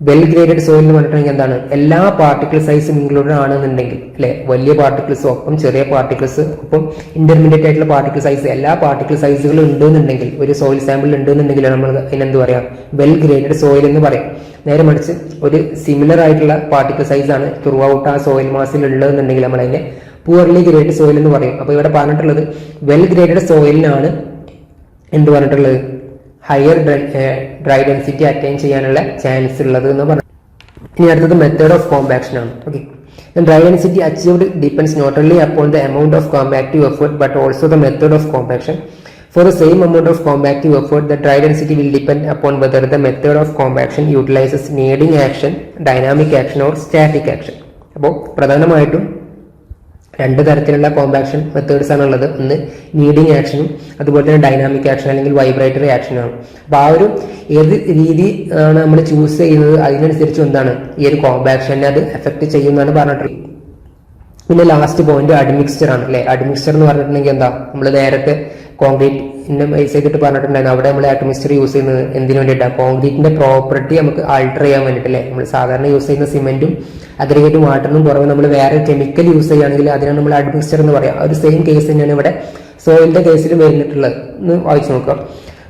വെൽ ഗ്രേഡഡ് സോയിൽ എന്ന് പറഞ്ഞിട്ടുണ്ടെങ്കിൽ എന്താണ്, എല്ലാ പാർട്ടിക്കിൾ സൈസും ഇൻക്ലൂഡഡ് ആണെന്നുണ്ടെങ്കിൽ അല്ലെ, വലിയ പാർട്ടിക്കിൾസ് ഒപ്പം ചെറിയ പാർട്ടിക്കിൾസ് ഒപ്പം ഇന്റർമീഡിയറ്റ് ആയിട്ടുള്ള പാർട്ടിക്കിൾ സൈസ്, എല്ലാ പാർട്ടിക്കിൾ സൈസുകളും ഉണ്ടെന്നുണ്ടെങ്കിൽ ഒരു സോയിൽ സാമ്പിൾ ഉണ്ടെന്നുണ്ടെങ്കിൽ നമ്മൾ അതിനെന്ത് പറയാം, വെൽ ഗ്രേഡഡ് സോയിൽ എന്ന് പറയാം. നേരെ മറിച്ച് ഒരു സിമിലർ ആയിട്ടുള്ള പാർട്ടിക്കിൾ സൈസ് ആണ് ത്രൂ ഔട്ട് ആ സോയിൽ മാസിൽ ഉള്ളതെന്നുണ്ടെങ്കിൽ നമ്മൾ അതിനെ പുവർലി ഗ്രേഡഡ് സോയിൽ എന്ന് പറയും. അപ്പോൾ ഇവിടെ പറഞ്ഞിട്ടുള്ളത് വെൽ ഗ്രേഡഡ് സോയിലിനാണ് എന്ത് പറഞ്ഞിട്ടുള്ളത്, ഹയർ ഡ്രൈ ഡെൻസിറ്റി അറ്റൈൻ ചെയ്യാനുള്ള ചാൻസ് ഉള്ളത് എന്ന് പറഞ്ഞു. ഇനി അടുത്തത് മെത്തേഡ് ഓഫ് കോമ്പാക്ഷൻ ആണ്. Okay, dry density achieved depends not only upon the amount of compactive effort but also the method of compaction. For the same amount of compactive effort, the dry density will depend upon whether the method of compaction utilizes kneading action, dynamic action or static action. അപ്പോൾ പ്രധാനമായിട്ടും 2 തരത്തിലുള്ള compaction methods ആണുള്ളത്. ഒന്ന് needing ആക്ഷനും അതുപോലെ തന്നെ dynamic action അല്ലെങ്കിൽ vibratory ആക്ഷനാണ്. അപ്പോൾ ആ ഒരു ഏത് രീതി ആണ് നമ്മൾ ചൂസ് ചെയ്യുന്നത് അതിനനുസരിച്ച് എന്താണ് ഈ ഒരു കോമ്പാക്ഷനെ അത് എഫക്ട് ചെയ്യുമെന്നാണ് പറഞ്ഞിട്ടുള്ളത്. പിന്നെ ലാസ്റ്റ് പോയിന്റ് അഡ്മിക്സ്ചർ ആണ് അല്ലെ. അഡ്മിക്സ്ചർ എന്ന് പറഞ്ഞിട്ടുണ്ടെങ്കിൽ എന്താ, നമ്മൾ നേരത്തെ കോൺക്രീറ്റിന്റെ ബേസ് ചെയ്തിട്ട് പറഞ്ഞിട്ടുണ്ടായിരുന്നു. അവിടെ നമ്മൾ അഡ്മിക്സ്ചർ യൂസ് ചെയ്യുന്നത് എന്തിനു വേണ്ടിയിട്ടാണ്, കോൺക്രീറ്റിന്റെ പ്രോപ്പർട്ടി നമുക്ക് ആൾട്ടർ ചെയ്യാൻ വേണ്ടിയിട്ട് അല്ലേ. നമ്മൾ സാധാരണ യൂസ് ചെയ്യുന്ന സിമെന്റും അഗ്രിഗേറ്റും വാട്ടറിനും പുറമെ നമ്മൾ വേറെ കെമിക്കൽ യൂസ് ചെയ്യുകയാണെങ്കിൽ അതിനാണ് നമ്മൾ അഡ്മിക്സ്ചർ എന്ന് പറയാം. ഒരു സെയിം കേസ് തന്നെയാണ് ഇവിടെ സോയിലിന്റെ കേസിൽ വരുന്നിട്ടുള്ളത് എന്ന് വായിച്ചു നോക്കാം.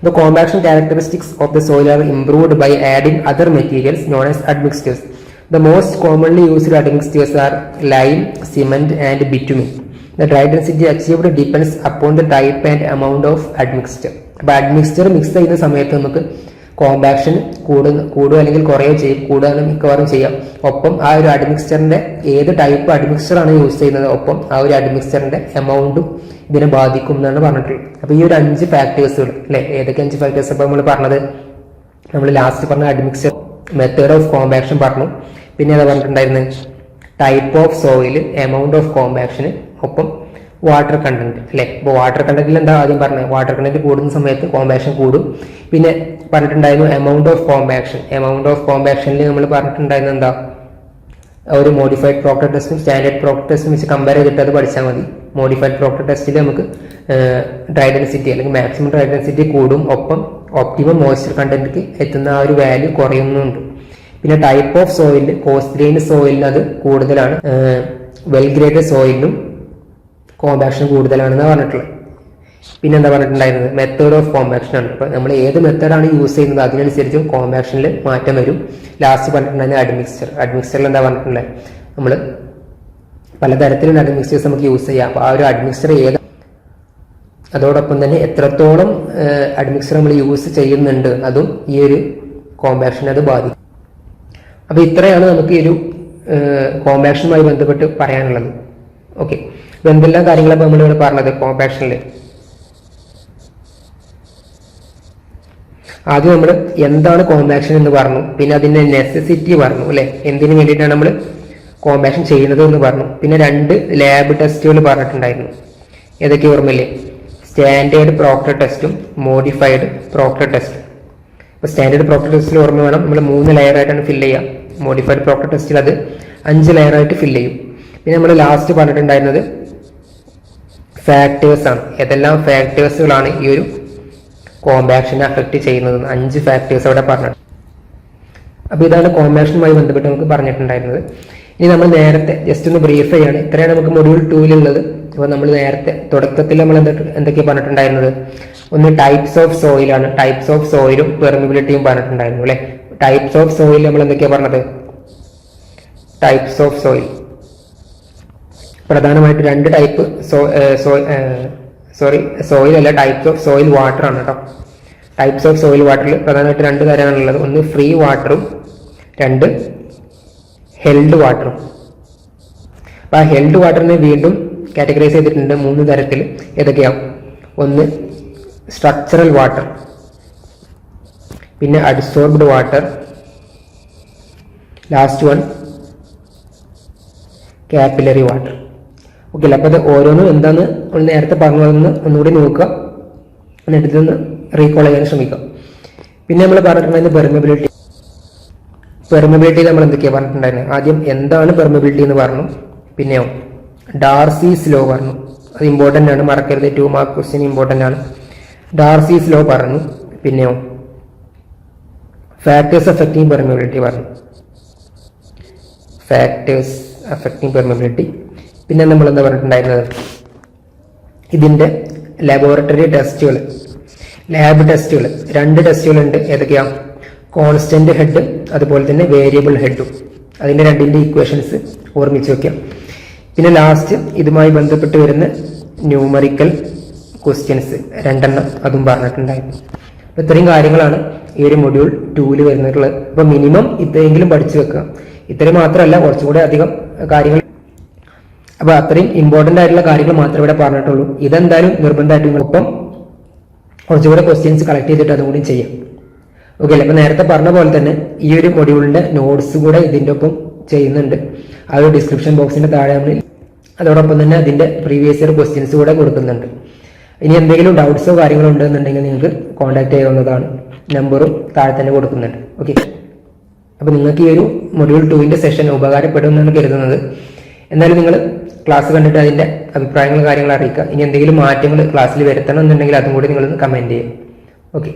The compaction characteristics of the soil are improved by adding other materials known as admixtures. The most commonly used admixtures are lime, cement and bitumen. The dry density achieved depends upon the type and amount of admixture. അപ്പോൾ admixture mix ചെയ്യുന്ന സമയത്ത് നമുക്ക് compaction കൂടുക അല്ലെങ്കിൽ കുറയോ ചെയ്യും, കൂടുതലും മിക്കവാറും ചെയ്യാം. ഒപ്പം ആ ഒരു അഡ്മിക്സ്ചറിന്റെ ഏത് ടൈപ്പ് അഡ്മിക്സ്ചർ ആണ് യൂസ് ചെയ്യുന്നത്, ഒപ്പം ആ ഒരു അഡ്മിക്സ്ചറിന്റെ എമൗണ്ടും ഇതിനെ ബാധിക്കും എന്നാണ് പറഞ്ഞിട്ടുള്ളത്. അപ്പോൾ ഈ ഒരു 5 ഫാക്ടേഴ്സുകൾ അല്ലെ, ഏതൊക്കെ 5 ഫാക്ടേഴ്സ് അപ്പോൾ നമ്മൾ പറഞ്ഞത്, നമ്മൾ ലാസ്റ്റ് പറഞ്ഞ അഡ്മിക്സ്ചർ, മെത്തേഡ് ഓഫ് കോമ്പാക്ഷൻ പറഞ്ഞു, പിന്നെ എന്താ പറഞ്ഞിട്ടുണ്ടായിരുന്നത്, type of soil, amount of കോമ്പാക്ഷന്, ഒപ്പം വാട്ടർ കണ്ടന്റ് അല്ലെ. അപ്പോൾ വാട്ടർ കണ്ടന്റിൽ എന്താ ആദ്യം പറഞ്ഞത്, വാട്ടർ കണ്ടന്റ് കൂടുന്ന സമയത്ത് കോമ്പാക്ഷൻ കൂടും. പിന്നെ പറഞ്ഞിട്ടുണ്ടായിരുന്നു amount of compaction. Amount of കോമ്പാക്ഷനിൽ നമ്മൾ പറഞ്ഞിട്ടുണ്ടായിരുന്നത് എന്താ, ഒരു മോഡിഫൈഡ് പ്രോക്ടർ ടെസ്റ്റും സ്റ്റാൻഡേർഡ് പ്രോക്ടർ ടെസ്റ്റും വെച്ച് കമ്പയർ ചെയ്തിട്ട് അത് പഠിച്ചാൽ മതി. മോഡിഫൈഡ് പ്രോക്ടർ ടെസ്റ്റിൽ നമുക്ക് ഡ്രൈ ഡെൻസിറ്റി അല്ലെങ്കിൽ മാക്സിമം ഡ്രൈ ഡെൻസിറ്റി കൂടും, ഒപ്പം ഓപ്റ്റിമം മോയ്സ്ചർ കണ്ടന്റ് എത്തുന്ന ആ ഒരു വാല്യൂ കുറയുന്നുണ്ട്. പിന്നെ ടൈപ്പ് ഓഫ് സോയിൽ, കോസ്റ്റ് ഗ്രെയിൻ സോയിലിന് അത് കൂടുതലാണ്, വെൽ ഗ്രേഡഡ് സോയിലിനും കോമ്പാക്ഷൻ കൂടുതലാണെന്ന് പറഞ്ഞിട്ടുള്ളത്. പിന്നെ എന്താ പറഞ്ഞിട്ടുണ്ടായിരുന്നത്, മെത്തേഡ് ഓഫ് കോമ്പാക്ഷൻ ആണ്. ഇപ്പൊ നമ്മൾ ഏത് മെത്തേഡാണ് യൂസ് ചെയ്യുന്നത് അതിനനുസരിച്ച് കോമ്പാക്ഷനിൽ മാറ്റം വരും. ലാസ്റ്റ് പറഞ്ഞിട്ടുണ്ടായിരുന്നത് അഡ്മിക്സ്ചർ. അഡ്മിക്സ്ചറിൽ എന്താ പറഞ്ഞിട്ടുള്ളത്, നമ്മൾ പലതരത്തിലുള്ള അഡ്മിക്സ്ചേഴ്സ് നമുക്ക് യൂസ് ചെയ്യാം. അപ്പോൾ ആ ഒരു അഡ്മിക്സ്ചർ ഏത്, അതോടൊപ്പം തന്നെ എത്രത്തോളം അഡ്മിക്സ്ചർ നമ്മൾ യൂസ് ചെയ്യുന്നുണ്ട് അതും ഈ ഒരു കോമ്പാക്ഷനെ അത് ബാധിക്കും. അപ്പൊ ഇത്രയാണ് നമുക്ക് ഈ ഒരു കോമ്പാക്ഷനുമായി ബന്ധപ്പെട്ട് പറയാനുള്ളത്. ഓക്കെ, അപ്പൊ എന്തെല്ലാം കാര്യങ്ങളാണ് നമ്മളിവിടെ പറഞ്ഞത് കോമ്പാക്ഷനിൽ. ആദ്യം നമ്മൾ എന്താണ് കോമ്പാക്ഷൻ എന്ന് പറഞ്ഞു, പിന്നെ അതിന്റെ നെസസിറ്റി പറഞ്ഞു അല്ലെ, എന്തിനു വേണ്ടിയിട്ടാണ് നമ്മൾ കോമ്പാക്ഷൻ ചെയ്യുന്നത് എന്ന് പറഞ്ഞു. പിന്നെ 2 ലാബ് ടെസ്റ്റുകൾ പറഞ്ഞിട്ടുണ്ടായിരുന്നു. ഏതൊക്കെ ഓർമ്മയില്ലേ, സ്റ്റാൻഡേർഡ് പ്രോക്ടർ ടെസ്റ്റും മോഡിഫൈഡ് പ്രോക്ടർ ടെസ്റ്റും. ഇപ്പൊ സ്റ്റാൻഡേർഡ് പ്രോക്ടർ ടെസ്റ്റിൽ ഓർമ്മ വേണം, നമ്മൾ 3 ലെയർ ആയിട്ടാണ് ഫില്ല് ചെയ്യുക. മോഡിഫൈഡ് പ്രോക്ടർ ടെസ്റ്റിൽ അത് 5 ലെയർ ആയിട്ട് ഫില്ല് ചെയ്യും. പിന്നെ നമ്മൾ ലാസ്റ്റ് പറഞ്ഞിട്ടുണ്ടായിരുന്നത് ഫാക്ടേഴ്സ് ആണ്. ഏതെല്ലാം ഫാക്ടേഴ്സുകളാണ് ഈ ഒരു കോമ്പാക്ഷനെ അഫക്റ്റ് ചെയ്യുന്നത്, 5 ഫാക്ടേഴ്സ് അവിടെ പറഞ്ഞിട്ടുണ്ട്. അപ്പൊ ഇതാണ് കോമ്പാക്ഷനുമായി ബന്ധപ്പെട്ട് നമുക്ക് പറഞ്ഞിട്ടുണ്ടായിരുന്നത്. ഇനി നമ്മൾ നേരത്തെ ജസ്റ്റ് ഒന്ന് ബ്രീഫ് ചെയ്യാണ്. ഇത്രയാണ് നമുക്ക് മൊഡ്യൂൾ 2-ലുള്ളത്. അപ്പോൾ നമ്മൾ നേരത്തെ തുടക്കത്തിൽ നമ്മൾ എന്തൊക്കെയാണ് പറഞ്ഞിട്ടുണ്ടായിരുന്നത്, ഒന്ന് ടൈപ്സ് ഓഫ് സോയിലാണ്. ടൈപ്സ് ഓഫ് സോയിലും പെർമിബിലിറ്റിയും പറഞ്ഞിട്ടുണ്ടായിരുന്നു അല്ലെ. ടൈപ്സ് ഓഫ് സോയിൽ നമ്മൾ എന്തൊക്കെയാണ് പറഞ്ഞത്, ടൈപ്സ് ഓഫ് സോയിൽ പ്രധാനമായിട്ട് 2 ടൈപ്പ് സോയിൽ അല്ല, ടൈപ്സ് ഓഫ് സോയിൽ വാട്ടർ ആണ് കേട്ടോ. ടൈപ്സ് ഓഫ് സോയിൽ വാട്ടറിൽ പ്രധാനമായിട്ട് 2 തരമാണുള്ളത്. ഒന്ന് ഫ്രീ വാട്ടറും 2 ഹെൽഡ് വാട്ടറും. അപ്പൊ ആ ഹെൽഡ് വാട്ടറിനെ വീണ്ടും കാറ്റഗറൈസ് ചെയ്തിട്ടുണ്ട് 3 തരത്തിൽ. ഏതൊക്കെയാണ്, ഒന്ന് സ്ട്രക്ചറൽ വാട്ടർ, പിന്നെ adsorbed water, last one capillary water. Okay അല്ലേ. അപ്പൊ അത് ഓരോന്നും എന്താന്ന് നമ്മൾ നേരത്തെ പറഞ്ഞതെന്ന് ഒന്നുകൂടി നോക്കുക, എന്നിട്ട് ഇതൊന്ന് റീകോൾ ചെയ്യാൻ ശ്രമിക്കുക. പിന്നെ നമ്മൾ പറഞ്ഞിട്ടുണ്ടായിരുന്നത് പെർമിബിലിറ്റി. പെർമിബിലിറ്റി നമ്മൾ എന്തൊക്കെയാണ് പറഞ്ഞിട്ടുണ്ടായിരുന്നത്, ആദ്യം എന്താണ് പെർമിബിലിറ്റി എന്ന് പറഞ്ഞു, പിന്നെയോ ഡാർസീസ് ലോ പറഞ്ഞു. അത് ഇമ്പോർട്ടൻ്റ് ആണ്, മറക്കരുത്. 2 മാർക്ക് ക്വസ്റ്റ്യൻ ഇമ്പോർട്ടൻ്റ് ആണ്. ഡാർസീസ് ലോ പറഞ്ഞു. പിന്നെയോ ഫാക്ടേഴ്സ് അഫക്റ്റിംഗ് പെർമിബിലിറ്റി പറഞ്ഞു. Factors affecting permeability. പിന്നെ നമ്മൾ എന്താ പറഞ്ഞിട്ടുണ്ടായിരുന്നത്, ഇതിന്റെ ലബോറട്ടറി ടെസ്റ്റുകൾ, ലാബ് ടെസ്റ്റുകൾ. 2 ടെസ്റ്റുകളുണ്ട്. ഏതൊക്കെയാ, കോൺസ്റ്റന്റ് ഹെഡ് അതുപോലെ തന്നെ വേരിയബിൾ ഹെഡും. അതിന്റെ 2ന്റെ ഇക്വേഷൻസ് ഓർമ്മിച്ച് വെക്കാം. പിന്നെ ലാസ്റ്റ് ഇതുമായി ബന്ധപ്പെട്ട് വരുന്ന ന്യൂമറിക്കൽ ക്വസ്റ്റ്യൻസ് 2 എണ്ണം അതും പറഞ്ഞിട്ടുണ്ടായിരുന്നു. അപ്പൊ ഇത്രയും കാര്യങ്ങളാണ് ഈ ഒരു മൊഡ്യൂൾ 2-ല് വരുന്നിട്ടുള്ളത്. അപ്പൊ മിനിമം ഇത്രയെങ്കിലും പഠിച്ചു വെക്കുക. ഇത്രയും മാത്രമല്ല, കുറച്ചുകൂടെ അധികം കാര്യങ്ങൾ. അപ്പൊ അത്രയും ഇമ്പോർട്ടന്റ് ആയിട്ടുള്ള കാര്യങ്ങൾ മാത്രമേ ഇവിടെ പറഞ്ഞിട്ടുള്ളൂ. ഇതെന്തായാലും നിർബന്ധമായിട്ടും ഒപ്പം കുറച്ചുകൂടെ ക്വസ്റ്റ്യൻസ് കളക്ട് ചെയ്തിട്ട് അതും കൂടി ചെയ്യാം. ഓക്കെ അല്ലേ. അപ്പൊ നേരത്തെ പറഞ്ഞ പോലെ തന്നെ ഈ ഒരു മൊഡ്യൂളിന്റെ നോട്ട്സ് കൂടെ ഇതിന്റെ ഒപ്പം ചെയ്യുന്നുണ്ട്. ആ ഒരു ഡിസ്ക്രിപ്ഷൻ ബോക്സിന്റെ താഴെ നമ്മൾ അതോടൊപ്പം തന്നെ അതിന്റെ പ്രീവിയസ് ഇയർ ക്വസ്റ്റ്യൻസ് കൂടെ കൊടുക്കുന്നുണ്ട്. ഇനി എന്തെങ്കിലും ഡൗട്ട്സോ കാര്യങ്ങളോ ഉണ്ടെന്നുണ്ടെങ്കിൽ നിങ്ങൾക്ക് കോൺടാക്ട് ചെയ്യാവുന്നതാണ്. നമ്പറും താഴെ തന്നെ കൊടുക്കുന്നുണ്ട്. ഓക്കെ, അപ്പൊ നിങ്ങൾക്ക് ഈ ഒരു മൊഡ്യൂൾ 2-ന്റെ സെഷൻ ഉപകാരപ്പെടുമെന്നാണ് കരുതുന്നത്. എന്നാലും നിങ്ങൾ ക്ലാസ് കണ്ടിട്ട് അതിന്റെ അഭിപ്രായങ്ങളും കാര്യങ്ങളും അറിയിക്കുക. ഇനി എന്തെങ്കിലും മാറ്റങ്ങൾ ക്ലാസ്സിൽ വരുത്തണം എന്നുണ്ടെങ്കിൽ അതും കൂടി നിങ്ങളൊന്ന് കമന്റ് ചെയ്യുക. ഓക്കെ.